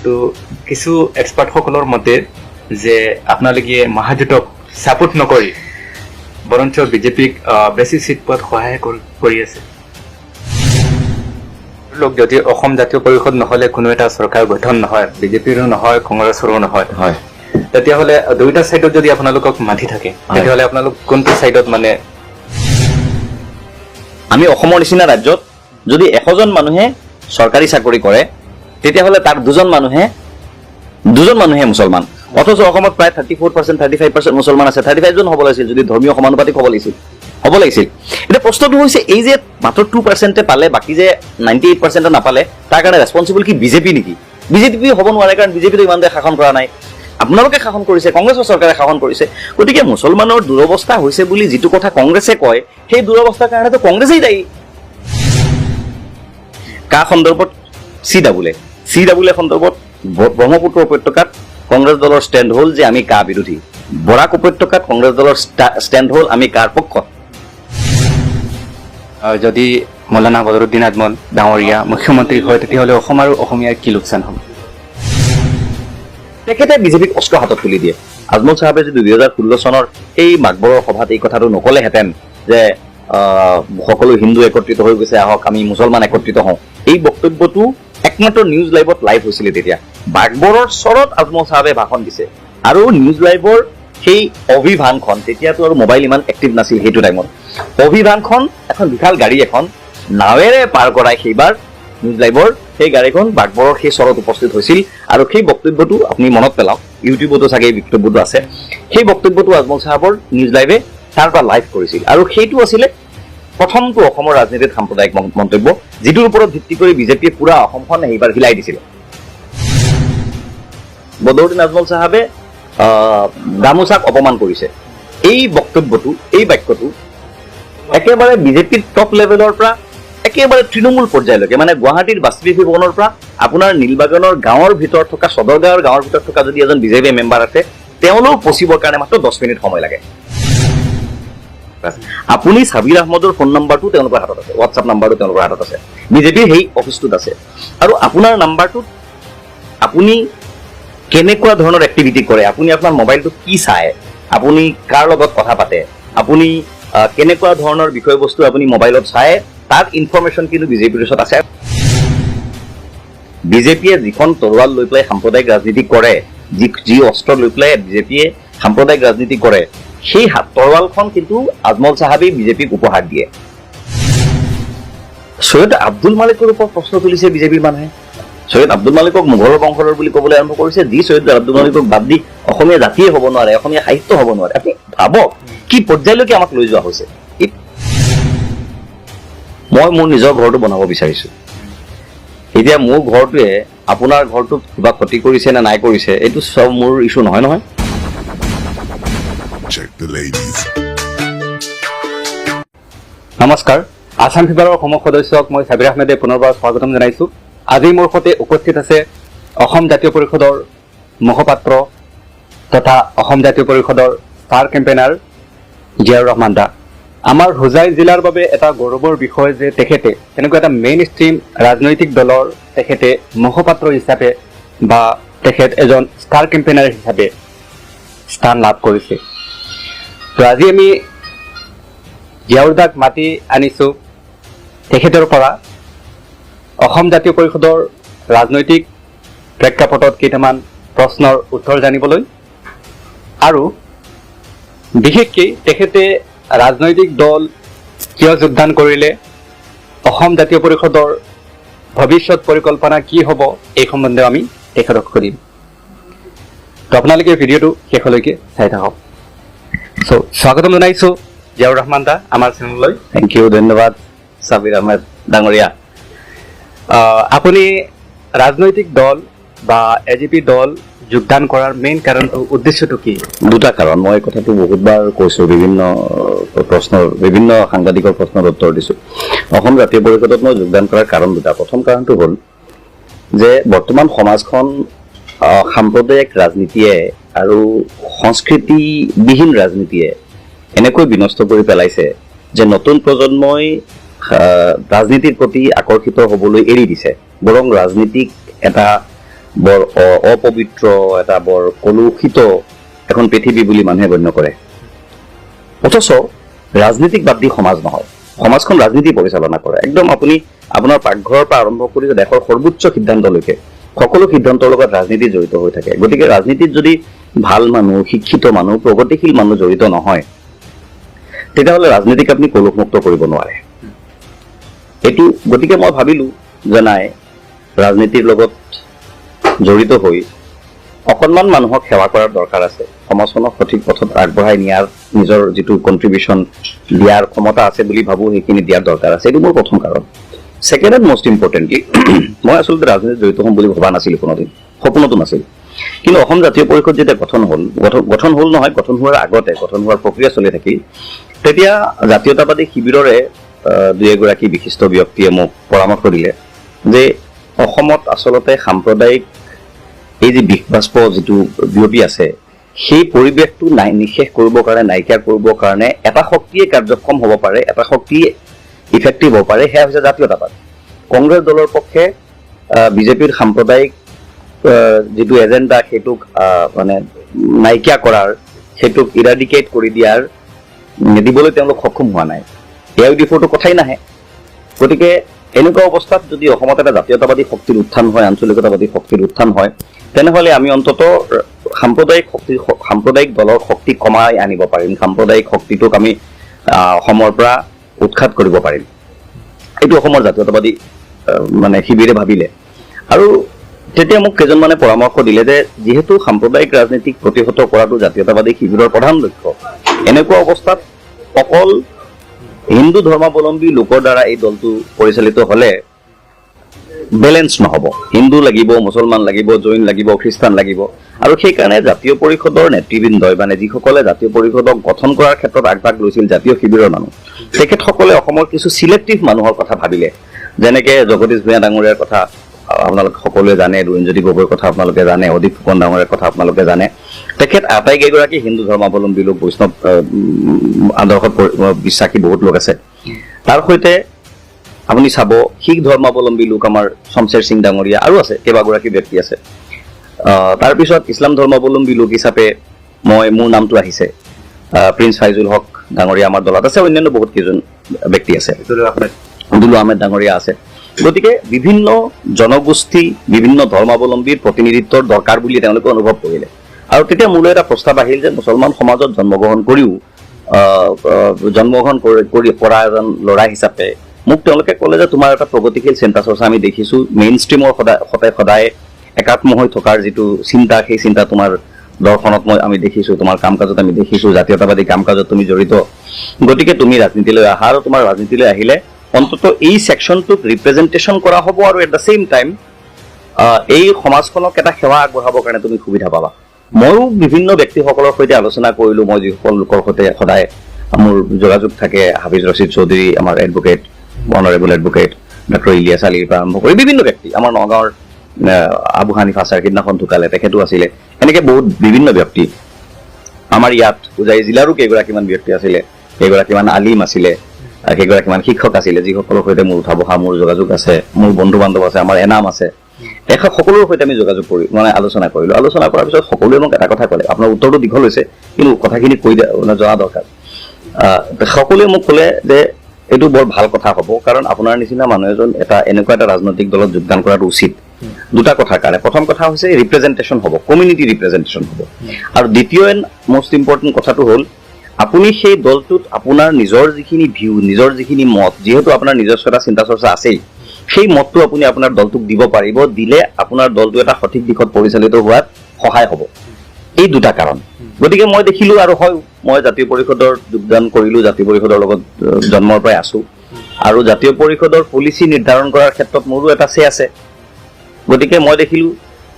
তো কিছু এক্সপাৰ্টসকলৰ মতে যে আপোনালোকে মহাজোঁটক ছাপোৰ্ট নকৰি বৰঞ্চ বিজেপিক বেছি চিট পোৱাত সহায় কৰি আছে। লোক যদি অসম জাতীয় পৰিষদ নহ'লে কোনো এটা চৰকাৰ গঠন নহয়, বিজেপিৰো নহয়, কংগ্ৰেছৰো নহয়, হয়, তেতিয়াহ'লে দুয়োটা চাইডত যদি আপোনালোকক মাতি থাকে তেতিয়াহ'লে আপোনালোক কোনটো চাইডত মানে? আমি অসমৰ নিচিনা ৰাজ্যত যদি 100জন মানুহে চৰকাৰী চাকৰি কৰে তেতিয়াহ'লে তাৰ দুজন মানুহে মুছলমান, অথচ অসমত প্ৰায় 34% 35% মুছলমান আছে। 35জন হ'ব লাগিছিল যদি ধৰ্মীয় সমানুপাতিক হ'ব লাগিছিল। এতিয়া প্ৰশ্নটো হৈছে এই যে মাত্ৰ 2% পালে, বাকী যে 98% নাপালে, তাৰ কাৰণে ৰেছপনচিবল কি বিজেপি নেকি? বিজেপি হ'ব নোৱাৰে, কাৰণ বিজেপিটো ইমান দেশ শাসন কৰা নাই। আপোনালোকে শাসন কৰিছে, কংগ্ৰেছৰ চৰকাৰে শাসন কৰিছে। গতিকে মুছলমানৰ দুৰৱস্থা হৈছে বুলি যিটো কথা কংগ্ৰেছে কয়, সেই দুৰৱস্থাৰ কাৰণেতো কংগ্ৰেছেই দায়ী। কা সন্দৰ্ভত চি ডাবুলে সন্দৰ্ভত ব্ৰহ্মপুত্ৰ উপত্যকাত কংগ্ৰেছ দলৰ ষ্টেণ্ড হ'ল যে আমি কা বিৰোধী, বৰাক উপত্যকাত কংগ্ৰেছ দলৰ ষ্টেণ্ড হ'ল আমি কাৰ পক্ষত। যদি মৌলানা বদৰুদ্দিন আজমল ডাঙৰীয়া মুখ্যমন্ত্ৰী হয় তেতিয়াহ'লে অসম আৰু অসমীয়াৰ কি লোকচান হ'ব? তেখেতে বিজেপিক অস্ত্ৰ হাতত তুলি দিয়ে। আজমল চাহাবে যদি 2016 চনৰ এই মাকবৰৰ সভাত এই কথাটো নকলেহেঁতেন যে সকলো হিন্দু একত্ৰিত হৈ গৈছে, আহক আমি মুছলমান একত্ৰিত হওঁ, এই বক্তব্যটো একমাত্ৰ নিউজ লাইভত লাইভ হৈছিলে। তেতিয়া মাকবৰৰ স্বৰত আজমল চাহাবে ভাষণ দিছে, আৰু নিউজ লাইভৰ সেই অভিভানখন, তেতিয়াতো আৰু মোবাইল ইমান এক্টিভ নাছিল সেইটো টাইমত, অভিভানখন এখন বিশাল গাড়ী এখন নাৱেৰে পাৰ কৰাই সেইবাৰ নিউজ লাইভৰ সেই গাড়ীখন বাগবৰৰ সেই স্বৰত উপস্থিত হৈছিল। আৰু সেই বক্তব্যটো আপুনি মনত পেলাওক, ইউটিউবতো চাগে এই বক্তব্যটো আছে, সেই বক্তব্যটো আজমল চাহাবৰ নিউজ লাইভে তাৰ পৰা লাইভ কৰিছিল। আৰু সেইটো আছিলে প্ৰথমটো অসমৰ ৰাজনীতিত সাম্প্ৰদায়িক মন্তব্য, যিটোৰ ওপৰত ভিত্তি কৰি বিজেপিয়ে পুৰা অসমখন সেইবাৰ হিলাই দিছিলে। বদৰুদ্দিন আজমল চাহাবে গামোচাক অপমান কৰিছে। এই বক্তব্যটো, এই বাক্যটো একেবাৰে বিজেপিৰ টপ লেভেলৰ পৰা একেবাৰে তৃণমূল পৰ্যায়লৈকে, মানে গুৱাহাটীৰ বাস্পী ভৱনৰ পৰা আপোনাৰ নীলবাগানৰ গাঁৱৰ ভিতৰত থকা, সদৰগাঁৱৰ গাঁৱৰ ভিতৰত থকা যদি এজন বিজেপি মেম্বাৰ আছে, তেওঁলোক পচিবৰ কাৰণে মাত্ৰ 10 মিনিট সময় লাগে। আপুনি ছাবিৰ আহমদৰ ফোন নাম্বাৰটো তেওঁলোকৰ হাতত আছে, হোৱাটছআপ নাম্বাৰটো তেওঁলোকৰ হাতত আছে, বিজেপিৰ সেই অফিচটোত আছে। আৰু আপোনাৰ নাম্বাৰটোত আপুনি কেনেকুৱা ধৰণৰ এক্টিভিটি কৰে, আপুনি আপোনাৰ মোবাইলটোত কি চায়, আপুনি কাৰ লগত কথা পাতে, আপুনি কেনেকুৱা ধৰণৰ বিষয়বস্তু আপুনি মোবাইলত চায়, তাৰ ইনফৰমেশ্যন কিন্তু বিজেপিৰ ওচৰত আছে। বিজেপিয়ে যিখন তৰোৱাল লৈ পেলাই সাম্প্ৰদায়িক ৰাজনীতি কৰে, যি অস্ত্ৰ লৈ পেলাই বিজেপিয়ে সাম্প্ৰদায়িক ৰাজনীতি কৰে, সেই তৰোৱালখন কিন্তু আজমল চাহাবেই বিজেপিক উপহাৰ দিয়ে। সৈয়দ আব্দুল মালিকৰ ওপৰত প্ৰশ্ন তুলিছে বিজেপিৰ মানুহে। সৈয়দ আব্দুল মালিকক মোগলৰ বংশধৰ বুলি ক'বলৈ আৰম্ভ কৰিছে, যি সৈয়দ আব্দুল মালিকক বাদ দি অসমীয়া জাতিয়ে হ'ব নোৱাৰে, অসমীয়া সাহিত্য হ'ব নোৱাৰে। আপুনি ভাবক কি পৰ্যায়লৈকে আমাক লৈ যোৱা হৈছে। মই মোৰ নিজৰ ঘৰটো বনাব বিচাৰিছো, এতিয়া মোৰ ঘৰটোৱে আপোনাৰ ঘৰটোত কিবা ক্ষতি কৰিছে নে নাই কৰিছে, এইটো চব মোৰ ইছ্যু নহয়। নমস্কাৰ, আছাম ফিভাৰৰ অসমৰ সদস্যক মই ছাবিৰ আহমেদে পুনৰবাৰ স্বাগতম জনাইছোঁ। আজি মোৰ সৈতে উপস্থিত আছে অসম জাতীয় পৰিষদৰ মুখপাত্ৰ তথা অসম জাতীয় পৰিষদৰ ষ্টাৰ কেম্পেইনাৰ জিয়াউৰ ৰহমান দা। আমাৰ হোজাই জিলাৰ বাবে এটা গৌৰৱৰ বিষয় যে তেখেতে এনেকুৱা এটা মেইন ষ্ট্ৰীম ৰাজনৈতিক দলৰ তেখেতে মুখপাত্ৰ হিচাপে বা তেখেত এজন ষ্টাৰ কেম্পেইনাৰ হিচাপে স্থান লাভ কৰিছে। তো আজি আমি জিয়াউৰ দাক মাতি আনিছোঁ তেখেতৰ পৰা অসম জাতীয় পৰিষদৰ ৰাজনৈতিক প্ৰেক্ষাপটত কেইটামান প্ৰশ্নৰ উত্তৰ জানিবলৈ, আৰু বিশেষকৈ তেখেতে ৰাজনৈতিক দল কিয় যোগদান কৰিলে, অসম জাতীয় পৰিষদৰ ভৱিষ্যত পৰিকল্পনা কি হ'ব, এই সম্বন্ধে আমি তেখেতক সুধিম। তো আপোনালোকে ভিডিঅ'টো শেষলৈকে চাই থাকক। চ' স্বাগতম জনাইছোঁ জিয়াউৰ ৰহমান দা আমাৰ চেনেললৈ। থেংক ইউ, ধন্যবাদ ছাবিৰ আহমেদ ডাঙৰীয়া। আপুনি ৰাজনৈতিক দল বা এজিপি দল যোগদান কৰাৰ মেইন কাৰণটো, উদ্দেশ্যটো কি? দুটা কাৰণ, মই কথাটো বহুতবাৰ কৈছোঁ, বিভিন্ন সাংবাদিকৰ প্ৰশ্নৰ উত্তৰ দিছোঁ। অসম জাতীয় পৰিষদত মই যোগদান কৰাৰ কাৰণ দুটা। প্ৰথম কাৰণটো হ'ল যে বৰ্তমান সমাজখন সাম্প্ৰদায়িক ৰাজনীতিয়ে আৰু সংস্কৃতিবিহীন ৰাজনীতিয়ে এনেকৈ বিনষ্ট কৰি পেলাইছে যে নতুন প্ৰজন্মই ৰাজনীতিৰ প্ৰতি আকৰ্ষিত হ'বলৈ এৰি দিছে, বৰং ৰাজনীতিক এটা বৰ অপবিত্ৰ এটা বৰ কলুষিত এখন পৃথিৱী বুলি মানুহে গণ্য কৰে। অথচ ৰাজনীতিক বাদ দি সমাজ নহয়, সমাজখন ৰাজনীতি পৰিচালনা কৰে। একদম আপুনি আপোনাৰ পাকঘৰৰ পৰা আৰম্ভ কৰি দেশৰ সৰ্বোচ্চ সিদ্ধান্তলৈকে সকলো সিদ্ধান্তৰ লগত ৰাজনীতি জড়িত হৈ থাকে। গতিকে ৰাজনীতিত যদি ভাল মানুহ, শিক্ষিত মানুহ, প্ৰগতিশীল মানুহ জড়িত নহয়, তেতিয়াহ'লে ৰাজনীতিক আপুনি কলুষমুক্ত কৰিব নোৱাৰে। এইটো গতিকে মই ভাবিলোঁ যে নাই, ৰাজনীতিৰ লগত জড়িত হৈ অকণমান মানুহক সেৱা কৰাৰ দৰকাৰ আছে, সমাজখনক সঠিক পথত আগবঢ়াই নিয়াৰ নিজৰ যিটো কণ্ট্ৰিবিউশ্যন দিয়াৰ ক্ষমতা আছে বুলি ভাবোঁ, সেইখিনি দিয়াৰ দৰকাৰ আছে। এইটো মোৰ প্ৰথম কাৰণ। ছেকেণ্ড এণ্ড মষ্ট ইম্পৰ্টেণ্টলি, মই আচলতে ৰাজনীতিত জড়িত হ'ম বুলি ভবা নাছিলোঁ কোনোদিন, সপোনতো নাছিল। কিন্তু অসম জাতীয় পৰিষদ যেতিয়া গঠন হোৱাৰ আগতে, গঠন হোৱাৰ প্ৰক্ৰিয়া চলি থাকিল, তেতিয়া জাতীয়তাবাদী শিবিৰৰে দুই এগৰাকী বিশিষ্ট ব্যক্তিয়ে মোক পৰামৰ্শ দিলে যে অসমত আচলতে সাম্প্ৰদায়িক এই যি বিষবাষ্প যিটো বিয়পি আছে, সেই পৰিৱেশটো নিশেষ কৰিবৰ কাৰণে, নাইকিয়া কৰিবৰ কাৰণে এটা শক্তিয়ে কাৰ্যক্ষম হ'ব পাৰে, এটা শক্তিয়ে ইফেক্টিভ হ'ব পাৰে, সেয়া হৈছে জাতীয়তাবাদ। কংগ্ৰেছ দলৰ পক্ষে বিজেপিৰ সাম্প্ৰদায়িক যিটো এজেণ্ডা, সেইটোক মানে নাইকিয়া কৰাৰ, সেইটোক ইৰাডিকেট কৰি দিবলৈ তেওঁলোক সক্ষম হোৱা নাই। AIUDFৰ কথাই নাহে। গতিকে এনেকুৱা অৱস্থাত যদি অসমত এটা জাতীয়তাবাদী শক্তিৰ উত্থান হয়, আঞ্চলিকতাবাদী শক্তিৰ উত্থান হয়, তেনেহ'লে আমি অন্ততঃ সাম্প্ৰদায়িক দলৰ শক্তি কমাই আনিব পাৰিম, সাম্প্ৰদায়িক শক্তিটোক আমি অসমৰ পৰা উৎখাত কৰিব পাৰিম। এইটো অসমৰ জাতীয়তাবাদী মানে শিবিৰে ভাবিলে। আৰু তেতিয়া মোক কেইজনমানে পৰামৰ্শ দিলে যে যিহেতু সাম্প্ৰদায়িক ৰাজনীতিক প্ৰতিহত কৰাটো জাতীয়তাবাদী শিবিৰৰ প্ৰধান লক্ষ্য, এনেকুৱা অৱস্থাত অকল হিন্দু ধৰ্মাৱলম্বী লোকৰ দ্বাৰা এই দলটো পৰিচালিত হ'লে বেলেঞ্চ নহ'ব। হিন্দু লাগিব, মুছলমান লাগিব, জৈন লাগিব, খ্ৰীষ্টান লাগিব। আৰু সেইকাৰণে জাতীয় পৰিষদৰ নেতৃবৃন্দই, মানে যিসকলে জাতীয় পৰিষদক গঠন কৰাৰ ক্ষেত্ৰত আগভাগ লৈছিল, জাতীয় শিবিৰৰ মানুহ, তেখেতসকলে অসমৰ কিছু চিলেক্টিভ মানুহৰ কথা ভাবিলে। যেনেকৈ জগদীশ ভূঞা ডাঙৰীয়াৰ কথা আপোনালোকে সকলোৱে জানে, লুৰিণজ্যোতি গগৈৰ কথা আপোনালোকে জানে, অদীপ ফুকন ডাঙৰীয়াৰ কথা আপোনালোকে জানে। তেখেত আটাইকেইগৰাকী হিন্দু ধৰ্মাৱলম্বী লোক, বৈষ্ণৱ আদৰ্শত বিশ্বাসী বহুত লোক আছে। তাৰ সৈতে আপুনি চাব শিখ ধৰ্মাৱলম্বী লোক আমাৰ শমশেৰ সিং ডাঙৰীয়া, আৰু আছে কেইবাগৰাকী ব্যক্তি আছে। তাৰপিছত ইছলাম ধৰ্মাৱলম্বী লোক হিচাপে মোৰ নামটো আহিছে, প্ৰিন্স ফাইজুল হক ডাঙৰীয়া আমাৰ দলত আছে, অন্যান্য বহুত কেইজন ব্যক্তি আছে, দুলু আহমেদ ডাঙৰীয়া আছে। গতিকে বিভিন্ন জনগোষ্ঠী, বিভিন্ন ধৰ্মাৱলম্বীৰ প্ৰতিনিধিত্বৰ দৰকাৰ বুলি তেওঁলোকে অনুভৱ কৰিলে। আৰু তেতিয়া মোলৈ এটা প্ৰস্তাৱ আহিল যে মুছলমান সমাজত জন্মগ্ৰহণ কৰা এজন ল'ৰা হিচাপে মোক তেওঁলোকে ক'লে যে তোমাৰ এটা প্ৰগতিশীল চিন্তা চৰ্চা আমি দেখিছোঁ, মেইন ষ্ট্ৰীমৰ সদায় একাত্ম হৈ থকাৰ যিটো চিন্তা, সেই চিন্তা তোমাৰ দৰ্শনত আমি দেখিছোঁ, তোমাৰ কাম কাজত আমি দেখিছোঁ, জাতীয়তাবাদী কাম কাজত তুমি জড়িত। গতিকে তুমি ৰাজনীতিলৈ আহা, আৰু তোমাৰ ৰাজনীতিলৈ আহিলে অন্ততঃ এই ছেকশ্যনটোক ৰিপ্ৰেজেণ্টেশ্যন কৰা হ'ব, আৰু এট দ্য ছেইম টাইম এই সমাজখনক এটা সেৱা আগবঢ়াবৰ কাৰণে তুমি সুবিধা পাবা। ময়ো বিভিন্ন ব্যক্তিসকলৰ সৈতে আলোচনা কৰিলোঁ। মই যিসকল লোকৰ সৈতে সদায় মোৰ যোগাযোগ থাকে, হাফিজ ৰছিদ চৌধুৰী আমাৰ advocate, honourable advocate, doctor Ilyas আলীৰ পৰা আৰম্ভ কৰি বিভিন্ন ব্যক্তি, আমাৰ নগাঁৱৰ আবু হানিফ আছাৰ সিদিনাখন ঢুকালে, তেখেতো আছিলে, এনেকৈ বহুত বিভিন্ন ব্যক্তি। আমাৰ ইয়াত উজাই জিলাৰো কেইগৰাকীমান ব্যক্তি আছিলে, কেইগৰাকীমান আলিম আছিলে, কেইগৰাকীমান শিক্ষক আছিলে, যিসকলৰ সৈতে মোৰ উঠা বহা, মোৰ যোগাযোগ আছে, মোৰ বন্ধু বান্ধৱ আছে, আমাৰ এনাম আছে। সকলোৰে সৈতে আমি যোগাযোগ কৰি আলোচনা কৰিলোঁ। আলোচনা কৰাৰ পিছত সকলোৱে মোক এটা কথা ক'লে, আপোনাৰ উত্তৰটো দীঘল হৈছে কিন্তু কথাখিনি জনা দৰকাৰ। সকলোৱে মোক ক'লে যে এইটো বৰ ভাল কথা হ'ব, কাৰণ আপোনাৰ নিচিনা মানুহ এজন এনেকুৱা এটা ৰাজনৈতিক দলত যোগদান কৰাটো উচিত। দুটা কথাৰ কাৰণে। প্ৰথম কথা হৈছে ৰিপ্ৰেজেণ্টেশ্যন হ'ব, কমিউনিটি ৰিপ্ৰেজেণ্টেশ্যন হ'ব। আৰু দ্বিতীয় এণ্ড মষ্ট ইম্পৰ্টেণ্ট কথাটো হ'ল আপুনি সেই দলটোত আপোনাৰ নিজৰ যিখিনি ভিউ, নিজৰ যিখিনি মত, যিহেতু আপোনাৰ নিজস্ব এটা চিন্তা চৰ্চা আছেই, সেই মতটো আপুনি আপোনাৰ দলটোক দিব পাৰিব। দিলে আপোনাৰ দলটো এটা সঠিক দিশত পৰিচালিত হোৱাত সহায় হ'ব। এই দুটা কাৰণ। গতিকে মই দেখিলোঁ, আৰু হয়, মই জাতীয় পৰিষদৰ যোগদান কৰিলোঁ, জাতীয় পৰিষদৰ লগত জন্মৰ পৰাই আছোঁ, আৰু জাতীয় পৰিষদৰ পলিচি নিৰ্ধাৰণ কৰাৰ ক্ষেত্ৰত মোৰো এটা চে আছে। গতিকে মই দেখিলোঁ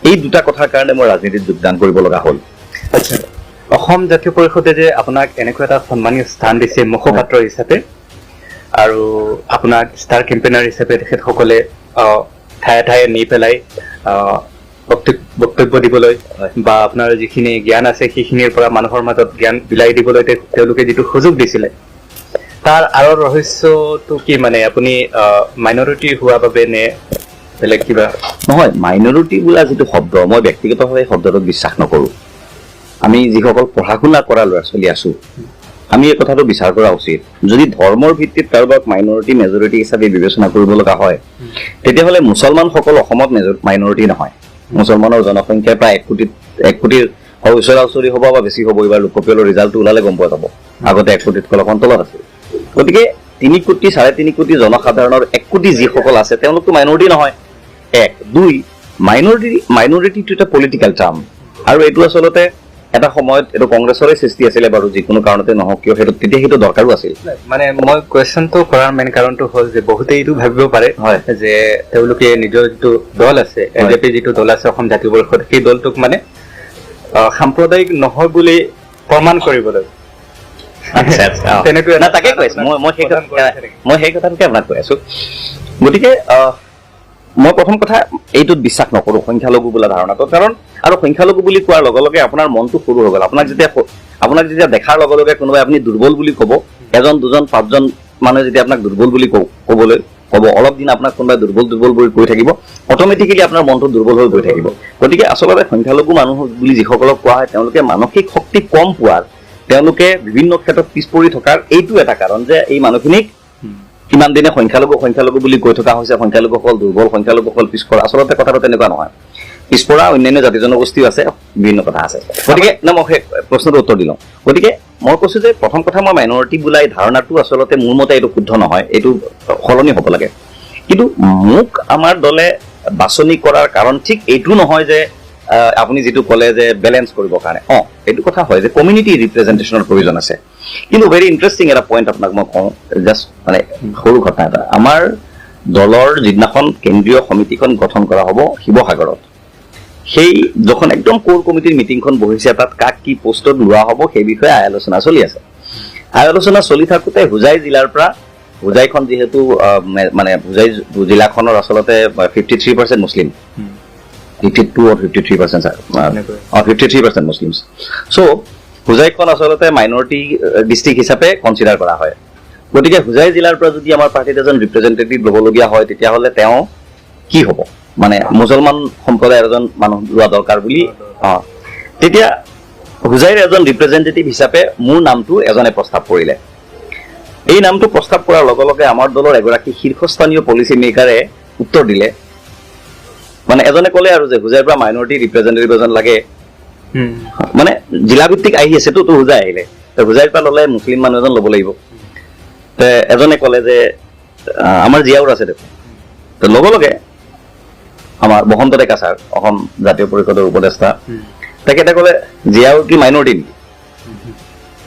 এই দুটা কথাৰ কাৰণে মই ৰাজনীতিত যোগদান কৰিব লগা হ'ল। আচ্ছা, অসম জাতীয় পৰিষদে যে আপোনাক এনেকুৱা এটা সন্মানীয় স্থান দিছে মুখপাত্ৰ হিচাপে, আৰু আপোনাক ষ্টাৰ কেম্পেইনাৰ হিচাপে তেখেতসকলে ঠায়ে ঠায়ে নি পেলাই বক্তব্য দিবলৈ বা আপোনাৰ যিখিনি জ্ঞান আছে সেইখিনিৰ পৰা মানুহৰ মাজত জ্ঞান বিলাই দিবলৈ তেওঁলোকে যিটো সুযোগ দিছিলে, তাৰ আঁৰৰ ৰহস্যটো কি? মানে আপুনি মাইনৰিটি হোৱা বাবে নে বেলেগ কিবা নহয় মাইনৰিটি বোলা যিটো শব্দ মই ব্যক্তিগতভাৱে শব্দটোক বিশ্বাস নকৰোঁ আমি যিসকল পঢ়া শুনা কৰা ল'ৰা ছোৱালী আছোঁ আমি এই কথাটো বিচাৰ কৰা উচিত যদি ধৰ্মৰ ভিত্তিত কাৰোবাক মাইনৰিটি মেজৰিটি হিচাপে বিবেচনা কৰিব লগা হয় তেতিয়াহ'লে মুছলমানসকল অসমত মাইনৰিটি নহয় মুছলমানৰ জনসংখ্যা প্ৰায় 1 কোটিৰ ওচৰা ওচৰি হ'ব বা বেছি হ'ব এইবাৰ লোকপিয়লৰ ৰিজাল্টটো ওলালে গম পোৱা যাব আগতে 1 কোটিতকৈ অলপমান তলত আছিল গতিকে 3 কোটি 3.5 কোটি জনসাধাৰণৰ 1 কোটি যিসকল আছে তেওঁলোকতো মাইনৰিটি নহয় 1 2 মাইনৰিটিটো এটা পলিটিকেল টাৰ্ম আৰু এইটো আচলতে এটা সময়ত এইটো কংগ্ৰেছৰে সৃষ্টি আছিলে বাৰু যিকোনো কাৰণতে নহওক কিয় তেতিয়া সেইটো দৰকাৰো আছিল মানে মই কুৱেশ্যনটো কৰাৰ মেইন কাৰণটো হ'ল যে বহুতে এইটো ভাবিব পাৰে যে তেওঁলোকে নিজৰ যিটো দল আছে এলজেপি যিটো দল আছে অসম জাতীয় পৰিষদ সেই দলটোক মানে সাম্প্ৰদায়িক নহয় বুলি প্ৰমাণ কৰিবলৈ তাকে কৈ আছো মই সেই কথাটোকে আপোনাক কৈ আছো গতিকে মই প্ৰথম কথা এইটোত বিশ্বাস নকৰোঁ সংখ্যালঘু বোলা ধাৰণাটো কাৰণ আৰু সংখ্যালঘু বুলি কোৱাৰ লগে লগে আপোনাৰ মনটো সৰু হৈ গ'ল আপোনাক যেতিয়া দেখাৰ লগে লগে কোনোবাই আপুনি দুৰ্বল বুলি ক'ব 1 2 5জন মানুহে যেতিয়া আপোনাক দুৰ্বল বুলি ক'ব অলপ দিন আপোনাক কোনোবাই দুৰ্বল বুলি কৈ থাকিব অট'মেটিকেলি আপোনাৰ মনটো দুৰ্বল হৈ গৈ থাকিব গতিকে আচলতে সংখ্যালঘু মানুহ বুলি যিসকলক কোৱা হয় তেওঁলোকে মানসিক শক্তি কম পোৱাৰ তেওঁলোকে বিভিন্ন ক্ষেত্ৰত পিছ পৰি থকাৰ এইটো এটা কাৰণ যে এই মানুহখিনিক কিমান দিনে সংখ্যালঘু বুলি কৈ থকা হৈছে সংখ্যালঘুসকল দুৰ্বল সংখ্যালঘুসকল পিছপৰা আচলতে কথাটো তেনেকুৱা নহয় পিছপৰা অন্যান্য জাতি জনগোষ্ঠীও আছে বিভিন্ন কথা আছে গতিকে মই সেই প্ৰশ্নটো উত্তৰ দিলোঁ গতিকে মই কৈছোঁ যে প্ৰথম কথা মই মাইনৰিটি বোলা এই ধাৰণাটো আচলতে মোৰ মতে এইটো শুদ্ধ নহয় এইটো সলনি হ'ব লাগে কিন্তু মোক আমাৰ দলে বাছনি কৰাৰ কাৰণ ঠিক এইটো নহয় যে আপুনি যিটো ক'লে যে বেলেঞ্চ কৰিবৰ কাৰণে এইটো কথা হয় যে কমিউনিটি ৰিপ্ৰেজেণ্টেশ্যনৰ প্ৰয়োজন আছে কিন্তু ভেৰি ইণ্টাৰেষ্টিং এটা পইণ্ট আপোনাক মই কওঁ জাষ্ট মানে সৰু ঘটনা এটা আমাৰ দলৰ যিদিনাখন কেন্দ্ৰীয় সমিতিখন গঠন কৰা হ'ব শিৱসাগৰত সেই যখন একদম কোৰ কমিটিৰ মিটিংখন বহিছে তাত কাক কি পোষ্টত লোৱা হ'ব সেই বিষয়ে আলোচনা চলি আছে আলোচনা চলি থাকোঁতে হোজাই জিলাৰ পৰা হোজাইখন যিহেতু মানে হোজাই জিলাখনৰ আচলতে 53% মুছলিম 52 or 53% 53% Muslims. So, হোজাইখন আচলতে মাইনৰিটি ডিষ্ট্ৰিক্ট হিচাপে কনচিডাৰ কৰা হয় গতিকে হোজাই জিলাৰ পৰা যদি আমাৰ পাৰ্টিত এজন ৰিপ্ৰেজেণ্টেটিভ ল'বলগীয়া হয় তেতিয়াহ'লে তেওঁ কি হ'ব মানে মুছলমান সম্প্ৰদায়ৰ এজন মানুহ লোৱা দৰকাৰ বুলি তেতিয়া হোজাইৰ এজন ৰিপ্ৰেজেণ্টেটিভ হিচাপে মোৰ নামটো এজনে প্ৰস্তাৱ কৰিলে এই নামটো প্ৰস্তাৱ কৰাৰ লগে লগে আমাৰ দলৰ এগৰাকী শীৰ্ষস্থানীয় পলিচি মেকাৰে উত্তৰ দিলে মানে এজনে ক'লে আৰু যে হোজাইৰ পৰা মাইনৰিটি ৰিপ্ৰেজেণ্টেটিভ এজন লাগে মানে জিলাভিত্তিক আহি আছে তো হোজাই আহিলে হোজাইৰ পৰা ল'লে মুছলিম মানুহ এজন ল'ব লাগিব এজনে ক'লে যে আমাৰ জিয়াউৰ আছে দেখোন লগে লগে আমাৰ বসন্ত ডেকা ছাৰ অসম জাতীয় পৰিষদৰ উপদেষ্টা তেখেতে ক'লে জিয়াউৰ কি মাইনৰিটি নেকি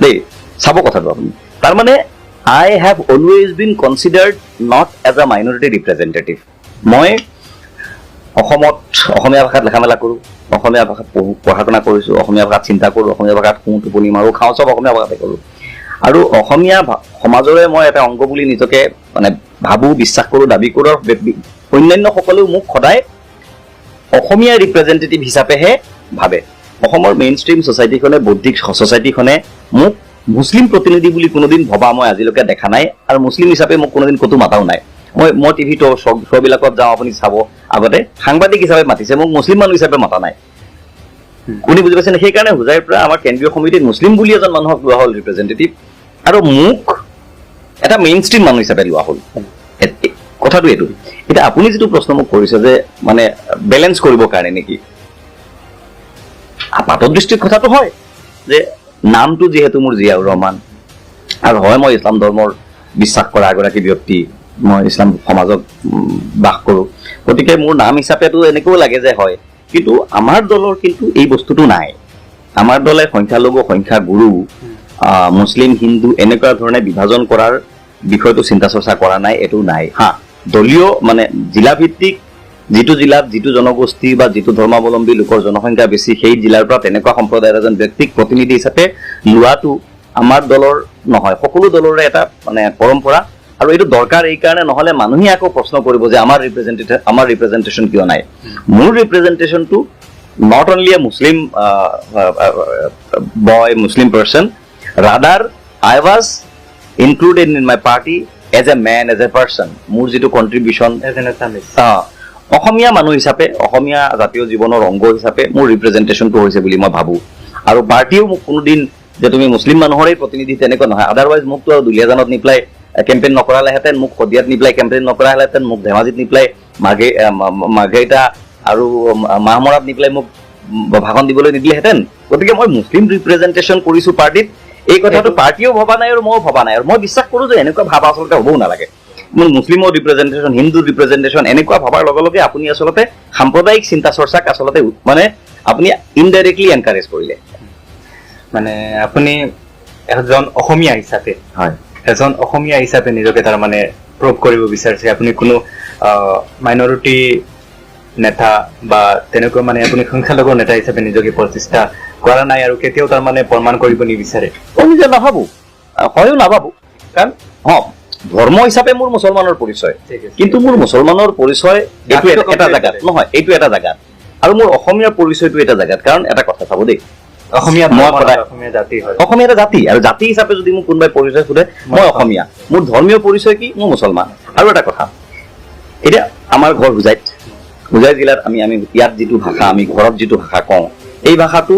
দেই চাব কথাটো আপুনি তাৰমানে I have always been considered not as a minority representative. মই অসমত অসমীয়া ভাষাত লেখা মেলা কৰোঁ অসমীয়া ভাষাত পঢ়া শুনা কৰিছোঁ অসমীয়া ভাষাত চিন্তা কৰোঁ অসমীয়া ভাষাত শুওঁ টোপনি মাৰোঁ খাওঁ চব অসমীয়া ভাষাতে কৰোঁ আৰু অসমীয়া সমাজৰে মই এটা অংগ বুলি নিজকে মানে ভাবোঁ বিশ্বাস কৰোঁ দাবী কৰোঁ অন্যান্য সকলেও মোক সদায় অসমীয়া ৰিপ্ৰেজেণ্টেটিভ হিচাপেহে ভাবে অসমৰ মেইন ষ্ট্ৰীম ছ'চাইটিখনে বৌদ্ধিক ছ'চাইটিখনে মোক মুছলিম প্ৰতিনিধি বুলি কোনোদিন ভবা মই আজিলৈকে দেখা নাই আৰু মুছলিম হিচাপে মোক কোনোদিন ক'তো মাতাও নাই মই টিভিত শ্ব'বিলাকত যাওঁ আপুনি চাব আগতে সাংবাদিক হিচাপে মাতিছে মোক মুছলিম মানুহ হিচাপে মাতা নাই কোনে বুজি পাইছে সেইকাৰণে হোজাইৰ পৰা আমাৰ কেন্দ্ৰীয় সমিতিত মুছলিম বুলি এজন মানুহক লোৱা হ'ল ৰিপ্ৰেজেণ্টেটিভ আৰু মোক এটা মেইন ষ্ট্ৰীম মানুহ হিচাপে লোৱা হ'ল কথাটো এইটো এতিয়া আপুনি যিটো প্ৰশ্ন মোক কৰিছে যে মানে বেলেঞ্চ কৰিবৰ কাৰণে নেকি আপাতত দৃষ্টিত কথাটো হয় যে নামটো যিহেতু মোৰ জিয়াউৰ ৰহমান আৰু হয় মই ইছলাম ধৰ্মৰ বিশ্বাস কৰা এগৰাকী ব্যক্তি মই ইছলাম সমাজত বাস কৰোঁ গতিকে মোৰ নাম হিচাপেতো এনেকৈও লাগে যে হয় কিন্তু আমাৰ দলৰ কিন্তু এই বস্তুটো নাই আমাৰ দলে সংখ্যালঘু সংখ্যাগুৰু মুছলিম হিন্দু এনেকুৱা ধৰণে বিভাজন কৰাৰ বিষয়টো চিন্তা চৰ্চা কৰা নাই এইটো নাই দলীয় মানে জিলাভিত্তিক যিটো জিলাত যিটো জনগোষ্ঠী বা যিটো ধৰ্মাৱলম্বী লোকৰ জনসংখ্যা বেছি সেই জিলাৰ পৰা তেনেকুৱা সম্প্ৰদায়ৰ এজন ব্যক্তিক প্ৰতিনিধি হিচাপে লোৱাটো আমাৰ দলৰ নহয় সকলো দলৰে এটা মানে পৰম্পৰা আৰু এইটো দৰকাৰ এই কাৰণে নহ'লে মানুহে আকৌ প্ৰশ্ন কৰিব যে আমাৰ ৰিপ্ৰেজেণ্টেশ্যন কিয় নাই মোৰ ৰিপ্ৰেজেণ্টেশ্যনটো not only a Muslim boy Muslim person rather I was included in my party as a man as a person মোৰ যিটো কণ্ট্ৰিবিউশ্যন অসমীয়া মানুহ হিচাপে অসমীয়া জাতীয় জীৱনৰ অংগ হিচাপে মোৰ ৰিপ্ৰেজেণ্টেশ্যনটো হৈছে বুলি মই ভাবোঁ আৰু পাৰ্টীয়েও মোক কোনোদিন যে তুমি মুছলিম মানুহৰেই প্ৰতিনিধি তেনেকুৱা নহয় আদাৰৱাইজ মোকতো আৰু দুলীয়াজানত নি পেলাই কেম্পেইন নকৰালেহেঁতেন মোক শদিয়াত নি পেলাই কেম্পেইন নকৰালেহেঁতেন মোক ধেমাজিত নি পেলাই মাৰ্ঘেৰিটা আৰু মাহমৰাত নি পেলাই মোক ভাষণ দিবলৈ নিদিলেহেঁতেন গতিকে মই মুছলিম ৰিপ্ৰেজেণ্টেশ্যন কৰিছোঁ পাৰ্টীত এই কথাটো পাৰ্টীয়েও ভবা নাই আৰু ময়ো ভবা নাই আৰু মই বিশ্বাস কৰোঁ যে এনেকুৱা ভাৱ আচলতে হ'বও নালাগে মোৰ মুছলিমৰ ৰিপ্ৰেজেণ্টেশ্যন হিন্দুৰ ৰিপ্ৰেজেণ্টেশ্যন এনেকুৱা ভবাৰ লগে লগে আপুনি আচলতে সাম্প্ৰদায়িক চিন্তা চৰ্চাক আচলতে মানে আপুনি ইনডাইৰেক্টলি এনকাৰেজ কৰিলে মানে আপুনি এজন অসমীয়া হিচাপে হয় এজন অসমীয়া হিচাপে নিজকে তাৰমানে প্ৰুভ কৰিব বিচাৰিছে আপুনি কোনো মাইনৰিটি নেতা বা তেনেকুৱা মানে আপুনি সংখ্যালঘুৰ নেতা হিচাপে নিজকে প্ৰতিষ্ঠা কৰা নাই আৰু কেতিয়াও তাৰমানে প্ৰমাণ কৰিব নিবিচাৰে মই নিজে নাভাবোঁ হয়ো নাভাবোঁ কাৰণ ধৰ্ম হিচাপে মোৰ মুছলমানৰ পৰিচয় কিন্তু মোৰ মুছলমানৰ পৰিচয় এইটো এটা জেগাত নহয় এইটো এটা জেগাত আৰু মোৰ অসমীয়াৰ পৰিচয়টো এটা জেগাত কাৰণ এটা কথা চাব দেই অসমীয়া জাতি হয় অসমীয়া এটা জাতি আৰু জাতি হিচাপে যদি মোক কোনোবাই পৰিচয় সোধে মই অসমীয়া মোৰ ধৰ্মীয় পৰিচয় কি মোৰ মুছলমান আৰু এটা কথা এতিয়া আমাৰ ঘৰ হোজাই জিলাত আমি ইয়াত যিটো ভাষা আমি ঘৰত যিটো ভাষা কওঁ এই ভাষাটো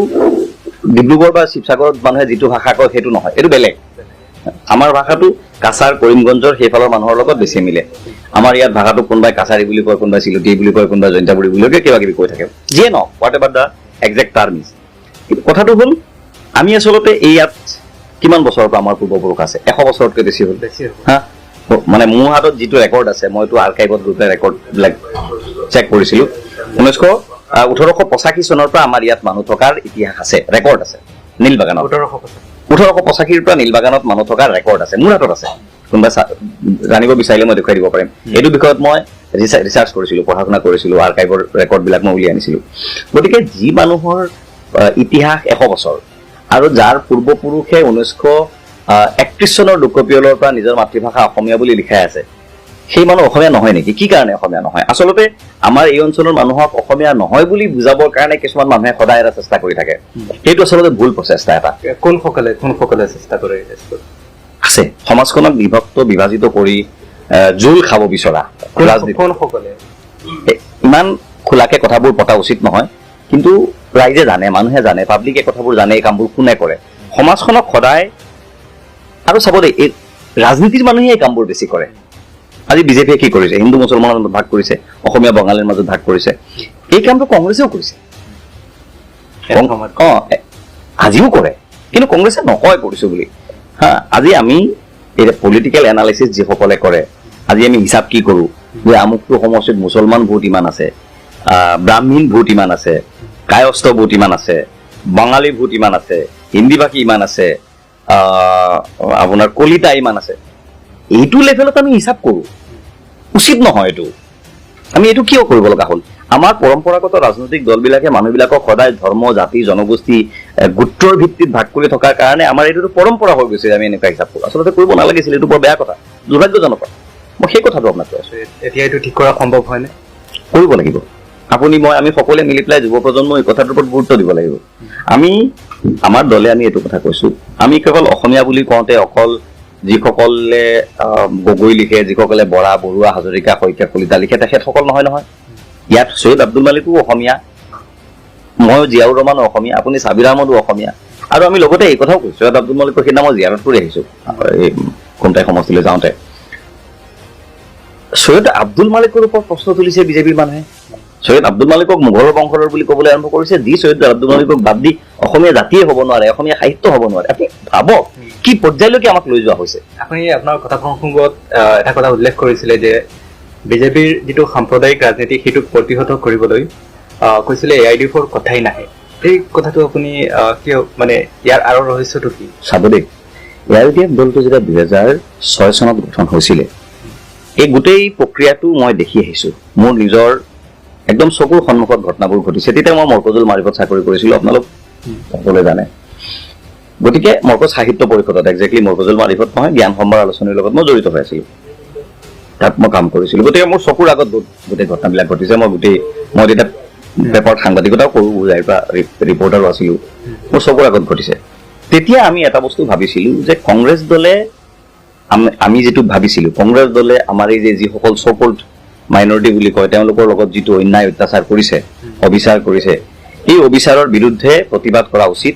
ডিব্ৰুগড় বা শিৱসাগৰত মানুহে যিটো ভাষা কয় সেইটো নহয় এইটো বেলেগ আমাৰ ভাষাটো কাছাৰ কৰিমগঞ্জৰ সেইফালৰ মানুহৰ লগত বেছি মিলে আমাৰ ইয়াত ভাষাটো কোনোবাই কাছাৰী বুলি কয় কোনোবাই চিলটি বুলি কয় কোনোবাই জয়ন্তাপুৰী বুলি কয় কিবা কিবি কৈ থাকে যিয়ে নহওক what ever the exact term is কিন্তু কথাটো হ'ল আমি আচলতে এই ইয়াত কিমান বছৰৰ পৰা আমাৰ পূৰ্বপুৰুষ আছে 100 বছৰতকৈ বেছি হ'ল হা মানে মোৰ হাতত যিটো ৰেকৰ্ড আছে মইতো আৰ্কাইভত গৈ পেলাই ৰেকৰ্ডবিলাক চেক কৰিছিলোঁ 1885 চনৰ পৰা আমাৰ ইয়াত মানুহ থকাৰ ইতিহাস আছে ৰেকৰ্ড আছে নীলবাগানত 1885 পৰা নীলবাগানত মানুহ থকাৰ ৰেকৰ্ড আছে মোৰ হাতত আছে কোনোবা জানিব বিচাৰিলে মই দেখুৱাই দিব পাৰিম এইটো বিষয়ত মই ৰিচাৰ্চ কৰিছিলোঁ পঢ়া শুনা কৰিছিলোঁ আৰ্কাইভৰ ৰেকৰ্ডবিলাক মই উলিয়াই আনিছিলোঁ গতিকে যি মানুহৰ ইতিহাস 100 বছৰ আৰু যাৰ পূৰ্বপুৰুষে 1931 চনৰ লোকপিয়লৰ পৰা নিজৰ মাতৃভাষা অসমীয়া বুলি লিখাই আছে সেই মানুহ অসমীয়া নহয় নেকি কি কাৰণে অসমীয়া নহয় আচলতে আমাৰ এই অঞ্চলৰ মানুহক অসমীয়া নহয় বুলি বুজাবৰ কাৰণে কিছুমান মানুহে সদায় এটা চেষ্টা কৰি থাকে সেইটো আচলতে ভুল প্ৰচেষ্টা এটা কোনসকলে চেষ্টা কৰে আছে সমাজখনক বিভাজিত কৰি জোল খাব বিচৰা কোনসকলে ইমান খোলাকে কথাবোৰ পতা উচিত নহয় কিন্তু ৰাইজে জানে মানুহে জানে পাব্লিকে কথাবোৰ জানে এই কামবোৰ কোনে কৰে সমাজখনক সদায় আৰু চাব দেই এই ৰাজনীতিৰ মানুহে এই কামবোৰ বেছি কৰে আজি বিজেপিয়ে কি কৰিছে হিন্দু মুছলমানৰ মাজত ভাগ কৰিছে অসমীয়া বঙালীৰ মাজত ভাগ কৰিছে এই কামটো কংগ্ৰেছেও কৰিছে আজিও কৰে কিন্তু কংগ্ৰেছে নকয় কৰিছো বুলি হা আজি আমি এই পলিটিকেল এনালাইচিছ যিসকলে কৰে আজি আমি হিচাপ কি কৰোঁ যে আমুকটো সমষ্টিত মুছলমান ভোট ইমান আছে ব্ৰাহ্মীণ ভোট ইমান আছে কায়স্থ ভোট ইমান আছে বঙালী ভোট ইমান আছে হিন্দীভাষী ইমান আছে আপোনাৰ কলিতা ইমান আছে এইটো লেভেলত আমি হিচাপ কৰোঁ উচিত নহয় এইটো আমি এইটো কিয় কৰিব লগা হ'ল আমাৰ পৰম্পৰাগত ৰাজনৈতিক দলবিলাকে মানুহবিলাকক সদায় ধৰ্ম জাতি জনগোষ্ঠী গোত্ৰৰ ভিত্তিত ভাগ কৰি থকাৰ কাৰণে আমাৰ এইটোতো পৰম্পৰা হৈ গৈছে আমি এনেকুৱা হিচাপ কৰোঁ আচলতে কৰিব নালাগিছিল এইটো বৰ বেয়া কথা দুৰ্ভাগ্যজনক মই সেই কথাটো আপোনাক কৈ আছোঁ এতিয়া এইটো ঠিক কৰা সম্ভৱ হয়নে কৰিব লাগিব আপুনি মই আমি সকলোৱে মিলি পেলাই যুৱ প্ৰজন্ম এই কথাটোৰ ওপৰত গুৰুত্ব দিব লাগিব আমি আমাৰ দলে আমি এইটো কথা কৈছোঁ আমি কেৱল অসমীয়া বুলি কওঁতে অকল যিসকলে গগৈ লিখে যিসকলে বৰা বৰুৱা হাজৰিকা শইকীয়া কলিতা লিখে তেখেতসকল নহয় ইয়াত সৈয়দ আব্দুল মালিকো অসমীয়া মই জিয়াউৰ ৰহমানো অসমীয়া আপুনি ছাবিৰ আহমদো অসমীয়া আৰু আমি লগতে এই কথাও কৈছোঁ সৈয়দ আব্দুল মালিকৰ সেইদিনা মই জিয়াৰত কৰি আহিছোঁ এই কোনটাই সমষ্টিলৈ যাওঁতে সৈয়দ আব্দুল মালিকৰ ওপৰত প্ৰশ্ন তুলিছে বিজেপিৰ মানুহে সৈয়দ আব্দুল মালিকক মোগলৰ বংশধৰ বুলি ক'বলৈ আৰম্ভ কৰিছে যি সৈয়দ আব্দুল মালিকক বাদ দি অসমীয়া জাতিয়ে হ'ব নোৱাৰে অসমীয়া সাহিত্য হ'ব নোৱাৰে আপুনি ভাবক কি পৰ্যায়লৈকে আমাক লৈ যোৱা হৈছে আপুনি আপোনাৰ কথা প্ৰসংগত এটা কথা উল্লেখ কৰিছিলে যে বিজেপিৰ যিটো সাম্প্ৰদায়িক ৰাজনীতি সেইটোক প্ৰতিহত কৰিবলৈ কৈছিলে AIDFৰ কথাই নাহে এই কথাটো আপুনি কিয় মানে ইয়াৰ আঁৰৰ ৰহস্যটো কি চাব দেই AIDF দলটো যেতিয়া 2006 চনত গঠন হৈছিলে এই গোটেই প্ৰক্ৰিয়াটো মই দেখি আহিছোঁ মোৰ নিজৰ একদম চকুৰ সন্মুখত ঘটনাবোৰ ঘটিছে তেতিয়া মই মৰকজুল মাৰিফত চাকৰি কৰিছিলোঁ আপোনালোক সকলোৱে জানে গতিকে মৰকজ সাহিত্য পৰিষদত একজেক্টলি মৰকজুল মাৰিফত নহয় জ্ঞান সম্ভাৰ আলোচনীৰ লগত মই জড়িত হৈ আছিলোঁ তাত মই কাম কৰিছিলোঁ গতিকে মোৰ চকুৰ আগত গোটেই ঘটনাবিলাক ঘটিছে মই তেতিয়া পেপাৰত সাংবাদিকতাও কৰোঁ বুজাই পৰা ৰিপৰ্টাৰো আছিলোঁ মোৰ চকুৰ আগত ঘটিছে তেতিয়া আমি এটা বস্তু ভাবিছিলোঁ যে কংগ্ৰেছ দলে আমি যিটো ভাবিছিলোঁ কংগ্ৰেছ দলে আমাৰ এই যে যিসকল চ'কল্ড মাইনৰিটি বুলি কয় তেওঁলোকৰ লগত যিটো অন্যায় অত্যাচাৰ কৰিছে অবিচাৰ কৰিছে এই অবিচাৰৰ বিৰুদ্ধে প্ৰতিবাদ কৰা উচিত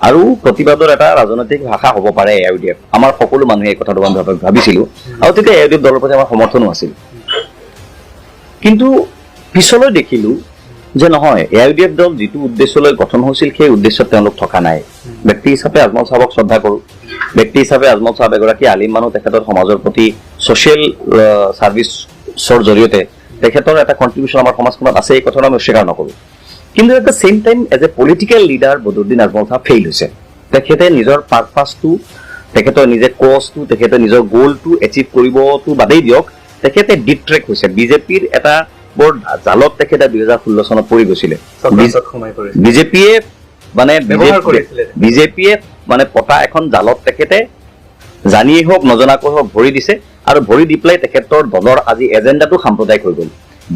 আৰু প্ৰতিবাদৰ এটা ৰাজনৈতিক ভাষা হ'ব পাৰে AIUDF আমাৰ সকলো মানুহে এই কথাটো আমি ভাবিছিলোঁ আৰু তেতিয়া AIUDF দলৰ প্ৰতি আমাৰ সমৰ্থনো আছিল কিন্তু পিছলৈ দেখিলোঁ যে নহয় AIUDF দল যিটো উদ্দেশ্যলৈ গঠন হৈছিল সেই উদ্দেশ্যত তেওঁলোক থকা নাই ব্যক্তি হিচাপে আজমল চাহাবক শ্ৰদ্ধা কৰোঁ ব্যক্তি হিচাপে আজমল চাহাব এগৰাকী আলিম মানুহ তেখেতৰ সমাজৰ প্ৰতি ছ'চিয়েল ছাৰ্ভিচৰ জৰিয়তে তেখেতৰ এটা কণ্ট্ৰিবিউশ্যন আমাৰ সমাজখনত আছে এই কথাটো আমি অস্বীকাৰ নকৰোঁ কিন্তু at the same time as a political leader Badruddin Ajmal চাহাব ফেইল হৈছে তেখেতে নিজৰ পাৰপাছটো তেখেতৰ নিজে কজটো তেখেতে নিজৰ গ'লটো এচিভ কৰিবটো বাদেই দিয়ক তেখেতে ডিট্ৰেক্ট হৈছে বিজেপিৰ এটা বৰ জালত তেখেতে 2016 চনত পৰি গৈছিলে বিজেপিয়ে মানে বিজেপিয়ে মানে পতা এখন জালত তেখেতে জানিয়েই হওক নজনাকৈ হওক ভৰি দিছে আৰু ভৰি দি পেলাই তেখেতৰ দলৰ আজি এজেণ্ডাটো সাম্প্ৰদায়িক হৈ গ'ল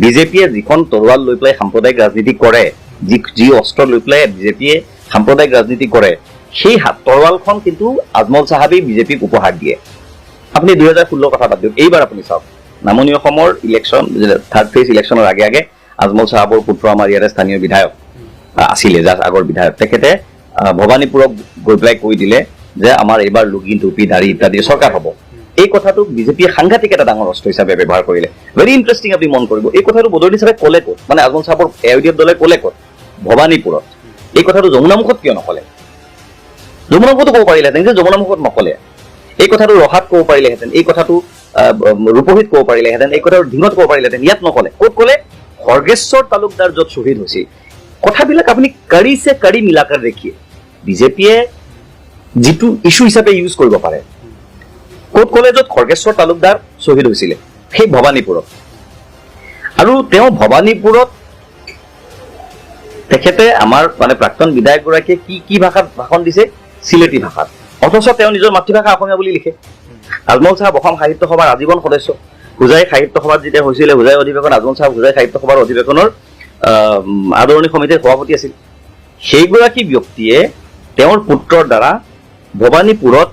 বিজেপিয়ে যিখন তৰোৱাল লৈ পেলাই সাম্প্ৰদায়িক ৰাজনীতি কৰে যি অস্ত্ৰ লৈ পেলাই বিজেপিয়ে সাম্প্ৰদায়িক ৰাজনীতি কৰে সেই তৰোৱালখন কিন্তু আজমল চাহাবেই বিজেপিক উপহাৰ দিয়ে আপুনি 2016 কথা বাদ দিয়ক এইবাৰ আপুনি চাওক নামনি অসমৰ ইলেকশ্যন থাৰ্ড ফেজ ইলেকশ্যনৰ আগে আগে আজমল চাহাবৰ পুত্ৰ আমাৰ ইয়াৰে স্থানীয় বিধায়ক আছিলে যাৰ আগৰ বিধায়ক তেখেতে ভৱানীপুৰক গৈ পেলাই কৈ দিলে যে আমাৰ এইবাৰ লুগিন টুপি দাড়ি ইত্যাদি চৰকাৰ হ'ব এই কথাটো বিজেপিয়ে সাংঘাতিক এটা ডাঙৰ অস্ত্ৰ হিচাপে ব্যৱহাৰ কৰিলে ভেৰি ইণ্টাৰেষ্টিং আপুনি মন কৰিব এই কথাটো বদৰুদ্দিন চাহাবে ক'লে ক'ত মানে আজমল চাহাবৰ AIUDF দলে ক'লে ক'ত ভৱানীপুৰত এই কথাটো যমুনামুখত কিয় নক'লে যমুনামুখতো ক'ব পাৰিলেহেঁতেন যে যমুনামুখত নক'লে এই কথাটো ৰহাত ক'ব পাৰিলেহেঁতেন এই কথাটো ৰূপহীত ক'ব পাৰিলেহেঁতেন এই কথাটো ঢিঙত ক'ব পাৰিলেহেঁতেন ইয়াত নক'লে ক'ত ক'লে খৰ্গেশ্বৰ তালুকদাৰ য'ত শ্বহীদ হৈছিল কথাবিলাক আপুনি কাঢ়িছে কাঢ়ি মিলাকাৰ দেখিয়ে বিজেপিয়ে যিটো ইছ্যু হিচাপে ইউজ কৰিব পাৰে ক'ত ক'লে য'ত খৰ্গেশ্বৰ তালুকদাৰ শ্বহীদ হৈছিলে সেই ভৱানীপুৰত আৰু তেওঁ ভৱানীপুৰত তেখেতে আমাৰ মানে প্ৰাক্তন বিধায়কগৰাকীয়ে কি ভাষাত ভাষণ দিছে চিলেটি ভাষাত অথচ তেওঁ নিজৰ মাতৃভাষা অসমীয়া বুলি লিখে আজমল চাহাব অসম সাহিত্য সভাৰ আজীৱন সদস্য হোজাই সাহিত্য সভাত যেতিয়া হৈছিলে হোজাই অধিৱেশন আজমল চাহাব হোজাই সাহিত্য সভাৰ অধিৱেশনৰ আদৰণি সমিতিৰ সভাপতি আছিল সেইগৰাকী ব্যক্তিয়ে তেওঁৰ পুত্ৰৰ দ্বাৰা ভৱানীপুৰত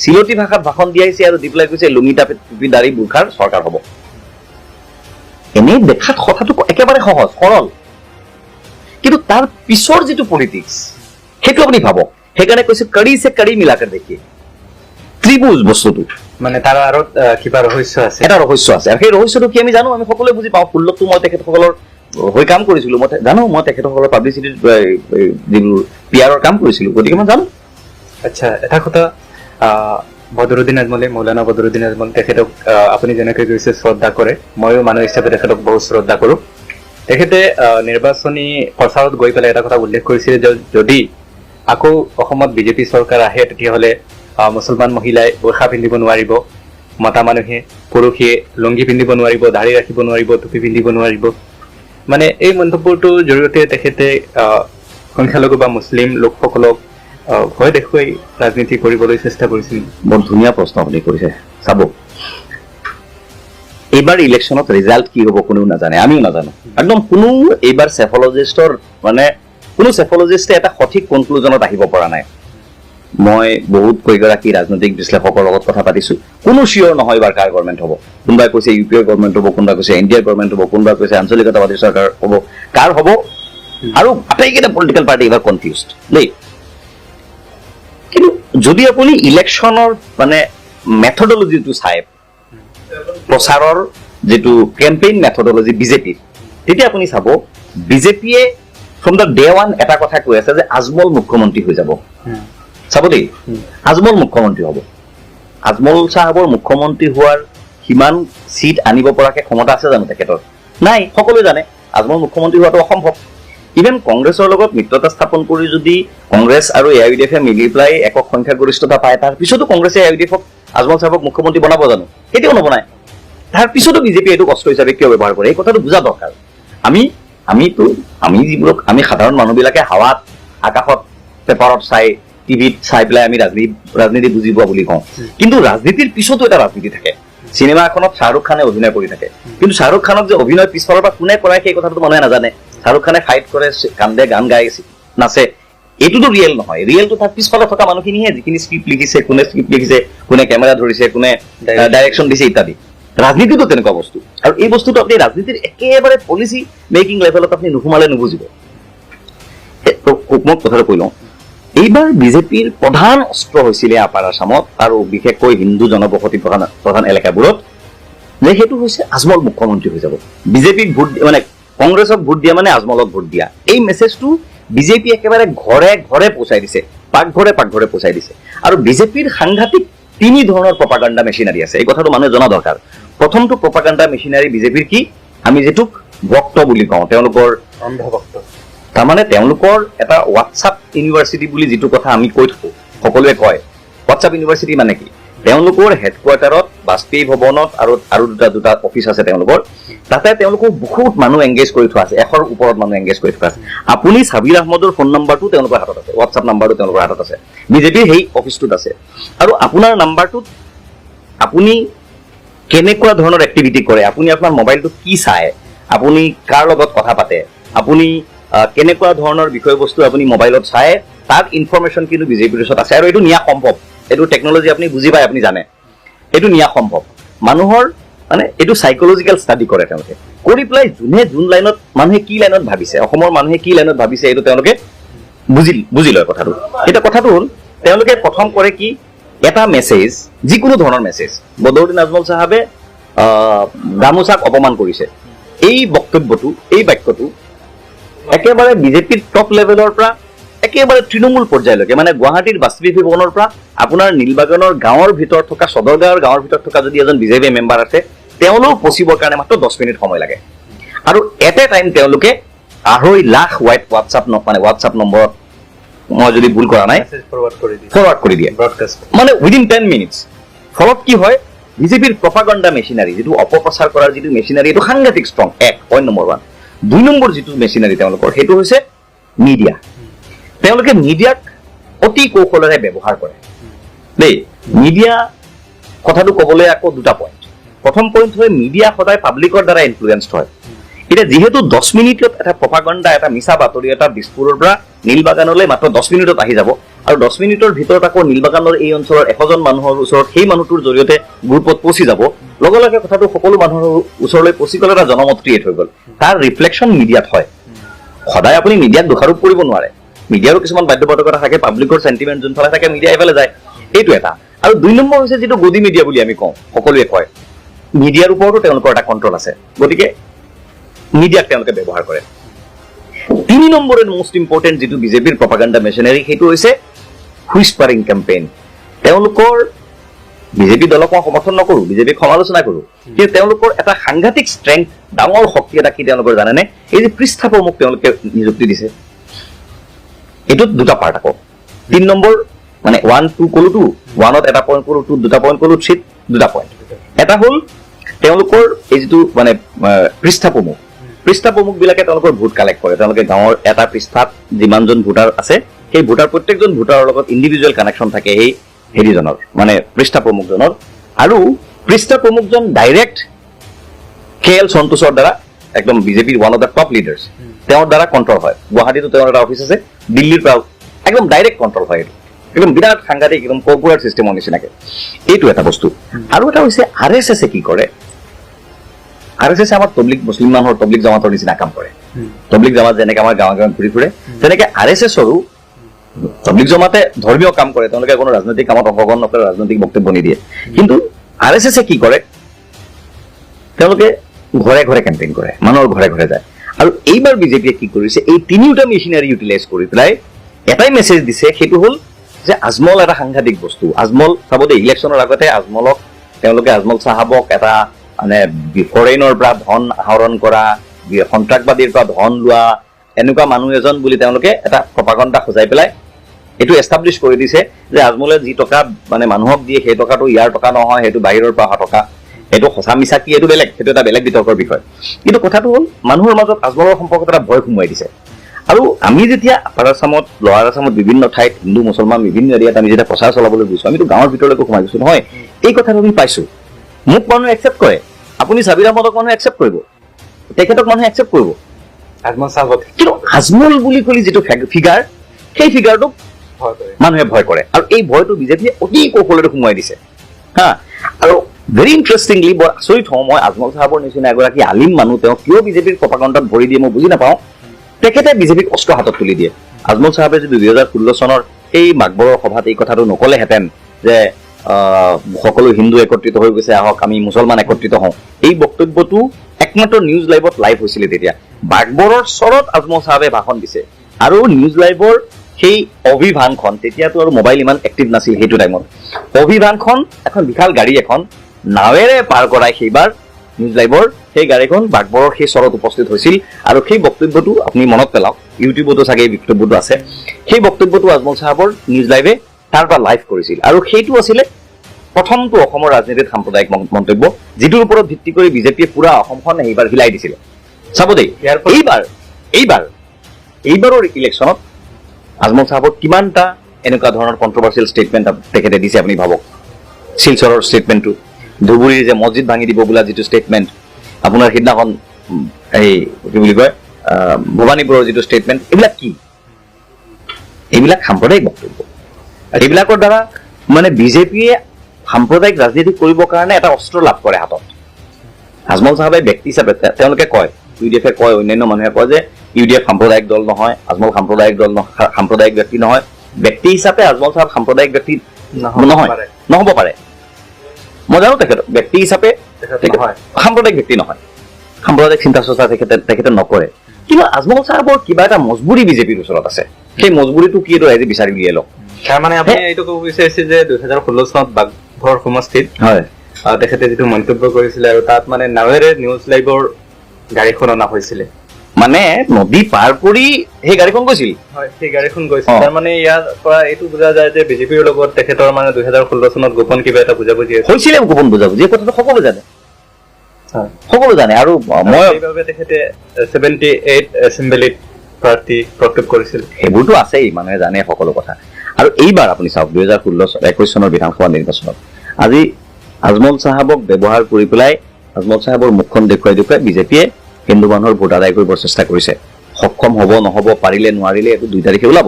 চিলটি ভাষাত ভাষণ দিয়াইছে আৰু দি পেলাই কৈছে লুঙিটা টুপি দাড়ি বুৰ্খাৰ চৰকাৰ হ'ব এনেই দেখাত কথাটো একেবাৰে সহজ সৰল কিন্তু তাৰ পিছৰ যিটো পলিটিক্স সেইটো আপুনি ভাবক সেইকাৰণে কৈছে কাঢ়িছে কাঢ়ি মিলাকাৰ দেখিয়ে ত্ৰিভুজ বস্তুটো মানে তাৰ আৰু কিবা ৰহস্য আছে এটা ৰহস্য আছে আৰু সেই ৰহস্যটো কি আমি জানো আমি সকলোৱে বুজি পাওঁ 16টো মই তেখেতসকলৰ হৈ কাম কৰিছিলোঁ মই জানো মই তেখেতসকলৰ পাব্লিচিটিৰ যিবোৰ পিয়াৰৰ কাম কৰিছিলোঁ গতিকে মই জানো আচ্ছা এটা কথা বদৰুদ্দিন আজমলে মৌলানা বদৰুদ্দিন আজমল তেখেতক আপুনি যেনেকৈ কৈছে শ্ৰদ্ধা কৰে ময়ো মানুহ হিচাপে তেখেতক বহুত শ্ৰদ্ধা কৰোঁ তেখেতে নিৰ্বাচনী প্ৰচাৰত গৈ পেলাই এটা কথা উল্লেখ কৰিছিলে যে যদি আকৌ অসমত বিজেপি চৰকাৰ আহে তেতিয়াহ'লে মুছলমান মহিলাই বোৰখা পিন্ধিব নোৱাৰিব মতা মানুহে পুৰুষে লুংগি পিন্ধিব নোৱাৰিব দাঢ়ি ৰাখিব নোৱাৰিব টুপি পিন্ধিব নোৱাৰিব মানে এই মন্তব্যটোৰ জৰিয়তে তেখেতে সংখ্যালঘু বা মুছলিম লোকসকলক ভয় দেখুৱাই ৰাজনীতি কৰিবলৈ চেষ্টা কৰিছিল বৰ ধুনীয়া প্ৰশ্ন আপুনি কৰিছে চাব এইবাৰ ইলেকশ্যনত ৰিজাল্ট কি হ'ব কোনেও নাজানে আমিও নাজানো একদম কোনো এইবাৰ চেফলজিষ্টৰ মানে কোনো চেফলজিষ্টে এটা সঠিক কনক্লুজনত আহিব পৰা নাই মই বহুত কেইগৰাকী ৰাজনৈতিক বিশ্লেষকৰ লগত কথা পাতিছোঁ কোনো চিয়ৰ নহয় এইবাৰ কাৰ গভৰ্ণমেণ্ট হ'ব কোনোবাই কৈছে UPA গভৰ্ণমেণ্ট হ'ব কোনোবাই কৈছে NDA গভৰ্ণমেণ্ট হ'ব কোনোবাই কৈছে আঞ্চলিকতাবাদী চৰকাৰ হ'ব কাৰ হ'ব আৰু আটাইকেইটা পলিটিকেল পাৰ্টি এইবাৰ কনফিউজড দেই কিন্তু যদি আপুনি ইলেকশ্যনৰ মানে মেথডলজিটো চাই প্ৰচাৰৰ যিটো কেম্পেইন মেথডলজি বিজেপিৰ তেতিয়া আপুনি চাব বিজেপিয়ে ফ্ৰম দ্য ডে ওৱান এটা কথা কৈ আছে যে আজমল মুখ্যমন্ত্ৰী হৈ যাব চাব দেই আজমল মুখ্যমন্ত্ৰী হ'ব আজমল চাহাবৰ মুখ্যমন্ত্ৰী হোৱাৰ সিমান চিট আনিব পৰাকৈ ক্ষমতা আছে জানো তেখেতৰ নাই সকলোৱে জানে আজমল মুখ্যমন্ত্ৰী হোৱাটো অসম্ভৱ ইভেন কংগ্ৰেছৰ লগত মিত্ৰতা স্থাপন কৰি যদি কংগ্ৰেছ আৰু AIUDFে মিলি পেলাই একক সংখ্যাগৰিষ্ঠতা পায় তাৰ পিছতো কংগ্ৰেছে AIUDFক আজমল চাহাবক মুখ্যমন্ত্ৰী বনাব জানো কেতিয়াও নবনায় তাৰ পিছতো বিজেপিয়ে এইটো কষ্ট হিচাপে কিয় ব্যৱহাৰ কৰে এই কথাটো বুজা দৰকাৰ আমি যিবোৰক আমি সাধাৰণ মানুহবিলাকে হাৱাত আকাশত পেপাৰত চাই টিভিত চাই পেলাই আমি ৰাজনীতি বুজি পোৱা বুলি কওঁ কিন্তু ৰাজনীতিৰ পিছতো এটা ৰাজনীতি থাকে চিনেমা এখনত শ্বাহৰুখ খানে অভিনয় কৰি থাকে কিন্তু শ্বাহৰুখ খানক যে অভিনয় পিছফালৰ পৰা কোনে কৰায় সেই কথাটো মানুহে নাজানে শ্বাহৰুখ খানে ফাইট কৰে কান্দে গান গাই নাচে এইটোতো ৰিয়েল নহয় ৰিয়েলটো তাৰ পিছফালে থকা মানুহখিনিহে যিখিনি স্ক্ৰিপ্ট লিখিছে কোনে কেমেৰা ধৰিছে কোনে ডাইৰেকশ্যন দিছে ইত্যাদি ৰাজনীতিটো তেনেকুৱা বস্তু আৰু এই বস্তুটো আপুনি ৰাজনীতিৰ একেবাৰে পলিচি মেকিং লেভেলত আপুনি নোসোমালে নুবুজিব মই কথাটো কৈ লওঁ এইবাৰ বিজেপিৰ প্ৰধান অস্ত্ৰ হৈছিলে আপাৰ আছামত আৰু বিশেষকৈ হিন্দু জনবসতি প্ৰধান এলেকাবোৰত যে সেইটো হৈছে আজমল মুখ্যমন্ত্ৰী হৈ যাব বিজেপিক ভোট মানে কংগ্ৰেছক ভোট দিয়া মানে আজমলক ভোট দিয়া এই মেছেজটো বিজেপি একেবাৰে ঘৰে ঘৰে পৌঁছাই দিছে পাকঘৰে পৌঁছাই দিছে আৰু বিজেপিৰ সাংঘাতিক তিনি ধৰণৰ প্ৰপাগাণ্ডা মেচিনাৰী আছে এই কথাটো মানুহে জনা দৰকাৰ প্ৰথমটো প্ৰপাগাণ্ডা মেচিনাৰী বিজেপিৰ কি আমি যেটোক ভক্ত বুলি কওঁ তেওঁলোকৰ অন্ধভক্ত তাৰমানে তেওঁলোকৰ এটা হোৱাটছআপ ইউনিভাৰ্চিটি বুলি যিটো কথা আমি কৈ থাকোঁ সকলোৱে কয় হোৱাটছআপ ইউনিভাৰ্চিটি মানে কি তেওঁলোকৰ হেডকোৱাৰ্টাৰত বাজপেয়ী ভৱনত আৰু দুটা অফিচ আছে তেওঁলোকৰ তাতে তেওঁলোকৰ বহুত মানুহ এংগেজ কৰি থোৱা আছে 100ৰ ওপৰত মানুহ এংগেজ কৰি থোৱা আছে আপুনি সাবিৰ আহমদৰ ফোন নম্বৰটো তেওঁলোকৰ হাতত আছে হোৱাটছআপ নম্বৰটো তেওঁলোকৰ হাতত আছে বিজেপিৰ সেই অফিচটোত আছে আৰু আপোনাৰ নম্বৰটোত আপুনি কেনেকুৱা ধৰণৰ এক্টিভিটি কৰে আপুনি আপোনাৰ মোবাইলটো কি চায় আপুনি কাৰ লগত কথা পাতে আপুনি কেনেকুৱা ধৰণৰ বিষয়বস্তু আপুনি মোবাইলত চায় তাৰ ইনফৰমেশ্যন কিন্তু বিজেপিৰ ওচৰত আছে আৰু এইটো নিয়া সম্ভৱ এইটো টেকনলজি আপুনি বুজি পায় আপুনি জানে এইটো নিয়া সম্ভৱ মানুহৰ মানে এইটো সাইকোলজিক্যাল ষ্টাডি কৰে তেওঁলোকে কৰি পেলাই যোন লাইনত মানুহে কি লাইনত ভাবিছে অসমৰ মানুহে কি লাইনত ভাবিছে এইটো তেওঁলোকে বুজি লয় কথাটো এটা কথাটো হ'ল তেওঁলোকে প্ৰথম কৰে কি এটা মেছেজ যিকোনো ধৰণৰ মেছেজ বদৰুদ্দিন আজমল সাহেবে গামোচাক অপমান কৰিছে এই বক্তব্যটো এই বাক্যটো একেবাৰে বিজেপিৰ টপ লেভেলৰ পৰা একেবাৰে তৃণমূল পৰ্যায়লৈকে মানে গুৱাহাটীৰ বাজপেয়ী ভৱনৰ পৰা আপোনাৰ নীলবাগানৰ গাঁৱৰ ভিতৰত থকা সদৰগাঁৱৰ গাঁৱৰ ভিতৰত থকা যদি এজন বিজেপি মেম্বাৰ আছে তেওঁলোক পচিবৰ কাৰণে মাত্ৰ 10 মিনিট সময় লাগে আৰু এট এ টাইম তেওঁলোকে 2.5 লাখ হোৱাটছআপ নম্বৰত মই যদি ভুল কৰা নাই ফৰৱাৰ্ড কৰি দিয়ে মানে উইদিন 10 মিনিটছ ফলত কি হয় বিজেপিৰ প্ৰপাগাণ্ডা মেচিনাৰী যিটো অপপ্ৰচাৰ কৰাৰ যিটো মেচিনাৰী এইটো সাংঘাতিক ষ্ট্ৰং পইণ্ট নম্বৰ 1 2 নম্বৰ যিটো মেচিনাৰী তেওঁলোকৰ সেইটো হৈছে মিডিয়া তেওঁলোকে মিডিয়াক অতি কৌশলেৰে ব্যৱহাৰ কৰে দেই মিডিয়া কথাটো ক'বলৈ আকৌ দুটা পইণ্ট প্ৰথম পইণ্ট হয় মিডিয়া সদায় পাব্লিকৰ দ্বাৰা ইনফ্লুৱেঞ্চড হয় এটা যেহেতু 10 মিনিটত এটা প্ৰপাগাণ্ডা এটা মিছা বাতৰি এটা দিছপুৰৰ পৰা নীলবাগানলৈ মাত্ৰ 10 মিনিটত আহি যাব আৰু 10 মিনিটৰ ভিতৰত আকৌ নীলবাগানৰ এই অঞ্চলৰ 100 জন মানুহৰ ওচৰত সেই মানুহটোৰ জৰিয়তে গ্ৰুপত পৌঁছি যাব লগে লগে কথাটো সকলো মানুহৰ ওচৰলৈ পৌঁছি গ'লে এটা জনমত ক্ৰিয়েট হৈ গ'ল তাৰ ৰিফ্লেকশ্যন মিডিয়াত হয় সদায় আপুনি মিডিয়াক দোষাৰোপ কৰিব নোৱাৰে মিডিয়াৰো কিছুমান বাধ্যবাধকতা থাকে পাব্লিকৰ সেন্টিমেন্ট যোনফালে থাকে মিডিয়া এইফালে যায় এইটো এটা আৰু 2 নম্বৰ হৈছে যিটো গদি মিডিয়া বুলি আমি কওঁ সকলোৱে কয় মিডিয়াৰ ওপৰতো তেওঁলোকৰ এটা কণ্ট্ৰল আছে গতিকে মিডিয়াক তেওঁলোকে ব্যৱহাৰ কৰে 3 নম্বৰ এণ্ড মোষ্ট ইম্পৰ্টেণ্ট যিটো বিজেপিৰ প্ৰপাগাণ্ডা মেচিনাৰী সেইটো হৈছে হুইস্পাৰিং কেম্পেইন তেওঁলোকৰ বিজেপি দলক মই সমৰ্থন নকৰোঁ বিজেপিক সমালোচনা কৰোঁ কিন্তু তেওঁলোকৰ এটা সাংঘাতিক ষ্ট্ৰেংথ ডাঙৰ শক্তি এটা কি তেওঁলোকৰ জানেনে এই যে পৃষ্ঠা প্ৰমুখ তেওঁলোকে নিযুক্তি দিছে এইটোত দুটা পাৰ্ট আকৌ 3 নম্বৰ মানে 1 2 কলো 2 1ত এটা পইণ্ট কলো 2 দুটা পইণ্ট কলো 3 দুটা পইণ্ট এটা হ'ল তেওঁলোকৰ এই যিটো মানে পৃষ্ঠা প্ৰমুখ বিলাকে তেওঁলোকৰ ভোট কালেক্ট কৰে তেওঁলোকে গাঁৱৰ এটা পৃষ্ঠাত যিমানজন ভোটাৰ আছে সেই ভোটাৰ প্ৰত্যেকজন ভোটাৰৰ লগত ইণ্ডিভিজুৱেল কানেকশ্যন থাকে এই হেৰিজনৰ মানে পৃষ্ঠা প্ৰমুখজনৰ আৰু পৃষ্ঠা প্ৰমুখজন ডাইৰেক্ট KL সন্তোষৰ দ্বাৰা একদম বিজেপিৰ one of the top leaders তেওঁৰ দ্বাৰা কণ্ট্ৰল হয় গুৱাহাটীতো তেওঁৰ এটা অফিচ আছে দিল্লীৰ পৰা একদম ডাইৰেক্ট কণ্ট্ৰল হয় এইটো একদম বিৰাট সাংঘাতিক একদম কৰ্পোৰেট ছিষ্টেমৰ নিচিনাকে এইটো এটা বস্তু আৰু এটা হৈছে RSS কি কৰে RSS আমাৰ তবলিগ মুছলিম মানুহৰ তবলিগ জামাতৰ নিচিনা কাম কৰে তবলিগ জামাত যেনেকৈ আমাৰ গাঁৱে গাঁৱে ঘূৰি ফুৰে তেনেকৈ RSSৰো তবলিগ জামাতে ধৰ্মীয় কাম কৰে তেওঁলোকে কোনো ৰাজনৈতিক কামত অংশগ্ৰহণ নকৰে ৰাজনৈতিক বক্তব্য নিদিয়ে কিন্তু RSS কি কৰে তেওঁলোকে ঘৰে ঘৰে কেম্পেইন কৰে মানুহৰ ঘৰে ঘৰে যায় আৰু এইবাৰ বিজেপিয়ে কি কৰিছে এই তিনিটা মেচিনাৰী ইউটিলাইজ কৰি পেলাই এটাই মেছেজ দিছে সেইটো হ'ল যে আজমল এটা সাংঘাতিক বস্তু আজমল চাব দে ইলেকশ্যনৰ আগতে আজমলক তেওঁলোকে আজমল চাহাবক এটা মানে ফৰেইনৰ পৰা ধন আহৰণ কৰা সন্ত্ৰাসবাদীৰ পৰা ধন লোৱা এনেকুৱা মানুহ এজন বুলি তেওঁলোকে এটা প্ৰপাগাণ্ডা সজাই পেলাই এইটো এষ্টাব্লিছ কৰি দিছে যে আজমলে যি টকা মানে মানুহক দিয়ে সেই টকাটো ইয়াৰ টকা নহয় সেইটো বাহিৰৰ পৰা অহা টকা এইটো সঁচা মিছা কি এইটো বেলেগ সেইটো এটা বেলেগ বিতৰ্কৰ বিষয় কিন্তু কথাটো হ'ল মানুহৰ মাজত আজমলৰ সম্পৰ্কত এটা ভয় সোমোৱাই দিছে আৰু আমি যেতিয়া আপাৰ আছামত লোৱাৰ আছামত বিভিন্ন ঠাইত হিন্দু মুছলমান বিভিন্ন এৰিয়াত আমি যেতিয়া প্ৰচাৰ চলাবলৈ গৈছোঁ আমিতো গাঁৱৰ ভিতৰলৈকে সোমাই গৈছোঁ নহয় এই কথাটো আমি পাইছোঁ মোক মানুহে একচেপ্ট কৰে আপুনি সাবিৰ আহমদক মানুহে একচেপ্ট কৰিব তেখেতক মানুহে একচেপ্ট কৰিব আজমল চাহাবক কিন্তু আজমল বুলি ক'লে যিটো ফিগাৰ সেই ফিগাৰটোক মানুহে ভয় কৰে আৰু এই ভয়টো বিজেপিয়ে অতি কৌশলেৰে সোমোৱাই দিছে হা আৰু ভেৰি ইণ্টাৰেষ্টিংলি বৰ আচৰিত হওঁ মই আজমল চাহাবৰ নিচিনা এগৰাকী আলিম মানুহ তেওঁ কিয় বিজেপিৰ প্ৰপাগাণ্ডাত ভৰি দিয়ে মই বুজি নাপাওঁ তেখেতে বিজেপিক অস্ত্ৰ হাতত তুলি দিয়ে আজমল চাহাবে যদি 2016 চনৰ এই মাকবৰৰ সভাত এই কথাটো নকলেহেঁতেন যে সকলো হিন্দু একত্ৰিত হৈ গৈছে আহক আমি মুছলমান একত্ৰিত হওঁ এই বক্তব্যটো একমাত্ৰ নিউজ লাইভত লাইভ হৈছিলে তেতিয়া মাকবৰৰ স্বৰত আজমল চাহাবে ভাষণ দিছে আৰু নিউজ লাইভৰ সেই অভিভানখন তেতিয়াতো আৰু মোবাইল ইমান এক্টিভ নাছিল সেইটো টাইমত অভিভানখন এখন বিশাল গাড়ী এখন নাৱেৰে পাৰ কৰাই সেইবাৰ নিউজ লাইভৰ সেই গাড়ীখন বাগবৰৰ সেই স্বৰত উপস্থিত হৈছিল আৰু সেই বক্তব্যটো আপুনি মনত পেলাওক ইউটিউবতো চাগে এই বক্তব্যটো আছে সেই বক্তব্যটো আজমল চাহাবৰ নিউজ লাইভে তাৰ পৰা লাইভ কৰিছিল আৰু সেইটো আছিলে প্ৰথমটো অসমৰ ৰাজনীতিত সাম্প্ৰদায়িক মন্তব্য যিটোৰ ওপৰত ভিত্তি কৰি বিজেপিয়ে পুৰা অসমখন এইবাৰ হিলাই দিছিল চাব দেই এইবাৰৰ ইলেকশ্যনত আজমল চাহাবৰ কিমানটা এনেকুৱা ধৰণৰ কণ্ট্ৰভাৰ্চিয়েল ষ্টেটমেণ্ট তেখেতে দিছে আপুনি ভাবক শিলচৰৰ ষ্টেটমেণ্টটো ধুবুৰীৰ যে মছজিদ ভাঙি দিব বোলা যিটো ষ্টেটমেণ্ট আপোনাৰ সিদিনাখন এই কি বুলি কয় ভৱানীপুৰৰ যিটো ষ্টেটমেণ্ট এইবিলাক কি এইবিলাক সাম্প্ৰদায়িক বক্তব্য এইবিলাকৰ দ্বাৰা মানে বিজেপিয়ে সাম্প্ৰদায়িক ৰাজনীতি কৰিবৰ কাৰণে এটা অস্ত্ৰ লাভ কৰে হাতত আজমল চাহাবে ব্যক্তি হিচাপে তেওঁলোকে কয় ইউডিএফে কয় অন্যান্য মানুহে কয় যে ইউডিএফ সাম্প্ৰদায়িক দল নহয় আজমল সাম্প্ৰদায়িক দল সাম্প্ৰদায়িক ব্যক্তি নহয় ব্যক্তি হিচাপে আজমল চাহাব সাম্প্ৰদায়িক ব্যক্তি নহয় নহ'ব পাৰে মই জানো তেখেত ব্যক্তি হিচাপে সাম্প্ৰদায়িক ব্যক্তি নহয় সাম্প্ৰদায়িক চিন্তা চৰ্চা তেখেতে নকৰে কিন্তু আজমল চাহাবৰ কিবা এটা মজবুৰি বিজেপিৰ ওচৰত আছে সেই মজবুৰিটো কি এইটো ৰাইজে বিচাৰি উলিয়াই লওক তাৰমানে আপুনি এইটো ক'ব বিচাৰিছে যে 2016 চনত বাগভৰ সমষ্টিত হয় তেখেতে যিটো মন্তব্য কৰিছিলে আৰু তাত মানে নাৱেৰে নিউজ লাইভৰ গাড়ীখন অনা হৈছিলে মানে নদী পাৰ কৰি সেই গাড়ীখন গৈছিল হয় সেই গাড়ীখন গৈছিল তাৰমানে ইয়াৰ পৰা এইটো বুজা যায় যে বিজেপিৰ লগত তেখেতৰ মানে 2016 চনত গোপন কিবা এটা বুজাবুজি হৈছিলে গোপন বুজাবুজি এই কথাটো সকলো জানে আৰু মই সেইবাবে তেখেতে 78 এছেম্বলিত প্ৰাৰ্থী প্ৰস্তুত কৰিছিল সেইবোৰতো আছেই মানুহে জানে সকলো কথা আৰু এইবাৰ আপুনি চাওক 2021 চনৰ বিধানসভা নিৰ্বাচনত আজি আজমল চাহাবক ব্যৱহাৰ কৰি পেলাই আজমল চাহাবৰ মুখখন দেখুৱাই বিজেপিয়ে হিন্দু মানুহৰ ভোট আদায় কৰিবৰ চেষ্টা কৰিছে সক্ষম হ'ব নহ'ব পাৰিলে নোৱাৰিলে এইটো 2 তাৰিখে ওলাব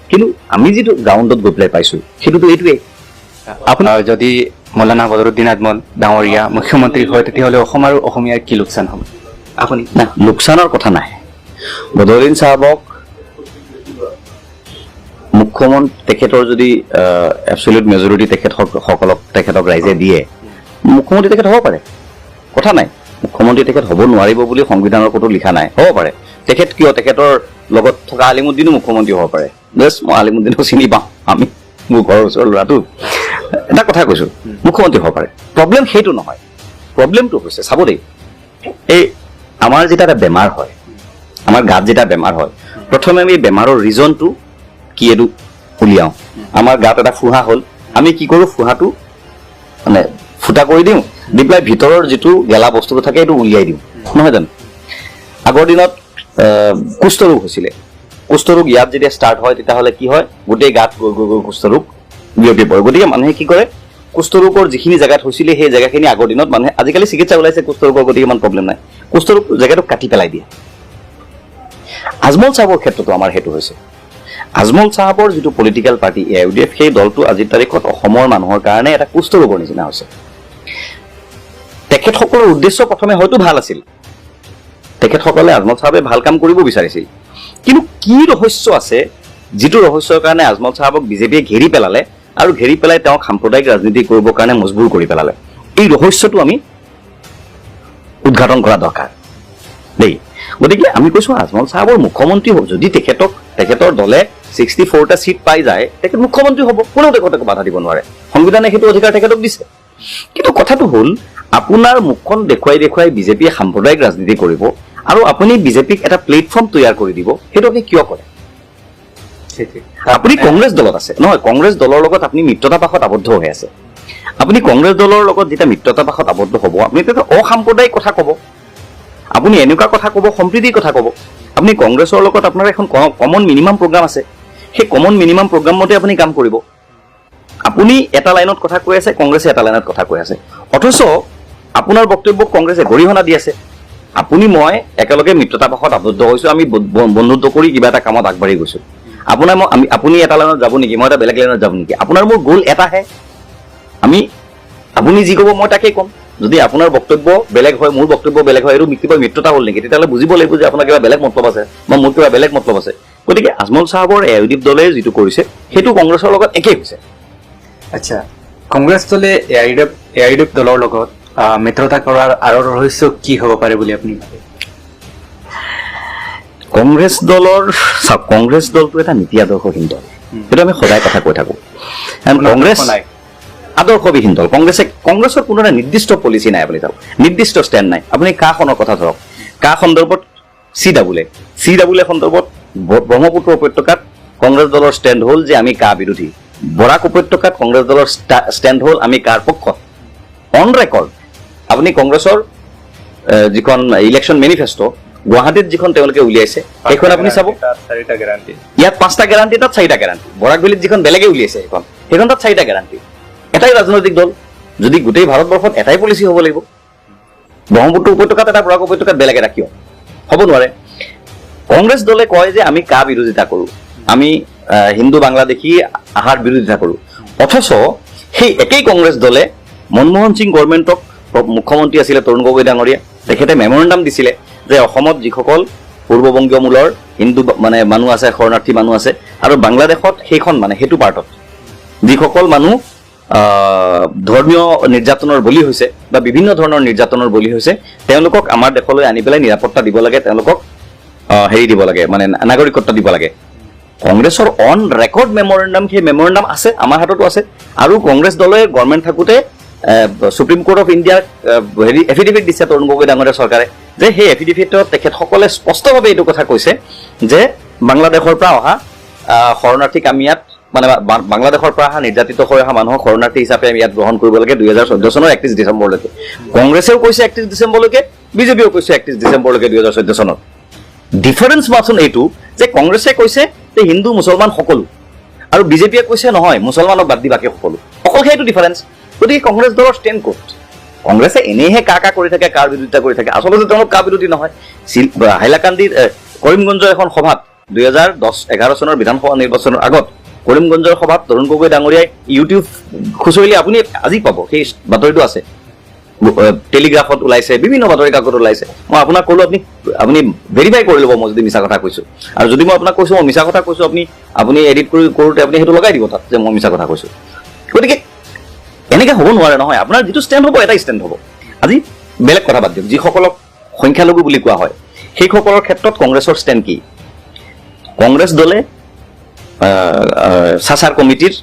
কিন্তু আমি যিটো গ্ৰাউণ্ডত গৈ পেলাই পাইছোঁ সেইটোতো এইটোৱেই আপোনাৰ যদি মৌলানা বদৰুদ্দিন আজমল ডাঙৰীয়া মুখ্যমন্ত্ৰী হয় তেতিয়াহ'লে অসম আৰু অসমীয়াৰ কি লোকচান হ'ব আপুনি না লোকচানৰ কথা নাই বদৰুদ্দিন চাহাবক মুখ্যমন্ত্ৰী তেখেতৰ যদি এবছলিউট মেজৰিটি তেখেতক ৰাইজে দিয়ে মুখ্যমন্ত্ৰী তেখেত হ'ব পাৰে কথা নাই মুখ্যমন্ত্ৰী তেখেত হ'ব নোৱাৰিব বুলি সংবিধানৰ ক'তো লিখা নাই হ'ব পাৰে তেখেত কিয় তেখেতৰ লগত থকা আলিমুদ্দিনো মুখ্যমন্ত্ৰী হ'ব পাৰে জাষ্ট মই আলিমুদ্দিনক চিনি পাওঁ আমি মোৰ ঘৰৰ ওচৰৰ ল'ৰাটো এটা কথা কৈছোঁ মুখ্যমন্ত্ৰী হ'ব পাৰে প্ৰব্লেম সেইটো নহয় প্ৰব্লেমটো হৈছে চাব দেই এই আমাৰ যেতিয়া এটা বেমাৰ হয় আমাৰ গাত যেতিয়া বেমাৰ হয় প্ৰথমে আমি বেমাৰৰ ৰিজনটো কি এইটো উলিয়াওঁ আমাৰ গাত এটা ফুহা হ'ল আমি কি কৰোঁ ফুহাটো মানে ফুটা কৰি দিওঁ দি পেলাই ভিতৰৰ যিটো গেলা বস্তুটো থাকে এইটো উলিয়াই দিওঁ নহয় জানো আগৰ দিনত কুষ্ঠৰোগ হৈছিলে কুষ্ঠৰোগ ইয়াত যেতিয়া ষ্টাৰ্ট হয় তেতিয়াহ'লে কি হয় গোটেই গাত গৈ কুষ্ঠৰোগ বিয়পি পৰে গতিকে মানুহে কি কৰে কুষ্ঠৰোগৰ যিখিনি জেগাত হৈছিলে সেই জেগাখিনি আগৰ দিনত মানুহে আজিকালি চিকিৎসা ওলাইছে কুষ্ঠৰোগৰ গতিকে ইমান প্ৰব্লেম নাই কুষ্ঠৰোগ জেগাটো কাটি পেলাই দিয়ে আজমল চাহাবৰ ক্ষেত্ৰতো আমাৰ সেইটো হৈছে আজমল চাহাবৰ যিটো পলিটিকেল পাৰ্টি ইউডিএফ সেই দলটো আজিৰ তাৰিখত অসমৰ মানুহৰ কাৰণে এটা কুষ্ঠৰোগৰ নিচিনা হৈছে তেখেতসকলৰ উদ্দেশ্য প্ৰথমে হয়তো ভাল আছিল তেখেতসকলে আজমল চাহাবে ভাল কাম কৰিব বিচাৰিছিল কিন্তু কি ৰহস্য আছে যিটো ৰহস্যৰ কাৰণে আজমল চাহাবক বিজেপিয়ে ঘেৰি পেলালে আৰু ঘেৰি পেলাই তেওঁক সাম্প্ৰদায়িক ৰাজনীতি কৰিবৰ কাৰণে মজবুৰ কৰি পেলালে এই ৰহস্যটো আমি উদ্ঘাটন কৰা দৰকাৰ দেই গতিকে আমি কৈছোঁ আজমল চাহাবৰ মুখ্যমন্ত্ৰী হ'ব যদি তেখেতৰ দলে 64টা সিট পাই যায় তেখেত মুখ্যমন্ত্ৰী হ'ব কোনেও তেখেতক বাধা দিব নোৱাৰে সংবিধানে সেইটো অধিকাৰ তেখেতক দিছে কিন্তু কথাটো হ'ল আপোনাৰ মুখখন দেখুৱাই বিজেপিয়ে সাম্প্ৰদায়িক ৰাজনীতি কৰিব আৰু আপুনি বিজেপিক এটা প্লেটফৰ্ম তৈয়াৰ কৰি দিব সেইটো আপুনি কিয় কৰে আপুনি কংগ্ৰেছ দলত আছে নহয় কংগ্ৰেছ দলৰ লগত আপুনি মিত্ৰতা পাশত আবদ্ধ হৈ আছে আপুনি কংগ্ৰেছ দলৰ লগত যেতিয়া মিত্ৰতা পাশত আবদ্ধ হ'ব আপুনি তেতিয়া অসাম্প্ৰদায়িক কথা ক'ব আপুনি এনেকুৱা কথা ক'ব সম্প্ৰীতিৰ কথা ক'ব আপুনি কংগ্ৰেছৰ লগত আপোনাৰ এখন কমন মিনিমাম প্ৰগ্ৰাম আছে সেই কমন মিনিমাম প্ৰগ্ৰাম মতে আপুনি কাম কৰিব আপুনি এটা লাইনত কথা কৈ আছে কংগ্ৰেছে এটা লাইনত কথা কৈ আছে অথচ আপোনাৰ বক্তব্যক কংগ্ৰেছে গৰিহণা দি আছে আপুনি মই একেলগে মিত্ৰতা পাশত আবদ্ধ হৈছোঁ আমি বন্ধুত্ব কৰি কিবা এটা কামত আগবাঢ়ি গৈছোঁ আপুনি এটা লাইনত যাব নেকি মই এটা বেলেগ লাইনত যাব নেকি আপোনাৰ মোৰ গ'ল এটাহে আপুনি যি ক'ব মই তাকেই ক'ম। যদি আপোনাৰ বক্তব্য বেলেগ হয়, মোৰ বক্তব্য বেলেগ হয়, এইটো কিবা মিত্ৰতা হ'ল নেকি? তেতিয়াহ'লে বুজিব লাগিব যে আপোনাৰ কিবা বেলেগ মতলব আছে বা মোৰ কিবা বেলেগ মতলব আছে। গতিকে আজমল চাহাবৰ এআইইউডিএফ দলে যিটো কৰিছে সেইটো কংগ্ৰেছৰ লগত একেই হৈছে। আচ্ছা, কংগ্ৰেছ দলে এআইইউডিএফ দলৰ লগত মিত্ৰতা কৰাৰ আঁৰৰ ৰহস্য কি হ'ব পাৰে বুলি আপুনি ভাবে? কংগ্ৰেছ দলটো এটা নীতি আদৰ্শহীন দল, সেইটো আমি সদায় কথা কৈ থাকোঁ। কংগ্ৰেছ আদৰ্শবিহীন দল। কংগ্ৰেছৰ কোনো এটা নিৰ্দিষ্ট পলিচি নাই বুলি চাওক, নিৰ্দিষ্ট ষ্টেণ্ড নাই। আপুনি কাখনৰ কথা ধৰক, কা সন্দৰ্ভত চি ডাবুলে সন্দৰ্ভত ব্ৰহ্মপুত্ৰ উপত্যকাত কংগ্ৰেছ দলৰ ষ্টেণ্ড হ'ল যে আমি কা বিৰোধী। বৰাক উপত্যকাত কংগ্ৰেছ দলৰ ষ্টেণ্ড হ'ল আমি কাৰ পক্ষত। অন ৰেকৰ্ড আপুনি কংগ্ৰেছৰ যিখন ইলেকশ্যন মেনিফেষ্টো গুৱাহাটীত যিখন তেওঁলোকে উলিয়াইছে সেইখন আপুনি চাব, ইয়াত 5টা গেৰাণ্টি, তাত 4টা গেৰাণ্টি। বৰাকভেলীত যিখন বেলেগে উলিয়াইছে সেইখন তাত 4টা গেৰাণ্টি। এটাই ৰাজনৈতিক দল, যদি গোটেই ভাৰতবৰ্ষত এটাই পলিচি হ'ব লাগিব, ব্ৰহ্মপুত্ৰ উপত্যকাত এটা, বৰাক উপত্যকাত বেলেগ এটা কিয় হ'ব নোৱাৰে? কংগ্ৰেছ দলে কয় যে আমি কা বিৰোধিতা কৰোঁ, আমি হিন্দু বাংলাদেশী আহাৰ বিৰোধিতা কৰোঁ। অথচ সেই একেই কংগ্ৰেছ দলে মনমোহন সিং গভৰ্ণমেণ্টক, মুখ্যমন্ত্ৰী আছিলে তৰুণ গগৈ ডাঙৰীয়া, তেখেতে মেমৰেণ্ডাম দিছিলে যে অসমত যিসকল পূৰ্ববংগীয় মূলৰ হিন্দু মানুহ আছে, শৰণাৰ্থী মানুহ আছে, আৰু বাংলাদেশত সেইটো পাৰ্টত যিসকল মানুহ ধৰ্মীয় নিৰ্যাতনৰ বলি হৈছে বা বিভিন্ন ধৰণৰ নিৰ্যাতনৰ বলি হৈছে, তেওঁলোকক আমাৰ দেশলৈ আনি পেলাই নিৰাপত্তা দিব লাগে, তেওঁলোকক দিব লাগে, নাগৰিকত্ব দিব লাগে। কংগ্ৰেছৰ অন ৰেকৰ্ড মেমৰেণ্ডাম, সেই মেমৰেণ্ডাম আছে, আমাৰ হাততো আছে। আৰু কংগ্ৰেছ দলে গভৰ্ণমেণ্ট থাকোঁতে সুপ্ৰিম কোৰ্ট অফ ইণ্ডিয়াৰ এফিডেভিট দিছে তৰুণ গগৈ ডাঙৰীয়া চৰকাৰে, যে সেই এফিডেভিটত তেখেতসকলে স্পষ্টভাৱে এইটো কথা কৈছে যে বাংলাদেশৰ পৰা অহা শৰণাৰ্থীক আমি ইয়াত বাংলাদেশৰ পৰা অহা নিৰ্যাতিত হৈ অহা মানুহক শৰণাৰ্থী হিচাপে আমি ইয়াত গ্ৰহণ কৰিব লাগে 2014 চনৰ 31 ডিচেম্বৰলৈকে। কংগ্ৰেছেও কৈছে 31 ডিচেম্বৰলৈকে, বিজেপিয়েও কৈছে 31 ডিচেম্বৰলৈকে 2014 চনত। ডিফাৰেন্স মাথোন এইটো যে কংগ্ৰেছে কৈছে যে হিন্দু মুছলমান সকলো, আৰু বিজেপিয়ে কৈছে নহয় মুছলমানক বাদ দি বাকী সকলো। অকল সেইটো ডিফাৰেন্স। গতিকে কংগ্ৰেছ দলৰ ষ্টেণ্ড ক'ত? কংগ্ৰেছে এনেইহে কা কৰি থাকে, কাৰ বিৰোধিতা কৰি থাকে। আচলতে তেওঁলোক কা বিৰোধী নহয়। হাইলাকান্দিৰ কৰিমগঞ্জৰ এখন সভাত 2010-11 চনৰ বিধানসভা নিৰ্বাচনৰ আগত কৰিমগঞ্জৰ সভাত তৰুণ গগৈ ডাঙৰীয়াই ইউটিউব খুচৰিলে আপুনি আজি পাব, সেই বাতৰিটো আছে, টেলিগ্ৰাফত ওলাইছে, বিভিন্ন বাতৰি কাকত ওলাইছে। মই আপোনাক ক'লো, আপুনি ভেৰিফাই কৰি ল'ব মই যদি মিছা কথা কৈছোঁ। আৰু যদি মই আপোনাক কৈছোঁ মই মিছা কথা কৈছোঁ, আপুনি এডিট কৰোঁতে আপুনি সেইটো লগাই দিব তাত যে মই মিছা কথা কৈছোঁ। গতিকে এনেকৈ হ'ব নোৱাৰে নহয়। আপোনাৰ যিটো ষ্টেণ্ড হ'ব এটাই ষ্টেণ্ড হ'ব। আজি বেলেগ কথা বাদ দিয়ক, যিসকলক সংখ্যালঘু বুলি কোৱা হয় সেইসকলৰ ক্ষেত্ৰত কংগ্ৰেছৰ ষ্টেণ্ড কি? কংগ্ৰেছ দলে চাচাৰ কমিটিৰ,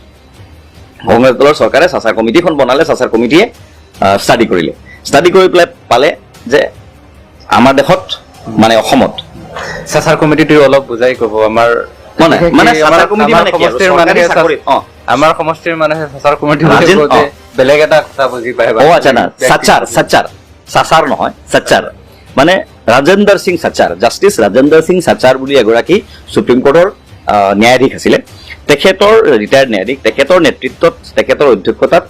কংগ্ৰেছ দলৰ চৰকাৰে চাচাৰ কমিটিখন বনালে, চাচাৰ কমিটিয়ে ষ্টাডি কৰিলে, ষ্টাডি কৰি পেলাই পালে যে আমাৰ দেশত অসমত চাচাৰ কমিটিটো অলপ বুজাই ক'ব। আমাৰ সমষ্টিৰ মানুহে চাচাৰ কমিটি বেলেগ এটা কথা বুজি পায়। চাচাৰ নহয়, চাচাৰ ৰাজেন্দ্ৰ সিং চাচাৰ, জাষ্টিছ ৰাজেন্দ্ৰ সিং চাচাৰ বুলি এগৰাকী সুপ্ৰিম কোৰ্টৰ ন্যায়াধীশ আছিলে। তেখেতৰ ৰিটায়াৰ্ড ন্যায়াধীশ, তেখেতৰ নেতৃত্বত, তেখেতৰ অধ্যক্ষতাত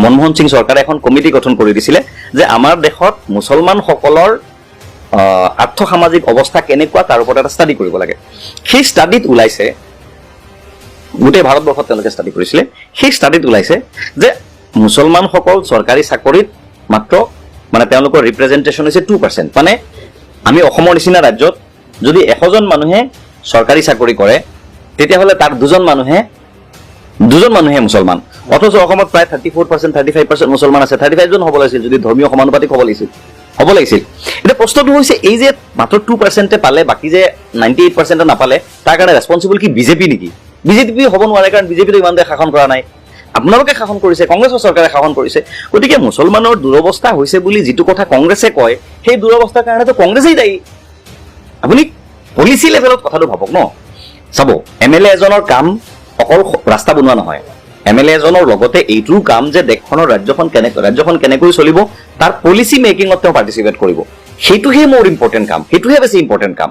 মনমোহন সিং চৰকাৰে এখন কমিটি গঠন কৰি দিছিলে যে আমাৰ দেশত মুছলমানসকলৰ আৰ্থ সামাজিক অৱস্থা কেনেকুৱা তাৰ ওপৰত এটা ষ্টাডি কৰিব লাগে। সেই ষ্টাডিত ওলাইছে, গোটেই ভাৰতবৰ্ষত তেওঁলোকে ষ্টাডি কৰিছিলে, সেই ষ্টাডিত ওলাইছে যে মুছলমানসকল চৰকাৰী চাকৰিত মাত্ৰ তেওঁলোকৰ ৰিপ্ৰেজেণ্টেশ্যন হৈছে 2%। আমি অসমৰ নিচিনা ৰাজ্যত যদি 100জন মানুহে চৰকাৰী চাকৰি কৰে তেতিয়াহ'লে তাৰ দুজন মানুহে মুছলমান। অথচ অসমত প্ৰায় 34%, 35% মুছলমান আছে। 35জন হ'ব লাগিছিল যদি ধৰ্মীয় সমানুপাতিক হ'ব লাগিছিল। এতিয়া প্ৰশ্নটো হৈছে এই যে মাত্ৰ 2%-এ পালে, বাকী যে 98%-এ নাপালে, তাৰ কাৰণে ৰেছপনচিবল কি বিজেপি নেকি? বিজেপি হ'ব নোৱাৰে, কাৰণ বিজেপিটো ইমান দেশ শাসন কৰা নাই। আপোনালোকে শাসন কৰিছে, কংগ্ৰেছৰ চৰকাৰে শাসন কৰিছে। গতিকে মুছলমানৰ দুৰৱস্থা হৈছে বুলি যিটো কথা কংগ্ৰেছে কয়, সেই দুৰৱস্থাৰ কাৰণেতো কংগ্ৰেছেই দায়ী। আপুনি পলিচি লেভেলত কথাটো ভাবক ন। চাব, MLA এজনৰ কাম অকল ৰাস্তা বনোৱা নহয়, MLA এজনৰ লগতে এইটোও কাম যে দেশখনৰ ৰাজ্যখন কেনেকৈ চলিব তাৰ পলিচি মেকিঙত তেওঁ পাৰ্টিচিপেট কৰিব। সেইটোহে মোৰ ইম্পৰ্টেণ্ট কাম, সেইটোহে বেছি ইম্পৰ্টেণ্ট কাম।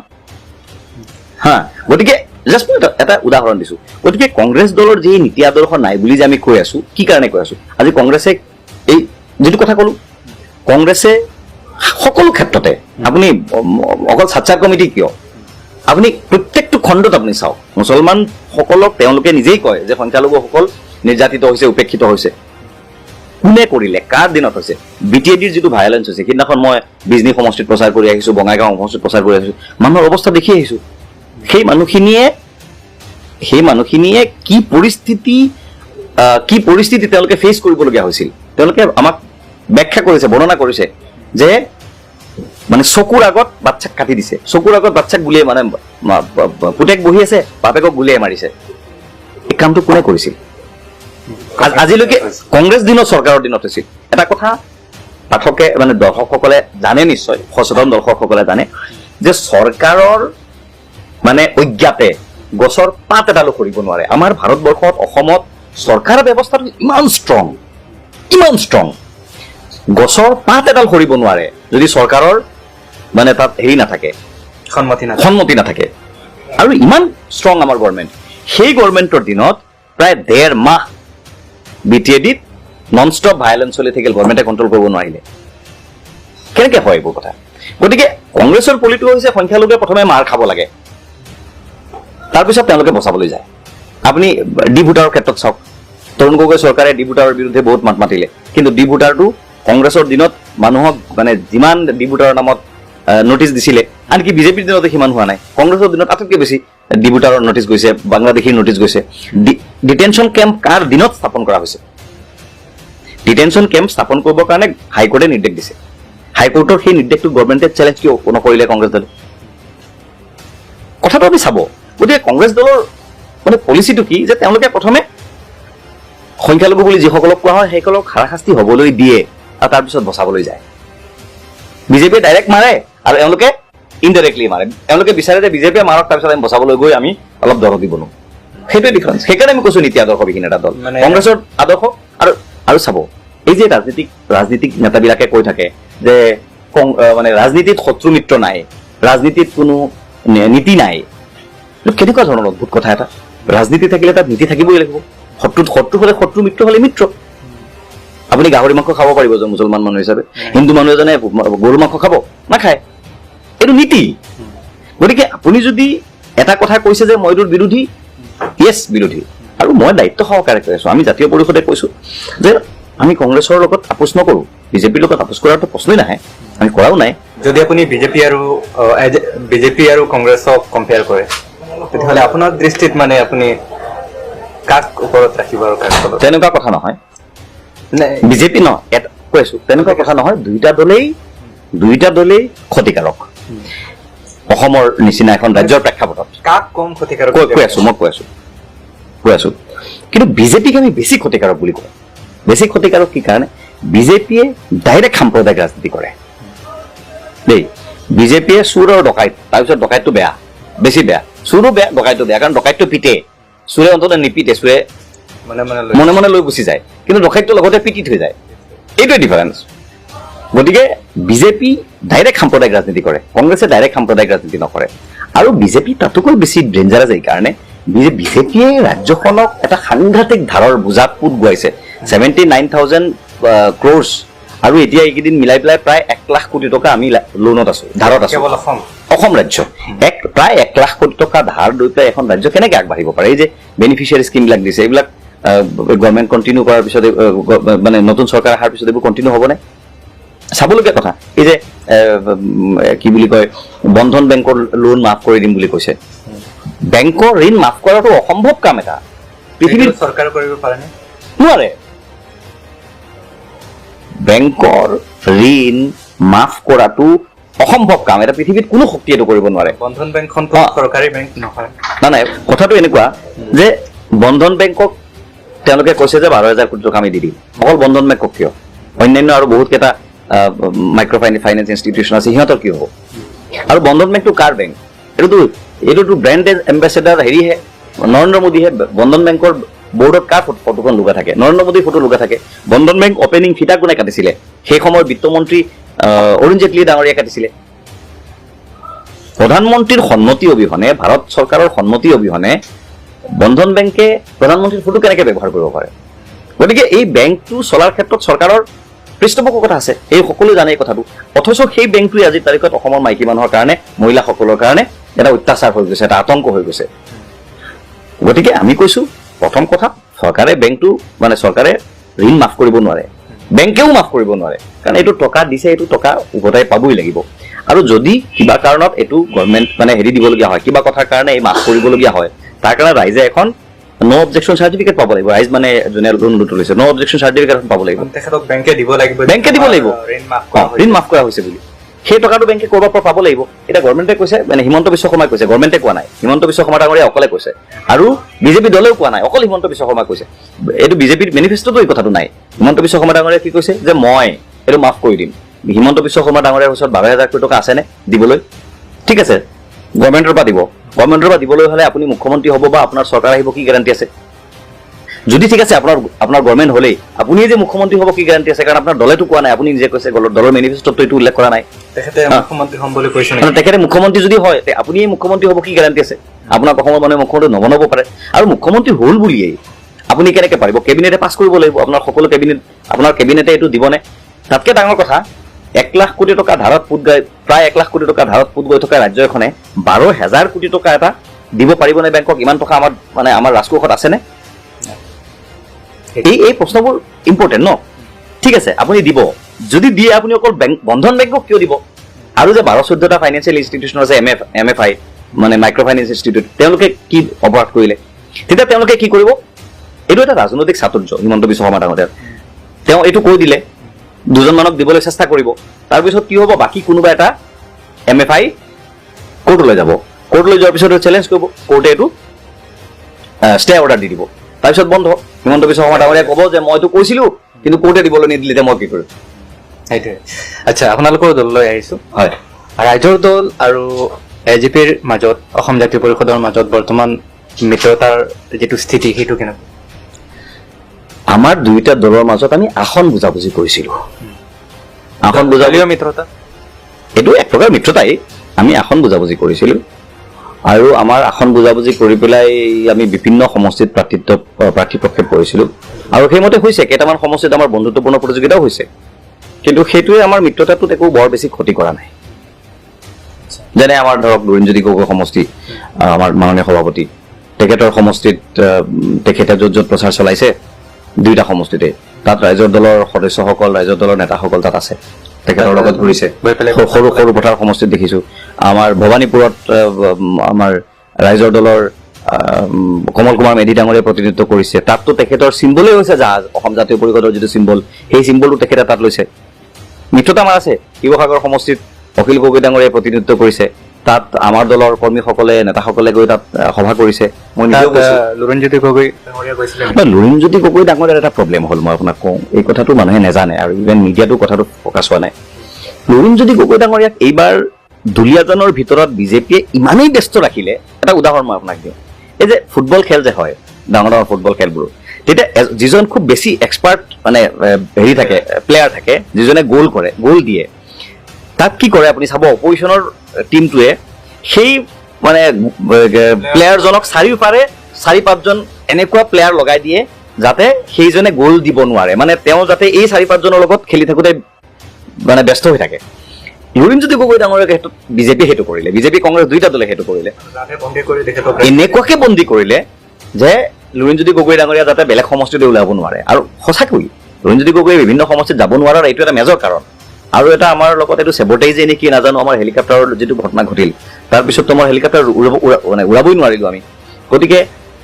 গতিকে জাষ্ট মই এটা উদাহৰণ দিছোঁ। গতিকে কংগ্ৰেছ দলৰ যি নীতি আদৰ্শ নাই বুলি যে আমি কৈ আছোঁ, কি কাৰণে কৈ আছোঁ? আজি কংগ্ৰেছে এই যিটো কথা ক'লোঁ, কংগ্ৰেছে সকলো ক্ষেত্ৰতে, আপুনি অকল চাচাৰ কমিটি কিয়, আপুনি প্ৰত্যেকটো খণ্ডত আপুনি চাওক, মুছলমানসকলক তেওঁলোকে নিজেই কয় যে সংখ্যালঘুসকল নিৰ্যাতিত হৈছে, উপেক্ষিত হৈছে। কোনে কৰিলে, কাৰ দিনত হৈছে? BTADৰ যিটো ভায়োলেন্স হৈছে, সিদিনাখন মই বিজনী সমষ্টিত প্ৰচাৰ কৰি আহিছোঁ, বঙাইগাঁও সমষ্টিত প্ৰচাৰ কৰি আহিছোঁ, মানুহৰ অৱস্থা দেখি আহিছোঁ। সেই মানুহখিনিয়ে কি পৰিস্থিতি তেওঁলোকে ফেচ কৰিবলগীয়া হৈছিল, তেওঁলোকে আমাক ব্যাখ্যা কৰিছে, বৰ্ণনা কৰিছে যে মানে চকুৰ আগত বাচ্চাক কাটি দিছে, চকুৰ আগত বাচ্চাক গুলিয়াই মানে পুতেক বহি আছে, বাপেকক গুলিয়াই মাৰিছে। এই কামটো কোনে কৰিছিল? আজিলৈকে কংগ্ৰেছ দিনত, চৰকাৰৰ দিনত হৈছিল। এটা কথা পাঠকে মানে দৰ্শকসকলে জানে, নিশ্চয় সচেতন দৰ্শকসকলে জানে যে চৰকাৰৰ মানে অজ্ঞাতে গছৰ পাত এডালো সৰিব নোৱাৰে। আমাৰ ভাৰতবৰ্ষত, অসমত চৰকাৰ ব্যৱস্থাটো ইমান ষ্ট্ৰং, গছৰ পাত এডাল সৰিব নোৱাৰে যদি চৰকাৰৰ মানে তাত হেৰি নাথাকে, সন্মতি নাথাকে। আৰু ইমান ষ্ট্ৰং আমাৰ গভৰ্ণমেণ্ট, সেই গভৰ্ণমেণ্টৰ দিনত প্ৰায় 1.5 মাহ BTADত নন ষ্টপ ভায়োলেন্স চলি থাকিল, গভৰ্ণমেণ্টে কণ্ট্ৰল কৰিব নোৱাৰিলে। কেনেকৈ হয় এইবোৰ কথা? গতিকে কংগ্ৰেছৰ পলিটো হৈছে সংখ্যালঘুৱে প্ৰথমে মাৰ খাব লাগে, তাৰপিছত তেওঁলোকে বচাবলৈ যায়। আপুনি ডি ভোটাৰৰ ক্ষেত্ৰত চাওক, তৰুণ গগৈ চৰকাৰে ডি ভোটাৰৰ বিৰুদ্ধে বহুত মাত মাতিলে, কিন্তু ডি ভোটাৰটো কংগ্ৰেছৰ দিনত মানুহক মানে যিমান ডি ভোটাৰৰ নামত নটিচ দিছিলে, আনকি বিজেপিৰ দিনতে সিমান হোৱা নাই। কংগ্ৰেছৰ দিনত আটাইতকৈ বেছি ডি ভোটাৰৰ নটিচ গৈছে, বাংলাদেশীৰ নটিচ গৈছে। ডিটেনশ্যন কেম্প কাৰ দিনত স্থাপন কৰা হৈছে? ডিটেনশ্যন কেম্প স্থাপন কৰিবৰ কাৰণে হাইকোৰ্টে নিৰ্দেশ দিছে। হাইকোৰ্টৰ সেই নিৰ্দেশটো গভৰ্ণমেণ্টে চেলেঞ্জ কিয় নকৰিলে কংগ্ৰেছ দলে? কথাটো আমি চাব। গতিকে কংগ্ৰেছ দলৰ মানে পলিচিটো কি যে তেওঁলোকে প্ৰথমে সংখ্যালঘু বুলি যিসকলক কোৱা হয় সেইসকলক হাৰাশাস্তি হ'বলৈ দিয়ে আৰু তাৰপিছত বচাবলৈ যায়। বিজেপিয়ে ডাইৰেক্ট মাৰে আৰু এওঁলোকে ইনডাইৰেক্টলি মাৰে। এওঁলোকে বিচাৰে যে বিজেপিয়ে মাৰক, তাৰপিছত আমি বচাবলৈ গৈ আমি অলপ দৰদি বনো। সেইটোৱে ডিফাৰেঞ্চ। সেইকাৰণে আমি কৈছো নীতি আদৰ্শবিহীন এটা দল। কংগ্ৰেছৰ আদৰ্শ আৰু চাব, এই যে ৰাজনীতিক নেতাবিলাকে কৈ থাকে যে মানে ৰাজনীতিত শত্ৰু মিত্ৰ নাই, ৰাজনীতিত কোনো নীতি নাই, কেনেকুৱা ধৰণৰ অদ্ভুত কথা এটা। ৰাজনীতি থাকিলে তাত নীতি থাকিবই লাগিব। শত্ৰু হলে শত্ৰু, মিত্ৰ হলে মিত্ৰ। আপুনি গাহৰি মাংস খাব পাৰিব যে মুছলমান মানুহ হিচাপে, হিন্দু মানুহ এজনে গৰু মাংস খাব নাখায়, এইটো নীতি। গতিকে আপুনি যদি এটা কথা কৈছে যে মই এইটোৰ বিৰোধী, য়েছ বিৰোধী, আৰু মই দায়িত্ব সহকাৰে কৈ আছো, আমি জাতীয় পৰিষদে কৈছো যে আমি কংগ্ৰেছৰ লগত আপোচ নকৰো, বিজেপিৰ লগত আপোচ কৰাৰতো প্ৰশ্নই নাহে, আমি কৰাও নাই। যদি আপুনি বিজেপি আৰু কংগ্ৰেছক কম্পেয়াৰ কৰে, তেতিয়াহ'লে আপোনাৰ দৃষ্টিত মানে আপুনি কাক ওপৰত ৰাখিব আৰু কাক তলত? তেনেকুৱা কথা নহয়, বিজেপি কৈ আছো, তেনেকুৱা কথা নহয়। দুইটা দলেই ক্ষতিকাৰক অসমৰ নিচিনা এখন ৰাজ্যৰ প্ৰেক্ষাপটত। কাক কম ক্ষতিকাৰক কৈ আছো, কিন্তু বিজেপিক আমি বেছি ক্ষতিকাৰক বুলি কওঁ। বেছি ক্ষতিকাৰক কি কাৰণে? বিজেপিয়ে ডাইৰেক্ট সাম্প্ৰদায়িক ৰাজনীতি কৰে দেই। বিজেপিয়ে চুৰ আৰু ডকাইত, তাৰপিছত ডকাইতটো বেয়া, বেছি বেয়া, চুৰো বেয়া, ডকাইতটো বেয়া, কাৰণ ডকাইতটো পিটে, চুৰে অন্তত নিপিটে, চুৰে মনে মনে লৈ গুচি যায়, কিন্তু ডকাইতটো লগতে পিটি থৈ যায়। এইটোৱে ডিফাৰেঞ্চ। গতিকে বিজেপি ডাইৰেক্ট সাম্প্ৰদায়িক ৰাজনীতি কৰে, কংগ্ৰেছে ডাইৰেক্ট সাম্প্ৰদায়িক ৰাজনীতি নকৰে। আৰু বিজেপি তাতোকৈ বেছি ডেঞ্জাৰাছ এইকাৰণে বিজেপিয়ে ৰাজ্যখনক এটা সাংঘাতিক ধাৰৰ বোজাত পোত গুৱাইছে। 79,000 crores, আৰু এতিয়া এইকেইদিন মিলাই পেলাই প্ৰায় 1 লাখ কোটি টকা আমি লোনত আছো, ধাৰত আছো। অসম ৰাজ্য প্ৰায় 1 লাখ কোটি টকা ধাৰ লৈ পেলাই এখন ৰাজ্য কেনেকৈ আগবাঢ়িব পাৰে? এই যে বেনিফিচিয়াৰী স্কিমবিলাক দিছে, এইবিলাক গভৰ্ণমেণ্ট কণ্টিনিউ কৰাৰ পিছত, মানে নতুন চৰকাৰ অহাৰ পিছত এইবোৰ কণ্টিনিউ হ'বনে? চাবলগীয়া কথা। এই যে কি বুলি কয়, বন্ধন বেংকৰ লোন মাফ কৰি দিম বুলি কৈছে। বেংকৰ ঋণ মাফ কৰাটো অসম্ভৱ কাম এটা, পৃথিৱীৰ চৰকাৰ কৰিব পাৰেনে? নোৱাৰে। বেংকৰ ঋণ মাফ কৰাটো অসম্ভৱ কাম এটা, পৃথিৱীত কোনো শক্তিয়ে এইটো কৰিব নোৱাৰে। বন্ধন বেংকখনটো চৰকাৰী বেংক নহয়। নাই, কথাটো এনেকুৱা যে বন্ধন বেংকক তেওঁলোকে কৈছে যে 12,000 কোটি টকা আমি দি দিম। অকল বন্ধন বেংকক কিয়? অন্যান্য আৰু বহুত কেইটা মাইক্ৰ' ফাইনেন্স ইনষ্টিটিউশ্যন আছে, সিহঁতৰ কি হ'ব? আৰু বন্ধন বেংকটো কাৰ বেংক? এইটোতো ব্ৰেণ্ড এম্বেচেডাৰ হেৰিহে, নৰেন্দ্ৰ মোদীহে। বন্ধন বেংকৰ বৰ্ডত কাৰ ফটোখন লুকা থাকে? নৰেন্দ্ৰ মোদীৰ ফটো লুকা থাকে। বন্ধন বেংক অপেনিং ফিটা কোনে কাটিছিলে? সেই সময়ৰ বিত্তমন্ত্ৰী অৰুণ জেটলী ডাঙৰীয়াই কাটিছিলে। প্ৰধানমন্ত্ৰীৰ সন্মতি অবিহনে, ভাৰত চৰকাৰৰ সন্মতি অবিহনে বন্ধন বেংকে প্ৰধানমন্ত্ৰীৰ ফটো কেনেকৈ ব্যৱহাৰ কৰিব পাৰে? গতিকে এই বেংকটো চলাৰ ক্ষেত্ৰত চৰকাৰৰ পৃষ্ঠপোষকতা আছে, এই সকলো জানে এই কথাটো। অথচ সেই বেংকটোৱে আজিৰ তাৰিখত অসমৰ মাইকী মানুহৰ কাৰণে, মহিলাসকলৰ কাৰণে এটা অত্যাচাৰ হৈ গৈছে, এটা আতংক হৈ গৈছে। গতিকে আমি কৈছো, প্ৰথম কথা, চৰকাৰে বেংকটো মানে চৰকাৰে ঋণ মাফ কৰিব নোৱাৰে, বেংকেও মাফ কৰিব নোৱাৰে, কাৰণ এইটো টকা দিছে, এইটো টকা উভতাই পাবই লাগিব। আৰু যদি কিবা কাৰণত এইটো গভৰ্ণমেণ্ট মানে হেৰি দিবলগীয়া হয়, কিবা কথাৰ কাৰণে এই মাফ কৰিবলগীয়া হয়, তাৰ কাৰণে ৰাইজে এখন নো অবজেকশ্যন চাৰ্টিফিকেট পাব লাগিব। ৰাইজ মানে যোনে লোন লৈছে নো অবজেকশ্যন চাৰ্টিফিকেট পাব লাগিব, তেখেতক বেংকে দিব লাগিব, বেংকে দিব লাগিব ঋণ মাফ কৰা হৈছে বুলি। সেই টকাটো বেংকে ক'ৰবাৰ পৰা পাব লাগিব। এতিয়া গভৰ্ণমেণ্টে কৈছে, মানে হিমন্ত বিশ্ব শৰ্মাই কৈছে, গভৰ্ণমেণ্টে কোৱা নাই, হিমন্ত বিশ্ব শৰ্মা ডাঙৰীয়া অকলে কৈছে, আৰু বিজেপি দলেও কোৱা নাই, অকল হিমন্ত বিশ্ব শৰ্মাই কৈছে। এইটো বিজেপিৰ মেনিফেষ্টোতো এই কথাটো নাই। হিমন্ত বিশ্ব শৰ্মা ডাঙৰীয়াই কি কৈছে যে মই এইটো মাফ কৰি দিম। হিমন্ত বিশ্ব শৰ্মা ডাঙৰীয়াৰ ওচৰত 12,000 কোটি টকা আছেনে দিবলৈ? ঠিক আছে, গভৰ্ণমেণ্টৰ পৰা দিব। গভৰ্ণমেণ্টৰ পৰা দিবলৈ হ'লে আপুনি মুখ্যমন্ত্ৰী হ'ব বা আপোনাৰ চৰকাৰ আহিব, কি গেৰাণ্টি আছে? যদি ঠিক আছে আপোনাৰ গভৰ্ণমেণ্ট হ'লেই আপুনিয়ে যে মুখ্যমন্ত্ৰী হ'ব, কি গেৰাণ্টি আছে? কাৰণ আপোনাৰ দলেতো কোৱা নাই, আপুনি নিজে কৈছে, দলৰ মেনিফেষ্টোত এইটো উল্লেখ কৰা নাই। তেখেতে মুখ্যমন্ত্ৰী হ'ম বুলি কৈছে, তেখেতে মুখ্যমন্ত্ৰী যদি হয়, আপুনিয়ে মুখ্যমন্ত্ৰী হ'ব, কি গেৰাণ্টি আছে? আপোনাক অসমৰ মানুহে মুখ্যমন্ত্ৰী নবনাব পাৰে। আৰু মুখ্যমন্ত্ৰী হ'ল বুলিয়েই আপুনি কেনেকৈ পাৰিব? কেবিনেটে পাছ কৰিব লাগিব, আপোনাৰ সকলো আপোনাৰ কেবিনেটে এইটো দিবনে? তাতকৈ ডাঙৰ কথা, 1 লাখ কোটি টকা ধাৰত পোত গৈ, প্ৰায় 1 লাখ কোটি টকা ধাৰত পোত গৈ থকা ৰাজ্য এখনে 12,000 কোটি টকা এটা দিব পাৰিবনে বেংকক? ইমান টকা আমাৰ ৰাজকোষত আছেনে? এই প্ৰশ্নবোৰ ইম্পৰ্টেণ্ট ন? ঠিক আছে, আপুনি দিব, যদি দিয়ে আপুনি অকল বন্ধন বেংকক কিয় দিব? আৰু যে 12-14টা ফাইনেন্সিয়েল ইনষ্টিটিউশ্যন আছে, MFI মানে মাইক্ৰ' ফাইনেন্স ইনষ্টিটিউট, তেওঁলোকে কি অপৰাধ কৰিলে? তেতিয়া তেওঁলোকে কি কৰিব? এইটো এটা ৰাজনৈতিক চাতুৰ্য হিমন্ত বিশ্ব শৰ্মা ডাঙৰীয়াৰ। তেওঁ এইটো কৈ দিলে, দুজনমানক দিবলৈ চেষ্টা কৰিব, তাৰপিছত কি হ'ব? বাকী কোনোবা এটা MFI কোৰ্টলৈ যাব, কোৰ্টলৈ যোৱাৰ পিছত চেলেঞ্জ কৰিব, কোৰ্টে এইটো ষ্টে অৰ্ডাৰ দি দিব, তাৰপিছত বন্ধ। হিমন্ত বিশ্ব শৰ্মা ডাঙৰীয়াই ক'ব যে মইতো কৈছিলো, কিন্তু কোৰ্টে দিবলৈ নিদিলে, মই কি কৰিম? সেইটোৱে। আচ্ছা, আপোনালোকৰ দললৈ আহিছোঁ। হয়, ৰাইজৰ দল আৰু AJPৰ মাজত, অসম জাতীয় পৰিষদৰ মাজত বৰ্তমান মিত্ৰতাৰ যিটো স্থিতি, সেইটো কেনেকুৱা? আমাৰ দুয়োটা দলৰ মাজত আমি আসন বুজাবুজি কৰিছিলোঁ। আসন বুজাবুজি মিত্ৰতা, এইটো এক প্ৰকাৰ মিত্ৰতাই। আমি আসন বুজাবুজি কৰিছিলোঁ, আৰু আমাৰ আসন বুজাবুজি কৰি পেলাই আমি বিভিন্ন সমষ্টিত প্ৰাৰ্থী প্ৰক্ষেপ কৰিছিলোঁ, আৰু সেইমতে হৈছে। কেইটামান সমষ্টিত আমাৰ বন্ধুত্বপূৰ্ণ প্ৰতিযোগিতাও হৈছে, কিন্তু সেইটোৱে আমাৰ মিত্ৰতাটোত একো বৰ বেছি ক্ষতি কৰা নাই। যেনে আমাৰ ধৰক লুৰিণজ্যোতি গগৈ সমষ্টি, আমাৰ মাননীয় সভাপতি, তেখেতৰ সমষ্টিত তেখেতে য'ত য'ত প্ৰচাৰ চলাইছে, দুইটা সমষ্টিতে তাত ৰাইজৰ দলৰ সদস্যসকল, ৰাইজৰ দলৰ নেতাসকল তাত আছে, তেখেতৰ লগত ঘূৰিছে। সৰু সৰু পথাৰ সমষ্টিত দেখিছোঁ। আমাৰ ভৱানীপুৰত আমাৰ ৰাইজৰ দলৰ কমল কুমাৰ মেধি ডাঙৰীয়াই প্ৰতিনিধিত্ব কৰিছে। তাততো তেখেতৰ চিম্বলেই হৈছে জাহাজ, অসম জাতীয় পৰিষদৰ যিটো চিম্বল, সেই চিম্বলটো তেখেতে তাত লৈছে। মিত্ৰতা আমাৰ আছে। শিৱসাগৰ সমষ্টিত অখিল গগৈ ডাঙৰীয়াই প্ৰতিনিধিত্ব কৰিছে, তাত আমাৰ দলৰ কৰ্মীসকলে, নেতাসকলে গৈ তাত সভা কৰিছে। মই নিজেও গৈছোঁ। লুৰিণজ্যোতি গগৈ ডাঙৰীয়া গৈছিলে। লুৰিণজ্যোতি গগৈ ডাঙৰীয়াৰ এটা প্ৰব্লেম হ'ল, মই আপোনাক কওঁ, এই কথাটো মানুহে নাজানে, আৰু ইভেন মিডিয়াটো কথাটো প্ৰকাশ হোৱা নাই। লুৰিণজ্যোতি গগৈ ডাঙৰীয়াক এইবাৰ দুলীয়াজনৰ ভিতৰত বিজেপিয়ে ইমানেই ব্যস্ত ৰাখিলে। এটা উদাহৰণ মই আপোনাক দিওঁ। এই যে ফুটবল খেল যে হয়, ডাঙৰ ডাঙৰ ফুটবল খেলবোৰ, তেতিয়া যিজন খুব বেছি এক্সপাৰ্ট মানে হেৰি থাকে, প্লেয়াৰ থাকে, যিজনে গ'ল দিয়ে, তাত কি কৰে আপুনি চাব, অপজিশ্যনৰ টিমটোৱে সেই মানে প্লেয়াৰজনক চাৰিওপাৰে 4-5জন এনেকুৱা প্লেয়াৰ লগাই দিয়ে যাতে সেইজনে গ'ল দিব নোৱাৰে, মানে তেওঁ যাতে এই 4-5জনৰ লগত খেলি থাকোঁতে মানে ব্যস্ত হৈ থাকে। লুৰিণজ্যোতি গগৈ ডাঙৰীয়াৰ ক্ষেত্ৰত বিজেপিয়ে সেইটো কৰিলে, বিজেপি কংগ্ৰেছ দুইটা দলে সেইটো কৰিলে। এনেকুৱাকে বন্দী কৰিলে যে লুৰিণজ্যোতি গগৈ ডাঙৰীয়া যাতে বেলেগ সমষ্টিলৈ ওলাব নোৱাৰে। আৰু সঁচাকৈ লুৰিণজ্যোতি গগৈ বিভিন্ন সমষ্টিত যাব নোৱাৰাৰ এইটো এটা মেজৰ কাৰণ। আৰু এটা আমাৰ লগত এইটো চেবটেজে নেকি নাজানো, আমাৰ হেলিকপ্টাৰৰ যিটো ঘটনা ঘটিল, তাৰপিছততো আমাৰ হেলিকপ্টাৰ উৰাবই নোৱাৰিলোঁ আমি। গতিকে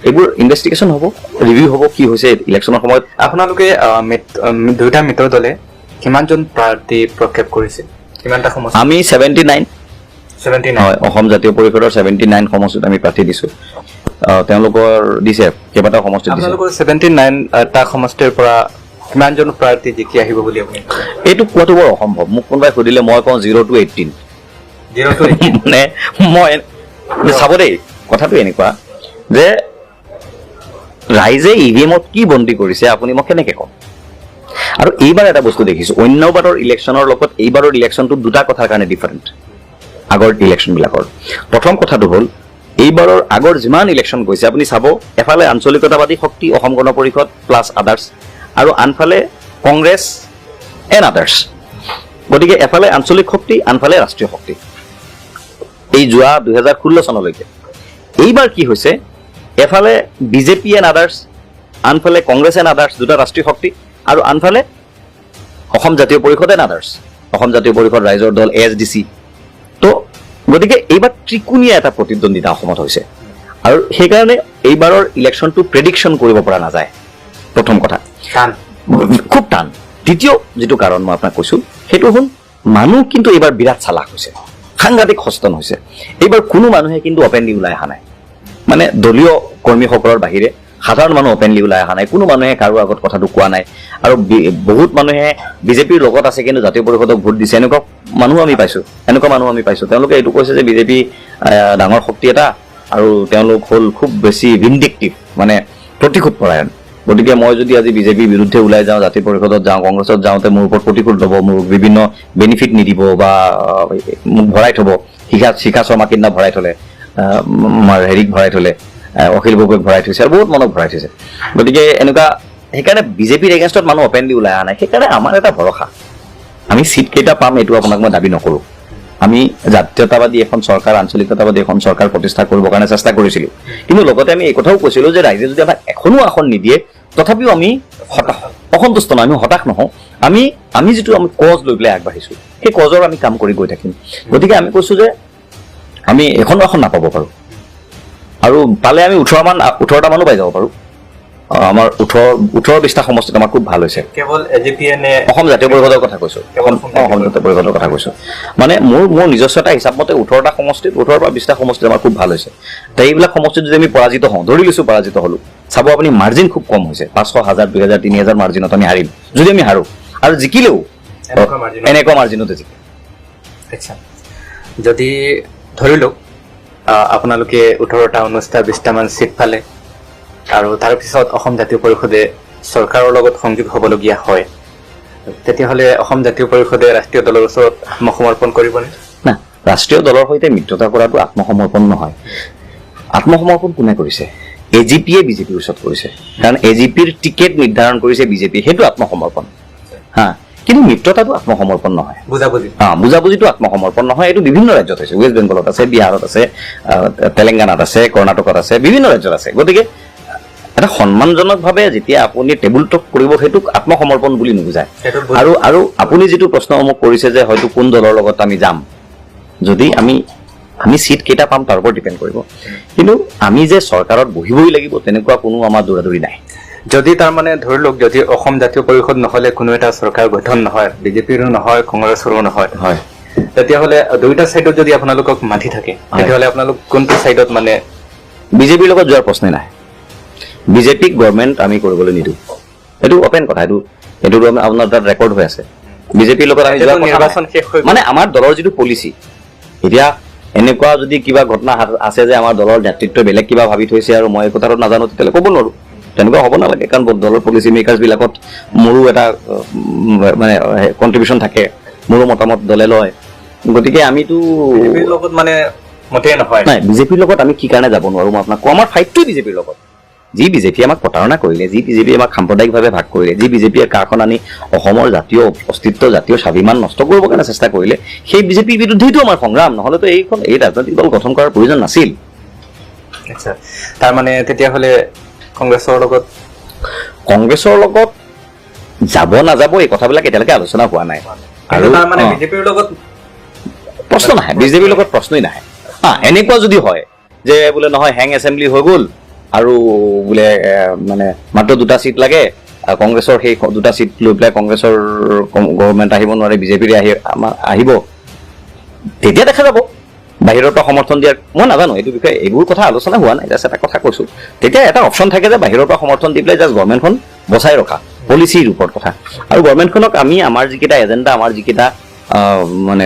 এইবোৰ ইনভেষ্টিগেশ্যন হ'ব, ৰিভিউ হ'ব, কি হৈছে ইলেকশ্যনৰ সময়ত। আপোনালোকে দুয়োটা মিত্ৰ দলে কিমানজন প্ৰাৰ্থী প্ৰক্ষেপ কৰিছে? কিমানটা সমষ্টি? আমি 79 হয়, অসম জাতীয় পৰিষদৰ 79 সমষ্টিত আমি প্ৰাৰ্থী দিছোঁ। তেওঁলোকৰ দিছে কেইবাটাও সমষ্টিত দিছে। আপোনালোকৰ 79টা সমষ্টিৰ পৰা কিমানজন প্ৰাৰ্থী জিকি আহিব বুলি আপুনি? এইটো কোৱাটো বৰ অসম্ভৱ। মোক কোনোবাই সুধিলে মই কওঁ 0 to 18। মানে মই চাব দেই, কথাটো এনেকুৱা যে ৰাইজে EVM-ত কি বন্দী কৰিছে আপুনি মই কেনেকৈ ক'ম? আৰু এইবাৰ এটা বস্তু দেখিছোঁ, অন্যবাৰৰ ইলেকশ্যনৰ লগত এইবাৰৰ ইলেকশ্যনটো দুটা কথাৰ কাৰণে ডিফাৰেণ্ট আগৰ ইলেকশ্যনবিলাকৰ। প্ৰথম কথাটো হ'ল, এইবাৰৰ আগৰ যিমান ইলেকশ্যন গৈছে আপুনি চাব, এফালে আঞ্চলিকতাবাদী শক্তি অসম গণ পৰিষদ প্লাছ আদাৰ্ছ, আৰু আনফালে কংগ্ৰেছ এণ্ড আদাৰ্ছ। গতিকে এফালে আঞ্চলিক শক্তি, আনফালে ৰাষ্ট্ৰীয় শক্তি, এই যোৱা 2016 চনলৈকে। এইবাৰ কি হৈছে, এফালে বিজেপি এণ্ড আদাৰ্ছ, আনফালে কংগ্ৰেছ এণ্ড আদাৰ্ছ, দুটা ৰাষ্ট্ৰীয় শক্তি, আৰু আনফালে অসম জাতীয় পৰিষদ এণ্ড আদাৰ্ছ, অসম জাতীয় পৰিষদ, ৰাইজৰ দল, ASDC। তো গতিকে এইবাৰ ত্ৰিকোণীয়া এটা প্ৰতিদ্বন্দ্বিতা অসমত হৈছে আৰু সেইকাৰণে এইবাৰৰ ইলেকশ্যনটো প্ৰেডিকশ্যন কৰিব পৰা নাযায়। প্ৰথম কথা খুব টান। দ্বিতীয় যিটো কাৰণ মই আপোনাক কৈছোঁ সেইটো হ'ল মানুহ কিন্তু এইবাৰ বিৰাট চালাক হৈছে, সাংঘাতিক সচেতন হৈছে। এইবাৰ কোনো মানুহে কিন্তু অপেনলি ওলাই অহা নাই, মানে দলীয় কৰ্মীসকলৰ বাহিৰে সাধাৰণ মানুহ অপেনলি ওলাই অহা নাই। কোনো মানুহে কাৰো আগত কথাটো কোৱা নাই আৰু বহুত মানুহে বিজেপিৰ লগত আছে কিন্তু জাতীয় পৰিষদক ভোট দিছে, এনেকুৱা মানুহ আমি পাইছোঁ। তেওঁলোকে এইটো কৈছে যে বিজেপি ডাঙৰ শক্তি এটা আৰু তেওঁলোক হ'ল খুব বেছি ভিন্ডিকটিভ, মানে প্ৰতিশোধ পৰায়ণ। গতিকে মই যদি আজি বিজেপিৰ বিৰুদ্ধে ওলাই যাওঁ, জাতীয় পৰিষদত যাওঁ, কংগ্ৰেছত যাওঁতে মোৰ ওপৰত প্ৰতিশোধ ল'ব, মোক বিভিন্ন বেনিফিট নিদিব বা মোক ভৰাই থ'ব। শিখা শৰ্মা কিনা ভৰাই থ'লে, হেৰিক ভৰাই থ'লে, অখিল গগৈক ভৰাই থৈছে আৰু বহুত মানুহক ভৰাই থৈছে। গতিকে এনেকুৱা সেইকাৰণে বিজেপিৰ এগেইনষ্টত মানুহ অপেনলি ওলাই অহা নাই। সেইকাৰণে আমাৰ এটা ভৰসা, আমি চিট কেইটা পাম এইটো আপোনাক মই দাবী নকৰোঁ। আমি জাতীয়তাবাদী এখন চৰকাৰ, আঞ্চলিকতাবাদী এখন চৰকাৰ প্ৰতিষ্ঠা কৰিবৰ কাৰণে চেষ্টা কৰিছিলোঁ, কিন্তু লগতে আমি এই কথাও কৈছিলোঁ যে ৰাইজে যদি আমাক এখনো আসন নিদিয়ে তথাপিও আমি অসন্তুষ্ট নহয়, আমি হতাশ নহওঁ। আমি যিটো আমি কজ লৈ পেলাই আগবাঢ়িছোঁ সেই কজৰ আমি কাম কৰি গৈ থাকিম। গতিকে আমি কৈছোঁ যে আমি এখনো আসন নাপাব পাৰোঁ আৰু পালে আমি 18টা মানো পাই যাব পাৰোঁ। আমাৰ 18-20টা সমষ্টিত আমাৰ খুব ভাল হৈছে। কেৱল এজিপিয়ে নে অসম জাতীয় পৰিষদৰ কথা কৈছোঁ, অসম জাতীয় পৰিষদৰ কথা কৈছোঁ। মানে মোৰ নিজস্ব এটা হিচাপ মতে 18টা সমষ্টিত, 18 পৰা 20টা সমষ্টিত আমাৰ খুব ভাল হৈছে। তো এইবিলাক সমষ্টিত যদি আমি পৰাজিত হওঁ, ধৰি লৈছোঁ পৰাজিত হ'লোঁ, চাব আপুনি মাৰ্জিন খুব কম হৈছে, 500, 1000, 2000, 3000 মাৰ্জিনত আমি হাৰিম। যদি আমি হাৰোঁ আৰু জিকিলেও এনেকুৱা মাৰ্জিনতে জিকিম। আচ্ছা, যদি ধৰি লওক আপোনালোকে 18টা, 19টা, 20টামান চিট পালে আৰু তাৰপিছত অসম জাতীয় পৰিষদে চৰকাৰৰ লগত সংযোগ হ'বলগীয়া হয়, তেতিয়াহ'লে অসম জাতীয় পৰিষদে ৰাষ্ট্ৰীয় দলৰ ওচৰত আত্মসমৰ্পণ কৰিবনে? না, ৰাষ্ট্ৰীয় দলৰ সৈতে মিত্ৰতা কৰাটো আত্মসমৰ্পণ নহয়। আত্মসমৰ্পণ কোনে কৰিছে? AGPয়ে বিজেপিৰ ওচৰত কৰিছে, কাৰণ AGPৰ টিকেট নিৰ্ধাৰণ কৰিছে বিজেপিয়ে, সেইটো আত্মসমৰ্পণ। কিন্তু মিত্ৰতাটো আত্মসমৰ্পণ নহয়, বুজাবুজিটো আত্মসমৰ্পণ নহয়। এইটো বিভিন্ন ৰাজ্যত হৈছে, ৱেষ্ট বেংগলত আছে, বিহাৰত আছে, তেলেংগানাত আছে, কৰ্ণাটকত আছে, বিভিন্ন ৰাজ্যত আছে। গতিকে এটা সন্মানজনকভাৱে যেতিয়া আপুনি টেবুল টক কৰিব সেইটোক আত্মসমৰ্পণ বুলি নুবুজায়। আৰু আপুনি যিটো প্ৰশ্ন মোক কৰিছে যে হয়তো কোন দলৰ লগত আমি যাম, যদি আমি চিট কেইটা পাম তাৰ ওপৰত ডিপেণ্ড কৰিব, কিন্তু আমি যে চৰকাৰত বহিবই লাগিব তেনেকুৱা কোনো আমাৰ দৌৰাদৌৰি নাই। যদি তাৰমানে ধৰি লওক যদি অসম জাতীয় পৰিষদ নহ'লে কোনো এটা চৰকাৰ গঠন নহয়, বিজেপিৰো নহয়, কংগ্ৰেছৰো নহয়, তেতিয়াহ'লে দুয়োটা চাইডত যদি আপোনালোকক মাতি থাকে তেতিয়াহ'লে আপোনালোক কোনটো চাইডত? মানে বিজেপিৰ লগত যোৱাৰ প্ৰশ্নই নাই। বিজেপিক গভৰ্ণমেণ্ট আমি কৰিবলৈ নিদিওঁ, এইটো অপেন কথা। এইটো আপোনাৰ তাত ৰেকৰ্ড হৈ আছে। বিজেপিৰ লগত আমি নিৰ্বাচন শেষ হৈ মানে আমাৰ দলৰ যিটো পলিচি, এতিয়া এনেকুৱা যদি কিবা ঘটনা আছে যে আমাৰ দলৰ নেতৃত্বই বেলেগ কিবা ভাবি থৈছে আৰু মই এই কথাটো নাজানো, তেতিয়াহ'লে ক'ব নোৱাৰোঁ। তেনেকুৱা হ'ব নালাগে, কাৰণ দলৰ পলিচি মেকাৰ্ছবিলাকত মোৰো এটা মানে কণ্ট্ৰিবিউশ্যন থাকে, মোৰো মতামত দলে লয়। গতিকে আমিতো লগত মানে মতেই নহয় নাই, বিজেপিৰ লগত আমি কি কাৰণে যাব নোৱাৰোঁ মই আপোনাক কওঁ। আমাৰ ফাইটটোৱে বিজেপিৰ লগত। যি বিজেপিয়ে আমাক প্ৰতাৰণা কৰিলে, যি বিজেপিয়ে আমাক সাম্প্ৰদায়িকভাৱে ভাগ কৰিলে, যি বিজেপিয়ে কাৰখন আনি অসমৰ জাতীয় অস্তিত্ব, জাতীয় স্বাভিমান নষ্ট কৰিবৰ কাৰণে চেষ্টা কৰিলে, সেই বিজেপিৰ বিৰুদ্ধেইটো আমাৰ সংগ্ৰাম। নহ'লেতো এই ৰাজনৈতিক দল গঠন কৰাৰ প্ৰয়োজন নাছিল। আচ্ছা, তাৰমানে তেতিয়াহ'লে কংগ্ৰেছৰ লগত যাব নাযাব এই কথাবিলাক এতিয়ালৈকে আলোচনা হোৱা নাই। আৰু তাৰমানে বিজেপিৰ লগত প্ৰশ্ন নাহে, বিজেপিৰ লগত প্ৰশ্নই নাহে। এনেকুৱা যদি হয় যে বোলে নহয় হেং এছেম্বলি হৈ গ'ল আৰু বোলে মানে মাত্ৰ 2টা চিট লাগে, কংগ্ৰেছৰ সেই 2টা চিট লৈ পেলাই কংগ্ৰেছৰ গভৰ্ণমেণ্ট আহিব নোৱাৰে, বিজেপিৰে আহিব, তেতিয়া দেখা যাব। বাহিৰৰ পৰা সমৰ্থন দিয়াৰ মই নাজানো, এইটো বিষয়ে এইবোৰ কথা আলোচনা হোৱা নাই। জাষ্ট এটা কথা কৈছোঁ, তেতিয়া এটা অপশ্যন থাকে যে বাহিৰৰ পৰা সমৰ্থন দি পেলাই জাষ্ট গভৰ্ণমেণ্টখন বচাই ৰখা, পলিচিৰ ওপৰত কথা। আৰু গভৰ্ণমেণ্টখনক আমি আমাৰ যিকেইটা এজেণ্ডা, আমাৰ যিকেইটা মানে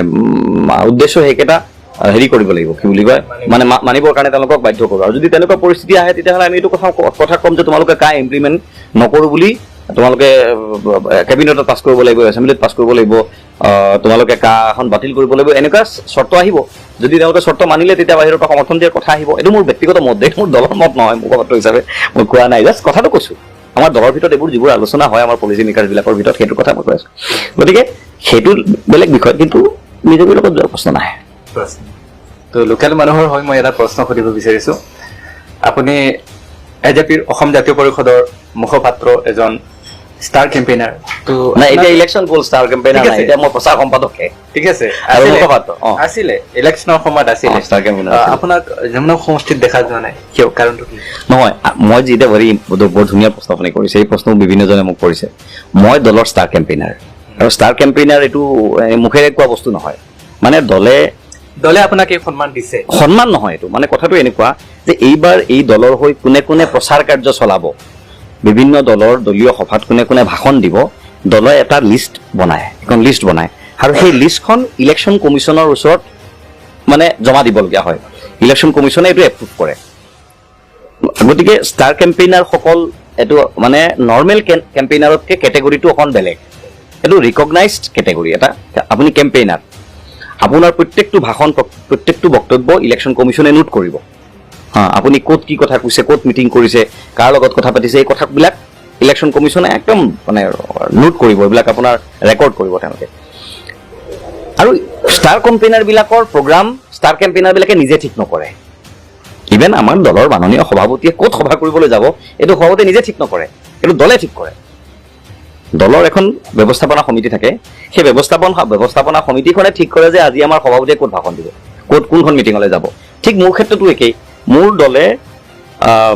উদ্দেশ্য সেইকেইটা হেৰি কৰিব লাগিব, কি বুলি কয়, মানে মানিবৰ কাৰণে তেওঁলোকক বাধ্য কৰোঁ। আৰু যদি তেনেকুৱা পৰিস্থিতি আহে তেতিয়াহ'লে আমি এইটো কথা ক'ম যে তোমালোকে কা ইমপ্লিমেণ্ট নকৰোঁ বুলি তোমালোকে কেবিনেটত পাছ কৰিব লাগিব, এছেম্বলিত পাছ কৰিব লাগিব, তোমালোকে কাখন বাতিল কৰিব লাগিব, এনেকুৱা চৰ্ত আহিব। যদি তেওঁলোকে চৰ্ত মানিলে তেতিয়া বাহিৰৰ পৰা সমৰ্থন দিয়াৰ কথা আহিব। এইটো মোৰ ব্যক্তিগত মত, এইটো মোৰ দলৰ মত নহয়, মুখপাত্ৰ হিচাপে মই কোৱা নাই, জাষ্ট কথাটো কৈছোঁ। আমাৰ দলৰ ভিতৰত এইবোৰ যিবোৰ আলোচনা হয় আমাৰ পলিচি মেকাৰ্ছবিলাকৰ ভিতৰত, সেইটো কথা মই কৈ আছোঁ। গতিকে সেইটো বেলেগ বিষয়, কিন্তু বিজেপিৰ লগত যোৱাৰ প্ৰশ্ন নাহে। তো লোকেল মানুহৰ হৈ মই এটা প্ৰশ্ন সুধিব বিচাৰিছোঁ। আপুনি এজেপিৰ অসম জাতীয় পৰিষদৰ মুখপাত্ৰ এজন ষ্টাৰ কেম্পেইনাৰ তো নাই এতিয়া ইলেকশ্যন গ'ল ষ্টাৰ কেম্পেইনাৰ ঠিক নাই আছে। এতিয়া মই প্ৰচাৰ সম্পাদকহে ঠিক আছে আৰু আছিলে- মুখপাত্ৰ, আছিলে ইলেকশ্যনৰ সময়ত আছিলে ষ্টাৰ কেম্পেইনাৰ আছিলে। আপোনাক যমুনা সমষ্টিত দেখা যোৱা নাই কিয় কাৰণটো কি নহয় মই যেতিয়া বৰ ধুনীয়া প্ৰশ্ন আপুনি কৰিছে এই প্ৰশ্ন বিভিন্নজনে মোক কৰিছে মই দলৰ ষ্টাৰ কেম্পেইনাৰ আৰু ষ্টাৰ কেম্পেইনাৰ এইটো মুখেৰে কোৱা বস্তু নহয় মানে দলে আপোনাক এই সন্মান দিছে সন্মান নহয় এইটো মানে কথাটো এনেকুৱা যে এইবাৰ এই দলৰ হৈ কোনে কোনে প্ৰচাৰ কাৰ্য চলাব বিভিন্ন দলৰ দলীয় সভাত কোনে কোনে ভাষণ দিব দলে এটা লিষ্ট বনায় এখন লিষ্ট বনায় আৰু সেই লিষ্টখন ইলেকশ্যন কমিশ্যনৰ ওচৰত মানে জমা দিবলগীয়া হয় ইলেকশ্যন কমিশ্যনে এইটো এপ্ৰুভ কৰে গতিকে ষ্টাৰ কেম্পেইনাৰসকল এইটো মানে নৰ্মেল কেম্পেইনাৰতকৈ কেটেগৰীটো অকণ বেলেগ এইটো ৰিকগনাইজড কেটেগৰী এটা আপুনি কেম্পেইনাৰ আপোনাৰ প্ৰত্যেকটো ভাষণ প্ৰত্যেকটো বক্তব্য ইলেকশ্যন কমিশ্যনে নোট কৰিব আপুনি ক'ত কি কথা কৈছে ক'ত মিটিং কৰিছে কাৰ লগত কথা পাতিছে এই কথাবিলাক ইলেকশ্যন কমিশ্যনে একদম মানে নোট কৰিব এইবিলাক আপোনাৰ ৰেকৰ্ড কৰিব তেওঁলোকে আৰু ষ্টাৰ কেম্পেইনাৰবিলাকৰ প্ৰগ্ৰাম ষ্টাৰ কেম্পেইনাৰবিলাকে নিজে ঠিক নকৰে ইভেন আমাৰ দলৰ মাননীয় সভাপতিয়ে ক'ত সভা কৰিবলৈ যাব এইটো সভাপতিয়ে নিজে ঠিক নকৰে এইটো দলে ঠিক কৰে দলৰ এখন ব্যৱস্থাপনা সমিতি থাকে সেই ব্যৱস্থাপনা সমিতিখনে ঠিক কৰে যে আজি আমাৰ সভাপতিয়ে ক'ত ভাষণ দিব ক'ত কোনখন মিটিঙলৈ যাব ঠিক মোৰ ক্ষেত্ৰতো একেই মোৰ দলে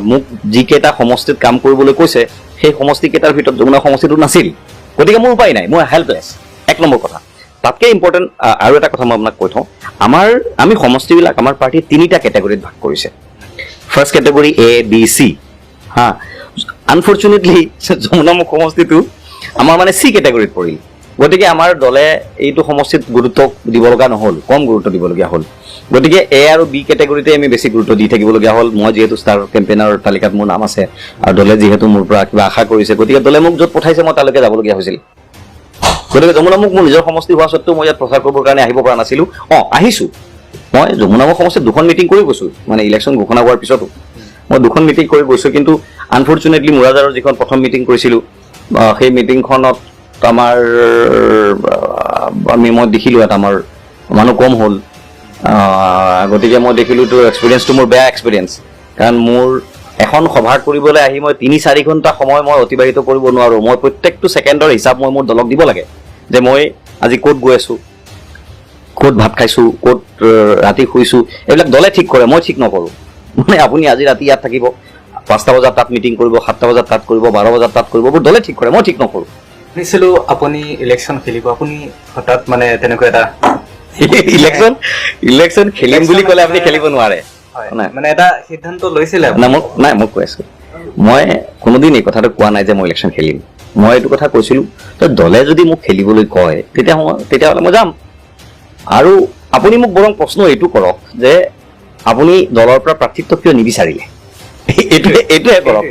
মোক যিকেইটা সমষ্টিত কাম কৰিবলৈ কৈছে সেই সমষ্টিকেইটাৰ ভিতৰত যমুনা সমষ্টিটো নাছিল গতিকে মোৰ উপায় নাই মই হেল্পলেছ এক নম্বৰ কথা তাতকৈ ইম্পৰ্টেণ্ট আৰু এটা কথা মই আপোনাক কৈ থওঁ আমি সমষ্টিবিলাক আমাৰ পাৰ্টীয়ে 3টা কেটেগৰীত ভাগ কৰিছে first category A B C unfortunately Jamunamukh সমষ্টিটো আমাৰ মানে C কেটেগৰীত পৰিল গতিকে আমাৰ দলে এইটো সমষ্টিত গুৰুত্ব দিব লগা নহ'ল কম গুৰুত্ব দিবলগীয়া হ'ল গতিকে A আৰু B কেটেগৰীতে আমি বেছি গুৰুত্ব দি থাকিবলগীয়া হ'ল মই যিহেতু ষ্টাৰ কেম্পেইনাৰৰ তালিকাত মোৰ নাম আছে আৰু দলে যিহেতু মোৰ পৰা কিবা আশা কৰিছে গতিকে দলে মোক য'ত পঠাইছে মই তালৈকে যাবলগীয়া হৈছিল গতিকে যমুনামুখ মোৰ নিজৰ সমষ্টি হোৱা সত্ত্বেও মই ইয়াত প্ৰচাৰ কৰিবৰ কাৰণে আহিব পৰা নাছিলোঁ আহিছোঁ মই যমুনামুখ সমষ্টিত 2খন মিটিং কৰি গৈছোঁ মানে ইলেকশ্যন ঘোষণা হোৱাৰ পিছতো মই 2খন মিটিং কৰি গৈছোঁ কিন্তু আনফৰ্চুনেটলি মুৰাজাৰৰ যিখন প্ৰথম মিটিং কৰিছিলোঁ সেই মিটিংখনত আমাৰ মই দেখিলোঁ ইয়াত আমাৰ মানুহ কম হ'ল গতিকে মই দেখিলোঁ তোৰ এক্সপিৰিয়েঞ্চটো মোৰ বেয়া এক্সপিৰিয়েঞ্চ কাৰণ মোৰ এখন সভা কৰিবলৈ আহি মই 3-4 ঘণ্টা সময় মই অতিবাহিত কৰিব নোৱাৰোঁ মই প্ৰত্যেকটো ছেকেণ্ডৰ হিচাপ মই মোৰ দলক দিব লাগে যে মই আজি ক'ত গৈ আছোঁ ক'ত ভাত খাইছোঁ ক'ত ৰাতি শুইছোঁ এইবিলাক দলে ঠিক কৰে মই ঠিক নকৰোঁ মানে আপুনি আজি ৰাতি ইয়াত থাকিব 5টা বজাত তাত মিটিং কৰিব 7টা বজাত তাত কৰিব 12 বজাত তাত কৰিব এইবোৰ দলে ঠিক কৰে মই ঠিক নকৰোঁ শুনিছিলোঁ আপুনি ইলেকশ্যন খেলিব আপুনি হঠাৎ মানে তেনেকুৱা এটা ইলেকশ্যন খেলিম বুলি ক'লে আপুনি খেলিব নোৱাৰে মানে এটা সিদ্ধান্ত লৈছিলে মই কৈ আছোঁ মই কোনোদিন এই কথাটো কোৱা নাই যে মই ইলেকশ্যন খেলিম মই এইটো কথা কৈছিলোঁ দলে যদি মোক খেলিবলৈ কয় তেতিয়াহ'লে মই যাম আৰু আপুনি মোক বৰং প্ৰশ্ন এইটো কৰক যে আপুনি দলৰ পৰা প্ৰাৰ্থিত্ব কিয় নিবিচাৰিলে এইটোহে কৰক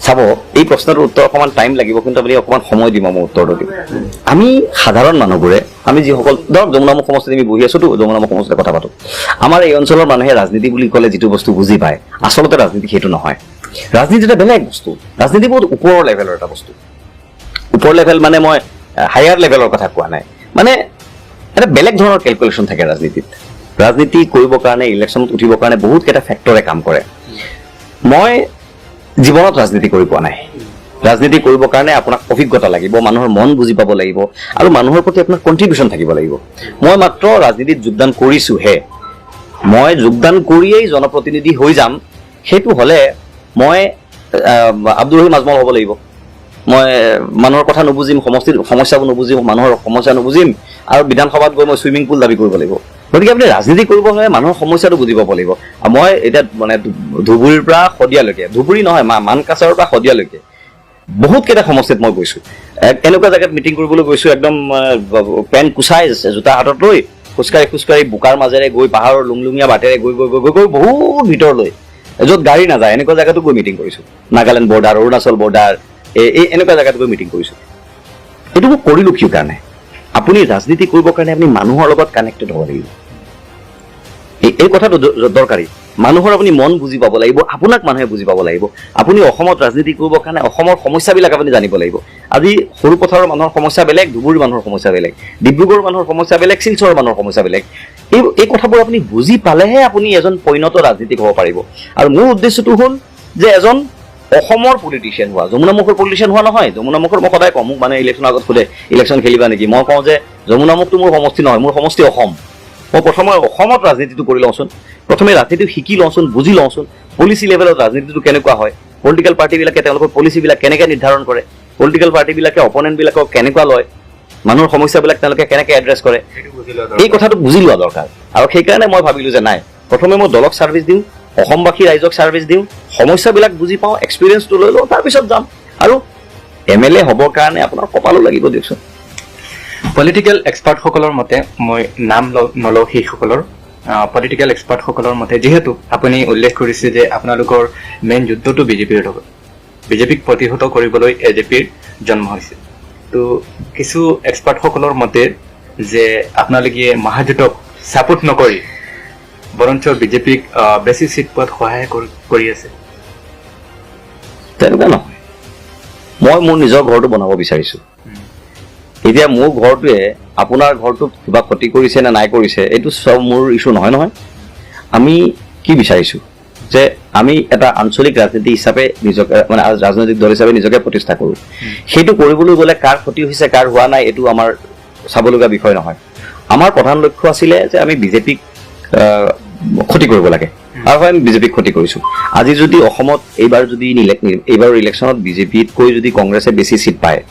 চাব এই প্ৰশ্নটোৰ উত্তৰ অকণমান টাইম লাগিব কিন্তু আপুনি অকণমান সময় দিব মই উত্তৰটো দিম আমি সাধাৰণ মানুহবোৰে আমি যিসকল ধৰক যমুনামুখ সমষ্টিত আমি বহি আছোঁতো যমুনামুখ সমষ্টিত কথা পাতোঁ আমাৰ এই অঞ্চলৰ মানুহে ৰাজনীতি বুলি ক'লে যিটো বস্তু বুজি পায় আচলতে ৰাজনীতি সেইটো নহয় ৰাজনীতি এটা বেলেগ বস্তু ৰাজনীতি বহুত ওপৰৰ লেভেলৰ এটা বস্তু ওপৰ লেভেল মানে মই হায়াৰ লেভেলৰ কথা কোৱা নাই মানে এটা বেলেগ ধৰণৰ কেলকুলেশ্যন থাকে ৰাজনীতি কৰিবৰ কাৰণে ইলেকশ্যনত উঠিবৰ কাৰণে বহুতকেইটা ফেক্টৰে কাম কৰে মই জীৱনত ৰাজনীতি কৰি পোৱা নাই ৰাজনীতি কৰিবৰ কাৰণে আপোনাক অভিজ্ঞতা লাগিব মানুহৰ মন বুজি পাব লাগিব আৰু মানুহৰ প্ৰতি আপোনাৰ কণ্ট্ৰিবিউশ্যন থাকিব লাগিব মই মাত্ৰ ৰাজনীতিত যোগদান কৰিছোঁহে মই যোগদান কৰিয়েই জনপ্ৰতিনিধি হৈ যাম সেইটো হ'লে মই আব্দুল ৰহিম আজমল হ'ব লাগিব মই মানুহৰ কথা নুবুজিম সমষ্টিৰ সমস্যাবোৰ নুবুজিম মানুহৰ সমস্যা নুবুজিম আৰু বিধানসভাত গৈ মই চুইমিং পুল দাবী কৰিব লাগিব গতিকে আপুনি ৰাজনীতি কৰিব হ'লে মানুহৰ সমস্যাটো বুজি পাব লাগিব মই এতিয়া মানে ধুবুৰীৰ পৰা শদিয়ালৈকে ধুবুৰী নহয় মানকাছাৰৰ পৰা শদিয়ালৈকে বহুতকেইটা সমষ্টিত মই গৈছোঁ এনেকুৱা জেগাত মিটিং কৰিবলৈ গৈছোঁ একদম পেণ্ট কুচাই জোতা হাতত লৈ খোজকাঢ়ি বোকাৰ মাজেৰে গৈ পাহাৰৰ লুংলুঙীয়া বাটেৰে গৈ বহুত ভিতৰলৈ য'ত গাড়ী নাযায় এনেকুৱা জেগাতো গৈ মিটিং কৰিছোঁ নাগালেণ্ড বৰ্ডাৰ অৰুণাচল বৰ্ডাৰ এই এনেকুৱা জেগাত গৈ মিটিং কৰিছোঁ এইটো মই কৰিলোঁ কিয় কাৰণে আপুনি ৰাজনীতি কৰিবৰ কাৰণে আপুনি মানুহৰ লগত কানেক্টেড হ'ব লাগিব এই কথাটো দৰকাৰী মানুহৰ আপুনি মন বুজি পাব লাগিব আপোনাক মানুহে বুজি পাব লাগিব আপুনি অসমত ৰাজনীতি কৰিবৰ কাৰণে অসমৰ সমস্যাবিলাক আপুনি জানিব লাগিব আজি সৰু পথাৰৰ মানুহৰ সমস্যা বেলেগ ধুবুৰীৰ মানুহৰ সমস্যা বেলেগ ডিব্ৰুগড়ৰ মানুহৰ সমস্যা বেলেগ শিলচৰৰ মানুহৰ সমস্যা বেলেগ এই কথাবোৰ আপুনি বুজি পালেহে আপুনি এজন পৰিণত ৰাজনীতিক হ'ব পাৰিব আৰু মোৰ উদ্দেশ্যটো হ'ল যে এজন অসমৰ পলিটিচিয়ান হোৱা, যমুনামুখৰ পলিটিচিয়ান হোৱা নহয়। যমুনামুখৰ মই সদায় কওঁ, মোক মানে ইলেকশ্যনৰ আগত সোধে ইলেকশ্যন খেলিবা নেকি, মই কওঁ যে যমুনামুখটো মোৰ সমষ্টি নহয়, মোৰ সমষ্টি অসম। মই প্ৰথমে অসমত ৰাজনীতিটো কৰি লওঁচোন, প্ৰথমে ৰাজনীতিটো শিকি লওঁচোন, বুজি লওঁচোন, পলিচি লেভেলত ৰাজনীতিটো কেনেকুৱা হয়, পলিটিকেল পাৰ্টিবিলাকে তেওঁলোকৰ পলিচিবিলাক কেনেকৈ নিৰ্ধাৰণ কৰে, পলিটিকেল পাৰ্টিবিলাকে অপনেণ্টবিলাকক কেনেকুৱা লয়, মানুহৰ সমস্যাবিলাক তেওঁলোকে কেনেকৈ এড্ৰেছ কৰে, এই কথাটো বুজি লোৱা দৰকাৰ। আৰু সেইকাৰণে মই ভাবিলোঁ যে নাই, প্ৰথমে মই দলক ছাৰ্ভিচ দিওঁ, অসমবাসী ৰাইজক ছাৰ্ভিচ দিওঁ, সমস্যাবিলাক বুজি পাওঁ, এক্সপিৰিয়েঞ্চটো লৈ লওঁ, তাৰপিছত যাম। আৰু MLA হ'বৰ কাৰণে আপোনাৰ কপালো লাগিব দিয়কচোন। পলিটিকেল এক্সপাৰ্টসকলৰ মতে, মই নাম নলওঁ সেইসকলৰ, পলিটিকেল এক্সপাৰ্টসকলৰ মতে, যিহেতু আপুনি উল্লেখ কৰিছে যে আপোনালোকৰ মেইন যুদ্ধটো বিজেপিৰ লগত, বিজেপিক প্ৰতিহত কৰিবলৈ AJPৰ জন্ম হৈছে। তো কিছু এক্সপাৰ্টসকলৰ মতে যে আপোনালোকে মহাজোঁটক ছাপোৰ্ট নকৰি বৰঞ্চ বিজেপিক বেছি চিট পোৱাত সহায় কৰি আছে। তেনেকুৱা নহয়, মই মোৰ নিজৰ ঘৰটো বনাব বিচাৰিছোঁ। এতিয়া মোৰ ঘৰটোৱে আপোনাৰ ঘৰটোক কিবা ক্ষতি কৰিছে নে নাই কৰিছে এইটো চব মোৰ ইছ্যু নহয় নহয়। আমি কি বিচাৰিছোঁ যে আমি এটা আঞ্চলিক ৰাজনীতি হিচাপে নিজকে, মানে ৰাজনৈতিক দল হিচাপে নিজকে প্ৰতিষ্ঠা কৰোঁ। সেইটো কৰিবলৈ গ'লে কাৰ ক্ষতি হৈছে কাৰ হোৱা নাই এইটো আমাৰ চাবলগীয়া বিষয় নহয়। আমাৰ প্ৰধান লক্ষ্য আছিলে যে আমি বিজেপিক ক্ষতি কৰিব লাগে, আৰু হয় আমি বিজেপিক ক্ষতি কৰিছোঁ। আজি যদি অসমত এইবাৰ ইলেকশ্যনত বিজেপিতকৈ যদি কংগ্ৰেছে বেছি চিট পায়,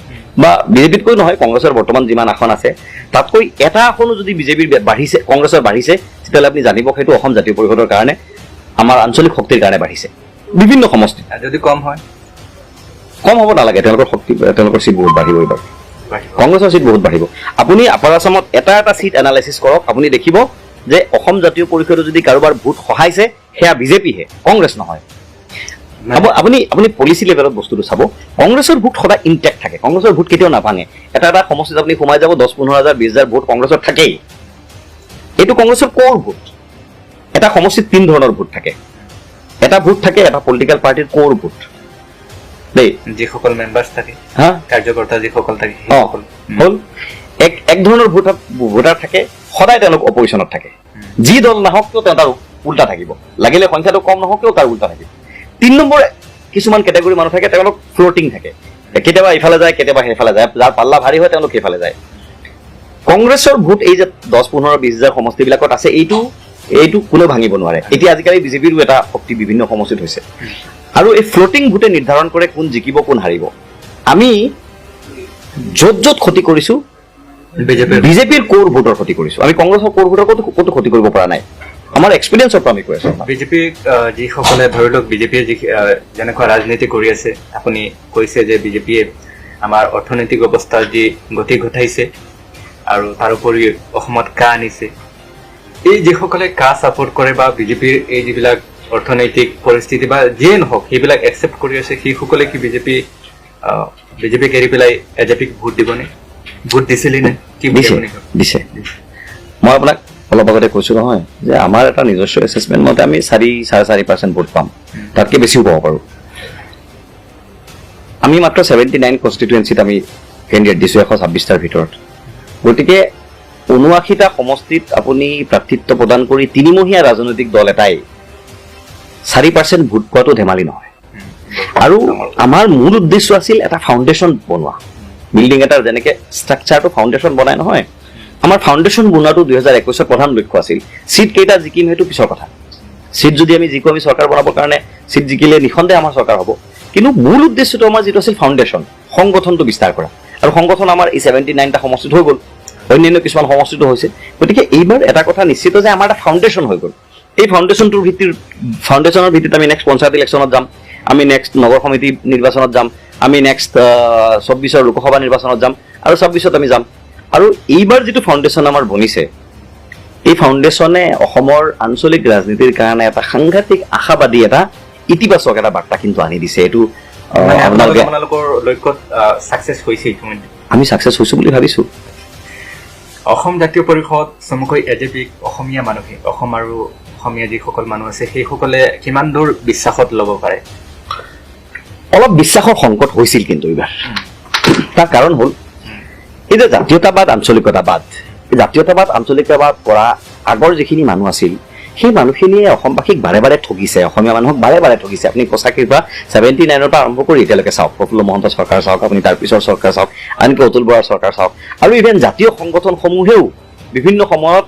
বা বিজেপিতকৈ নহয় কংগ্ৰেছৰ বৰ্তমান যিমান আসন আছে তাতকৈ এটা আসনো যদি বিজেপিৰ বাঢ়িছে, কংগ্ৰেছৰ বাঢ়িছে, তেতিয়াহ'লে আপুনি জানিব সেইটো অসম জাতীয় পৰিষদৰ কাৰণে, আমাৰ আঞ্চলিক শক্তিৰ কাৰণে বাঢ়িছে। বিভিন্ন সমষ্টিত যদি কম হয়, কম হ'ব নালাগে, তেওঁলোকৰ চিট বহুত বাঢ়িব এইবাৰ, কংগ্ৰেছৰ চিট বহুত বাঢ়িব। আপুনি আপাৰ আছামত এটা এটা চিট এনালাইচিছ কৰক, আপুনি দেখিব যে অসম জাতীয় পৰিষদে যদি কাৰোবাৰ ভোট সহাইছে সেয়া বিজেপিহে, কংগ্ৰেছ নহয়। আপুনি পলিচি লেভেলত বস্তুটো চাব, কংগ্ৰেছৰ ভোট সদায় ইনটেক্ট থাকে, কংগ্ৰেছৰ ভোট কেতিয়াও নাভাঙে। এটা এটা সমষ্টিত আপুনি সোমাই যাব 10-15,000 20,000 ভোট কংগ্ৰেছৰ থাকেই, এইটো কংগ্ৰেছৰ কোৰ ভোট। এটা সমষ্টিত 3 ধৰণৰ ভোট থাকে, এটা ভোট থাকে এটা পলিটিকেল পাৰ্টিৰ কোৰ ভোট দেই, যিসকল মেম্বাৰ্ছ থাকে, কাৰ্যকৰ্তা যিসকল থাকে, হ'ল এক ধৰণৰ ভোটাৰ থাকে, সদায় তেওঁলোক অপজিশ্যনত থাকে, যি দল নাহক কিয় তেওঁ তাৰ উল্টা থাকিব, লাগিলে সংখ্যাটো কম নহওক কিয় তাৰ উল্টা থাকিব। 3 নম্বৰ কিছুমান কেটেগৰী মানুহ থাকে, তেওঁলোক ফ্লটিং থাকে, কেতিয়াবা ইফালে যায় কেতিয়াবা সেইফালে যায়, যাৰ পাল্লা ভাৰী হয় তেওঁলোক সেইফালে যায়। কংগ্ৰেছৰ ভোট এই যে 10-15,000-20,000 সমষ্টিবিলাকত আছে, এইটো কোনেও ভাঙিব নোৱাৰে। এতিয়া আজিকালি বিজেপিৰো এটা শক্তি বিভিন্ন সমষ্টিত হৈছে, আৰু এই ফ্লটিং ভোটে নিৰ্ধাৰণ কৰে কোন জিকিব কোন হাৰিব। আমি য'ত য'ত ক্ষতি কৰিছোঁ বিজেপিৰ কোৰ ভোটৰ ক্ষতি কৰিছোঁ, আমি কংগ্ৰেছৰ কোৰ ভোটৰ ক'তো ক্ষতি কৰিব পৰা নাই। আমাৰ এক্সপিৰিয়েঞ্চৰ পৰা আমি কৈ আছোঁ। বিজেপিক যিসকলে ধৰি লওক বিজেপিয়ে যেনেকুৱা ৰাজনীতি কৰি আছে, আপুনি কৈছে যে বিজেপিয়ে আমাৰ অৰ্থনৈতিক অৱস্থা যি গতি ঘটাইছে আৰু তাৰোপৰি অসমত কা আনিছে, এই যিসকলে কা ছাপোৰ্ট কৰে বা বিজেপিৰ এই যিবিলাক অৰ্থনৈতিক পৰিস্থিতি বা যিয়ে নহওক সেইবিলাক একচেপ্ট কৰি আছে, সেইসকলে কি বিজেপিক এৰি পেলাই AJPক ভোট দিবনে? ভোট দিছিলে নে? দিছে। মই আপোনাক অলপ আগতে কৈছোঁ নহয় যে আমাৰ এটা নিজস্ব এছেছমেণ্ট মতে আমি 4.5% ভোট পাম, তাতকৈ বেছিও পাব পাৰোঁ। আমি মাত্ৰ 79 কনষ্টিটুৱেঞ্চিত আমি কেণ্ডিডেট দিছোঁ 126টাৰ ভিতৰত। গতিকে 79টা সমষ্টিত আপুনি প্ৰাৰ্থিত্ব প্ৰদান কৰি 3মহীয়া ৰাজনৈতিক দল এটাই 4% ভোট পোৱাটো ধেমালি নহয়। আৰু আমাৰ মূল উদ্দেশ্য আছিল এটা ফাউণ্ডেশ্যন বনোৱা, বিল্ডিং এটাৰ যেনেকৈ ষ্ট্ৰাকচাৰটো ফাউণ্ডেশ্যন বনাই নহয়, আমাৰ ফাউণ্ডেশ্যন বনোৱাটো 2021ত প্ৰধান লক্ষ্য আছিল। চিট কেইটা জিকিম সেইটো পিছৰ কথা, চিট যদি আমি জিকোঁ, আমি চৰকাৰ বনাবৰ কাৰণে চিট জিকিলে নিঃসন্দেহে আমাৰ চৰকাৰ হ'ব, কিন্তু মূল উদ্দেশ্যটো আমাৰ যিটো আছিল ফাউণ্ডেশ্যন, সংগঠনটো বিস্তাৰ কৰা। আৰু সংগঠন আমাৰ এই 79টা সমষ্টিত হৈ গ'ল, অন্যান্য কিছুমান সমষ্টিতো হৈছে। গতিকে এইবাৰ এটা কথা নিশ্চিত যে আমাৰ এটা ফাউণ্ডেশ্যন হৈ গ'ল। এই ফাউণ্ডেশ্যনৰ ভিত্তিত আমি নেক্সট পঞ্চায়ত ইলেকশ্যনত যাম, আমি নেক্সট নগৰ সমিতি নিৰ্বাচনত যাম, আমি নেক্সট 24ৰ লোকসভা নিৰ্বাচনত যাম, আৰু 26ত আমি যাম। আৰু এইবাৰ যিটো ফাউণ্ডেশ্যন আমাৰ বনিছে, এই ফাউণ্ডেশ্যনে অসমৰ আঞ্চলিক ৰাজনীতিৰ কাৰণে এটা সাংঘাতিক আশাবাদী এটা ইতিবাচক এটা বাৰ্তা কিন্তু আনি দিছে। এইটো আপোনালোকৰ লক্ষ্যত ছাকচেছ হৈছে, আমি ছাকচেছ হৈছোঁ বুলি ভাবিছোঁ। অসম জাতীয় পৰিষদ চমুকৈ AJPক অসমীয়া মানুহে, অসম আৰু অসমীয়া যিসকল মানুহ আছে সেইসকলে কিমান দূৰ বিশ্বাসত ল'ব পাৰে? অলপ বিশ্বাসৰ সংকট হৈছিল কিন্তু এইবাৰ। তাৰ কাৰণ হ'ল এই যে জাতীয়তাবাদ আঞ্চলিকতাবাদ কৰা আগৰ যিখিনি মানুহ আছিল সেই মানুহখিনিয়ে অসমবাসীক বাৰে বাৰে ঠগিছে, অসমীয়া মানুহক বাৰে বাৰে ঠগিছে। আপুনি 85 পৰা 79 পৰা আৰম্ভ কৰি এতিয়ালৈকে চাওক, প্ৰফুল্ল মহন্ত চৰকাৰ চাওক, আপুনি তাৰ পিছৰ চৰকাৰ চাওক, আনকি অতুল বৰাৰ চৰকাৰ চাওক, আৰু ইভেন জাতীয় সংগঠনসমূহেও বিভিন্ন সময়ত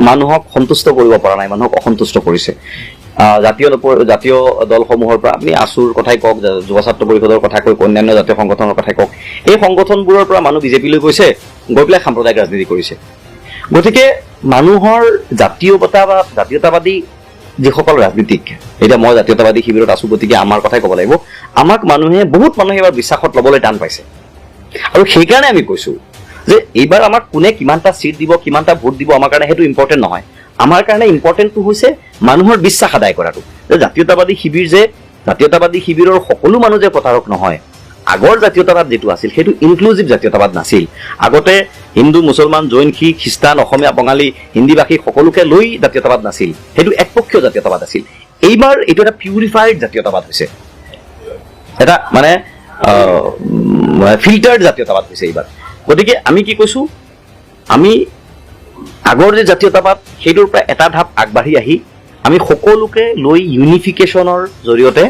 মানুহক সন্তুষ্ট কৰিব পৰা নাই, মানুহক অসন্তুষ্ট কৰিছে। জাতীয় দলসমূহৰ পৰা আপুনি আছুৰ কথাই কওক, যুৱ ছাত্ৰ পৰিষদৰ কথা কওক, অন্যান্য জাতীয় সংগঠনৰ কথাই কওক, এই সংগঠনবোৰৰ পৰা মানুহ বিজেপিলৈ গৈছে, গৈ পেলাই সাম্প্ৰদায়িক ৰাজনীতি কৰিছে। গতিকে মানুহৰ জাতীয়তা বা জাতীয়তাবাদী যিসকল ৰাজনীতিক, এতিয়া মই জাতীয়তাবাদী শিবিৰত আছো, গতিকে আমাৰ কথাই ক'ব লাগিব, আমাক বহুত মানুহে এবাৰ বিশ্বাসত ল'বলৈ টান পাইছে। আৰু সেইকাৰণে আমি কৈছো যে এইবাৰ আমাক কোনে কিমানটা চিট দিব, কিমানটা ভোট দিব, আমাৰ কাৰণে সেইটো ইম্পৰ্টেণ্ট নহয়। আমাৰ কাৰণে ইম্পৰ্টেণ্টটো হৈছে মানুহৰ বিশ্বাস আদায় কৰাটো, যে জাতীয়তাবাদী শিবিৰৰ সকলো মানুহ যে প্ৰতাৰক নহয়। আগৰ জাতীয়তাবাদ যিটো আছিল সেইটো ইনক্লুজিভ জাতীয়তাবাদ নাছিল। আগতে হিন্দু, মুছলমান, জৈন, শিখ, খ্ৰীষ্টান, অসমীয়া, বঙালী, হিন্দীভাষী সকলোকে লৈ জাতীয়তাবাদ নাছিল, সেইটো একপক্ষীয় জাতীয়তাবাদ আছিল। এইবাৰ এইটো এটা পিউৰিফাইড জাতীয়তাবাদ হৈছে, এটা মানে ফিল্টাৰ্ড জাতীয়তাবাদ হৈছে এইবাৰ। গতিকে আমি কি কৈছো, আমি আগৰ যে জাতীয়তাবাদ সেইটোৰ পৰা এটা ধাপ আগবাঢ়ি আহি আমি সকলোকে লৈ ইউনিফিকেশ্যনৰ জৰিয়তে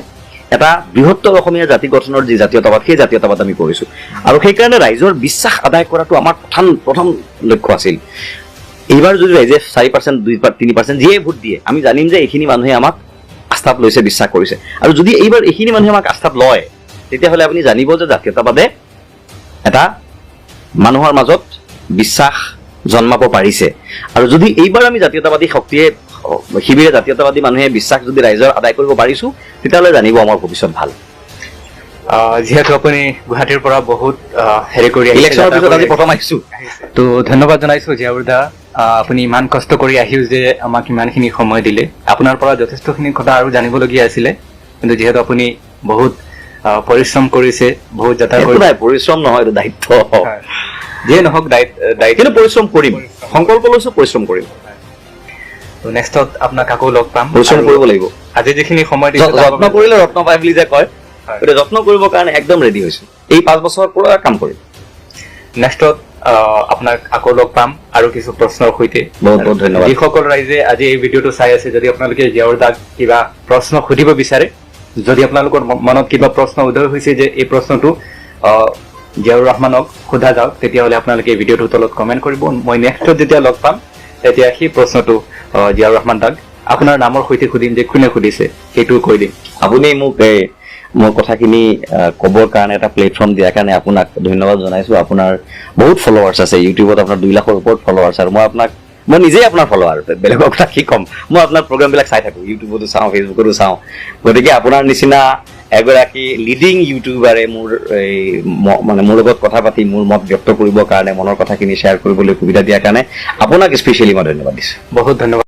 এটা বৃহত্তৰ অসমীয়া জাতি গঠনৰ যি জাতীয়তাবাদ, সেই জাতীয়তাবাদ আমি কৰিছো। আৰু সেইকাৰণে ৰাইজৰ বিশ্বাস আদায় কৰাটো আমাৰ প্ৰথম লক্ষ্য আছিল। এইবাৰ যদি ৰাইজে 4%, 2-3% যিয়ে ভোট দিয়ে, আমি জানিম যে এইখিনি মানুহে আমাক আস্থাত লৈছে, বিশ্বাস কৰিছে। আৰু যদি এইবাৰ এইখিনি মানুহে আমাক আস্থাত লয়, তেতিয়াহ'লে আপুনি জানিব যে জাতীয়তাবাদে এটা মানুহৰ মাজত বিশ্বাস জন্মাব পাৰিছে। আৰু যদি এইবাৰ আমি জাতীয়তাবাদী শিবিৰে জাতীয়তাবাদী মানুহে বিশ্বাস যদি ৰাইজৰ আদায় কৰিব পাৰিছো, তেতিয়াহ'লে জানিব আমাৰ ভৱিষ্যত ভাল। যিহেতু আপুনি গুৱাহাটীৰ পৰা বহুত হেৰি কৰি ইলেকশ্যনৰ পিছত আজি প্ৰথম আহিছো, তো ধন্যবাদ জনাইছো জিয়াউৰ দা, আপুনি ইমান কষ্ট কৰি আহিও যে আমাক ইমানখিনি সময় দিলে। আপোনাৰ পৰা যথেষ্টখিনি কথা আৰু জানিবলগীয়া আছিলে, কিন্তু যিহেতু আপুনি বহুত পৰিশ্ৰম কৰিছে, বহুত পৰিশ্ৰম নহয়, এইটো দায়িত্ব। যিয়ে নহওক কিন্তু পৰিশ্ৰম কৰিম, সংকল্প লৈছো, পৰিশ্ৰম কৰিম। নেক্সটত আপোনাক আকৌ লগ পাম, পৰিশ্ৰম কৰিব লাগিব। আজি যিখিনি সময় দিছে, যত্ন কৰিলে ৰত্ন পায় বুলি যে কয়, যত্ন কৰিবৰ কাৰণে একদম ৰেডি হৈছো। এই 5 বছৰৰ পৰা কাম কৰিম। নেক্সটত আপোনাক আকৌ লগ পাম আৰু কিছু প্ৰশ্নৰ সৈতে। বহুত বহুত ধন্যবাদ। যিসকল ৰাইজে আজি এই ভিডিঅ'টো চাই আছে, যদি আপোনালোকে জিয়াউৰ দাক কিবা প্ৰশ্ন সুধিব বিচাৰে, যদি আপোনালোকৰ মনত কিবা প্ৰশ্ন উদয় হৈছে যে এই প্ৰশ্নটো জিয়াউৰ ৰহমানক সোধা যাওক, তেতিয়াহ'লে আপোনালোকে এই ভিডিঅ'টোৰ তলত কমেণ্ট কৰিব। মই নেক্সটত যেতিয়া লগ পাম, তেতিয়া সেই প্ৰশ্নটো জিয়াউৰ ৰহমান দাক আপোনাৰ নামৰ সৈতে সুধিম, যে কোনে সুধিছে সেইটোও কৈ দিম। আপুনি মোক মোৰ কথাখিনি ক'বৰ কাৰণে এটা প্লেটফৰ্ম দিয়াৰ কাৰণে আপোনাক ধন্যবাদ জনাইছো। আপোনাৰ বহুত ফলোৱাৰ্ছ আছে ইউটিউবত, আপোনাৰ 2 লাখৰ ওপৰত ফলোৱাৰ্ছ। আৰু মই নিজেই আপোনাৰ ফলোৱাৰ, বেলেগৰ কথা কি ক'ম। মই আপোনাৰ প্ৰগ্ৰামবিলাক চাই থাকোঁ, ইউটিউবতো চাওঁ, ফেচবুকতো চাওঁ। গতিকে আপোনাৰ নিচিনা এগৰাকী লিডিং ইউটিউবাৰে মোৰ লগত কথা পাতি মোৰ মত ব্যক্ত কৰিবৰ কাৰণে, মনৰ কথাখিনি শ্বেয়াৰ কৰিবলৈ সুবিধা দিয়াৰ কাৰণে আপোনাক স্পেচিয়েলি মই ধন্যবাদ দিছোঁ। বহুত ধন্যবাদ।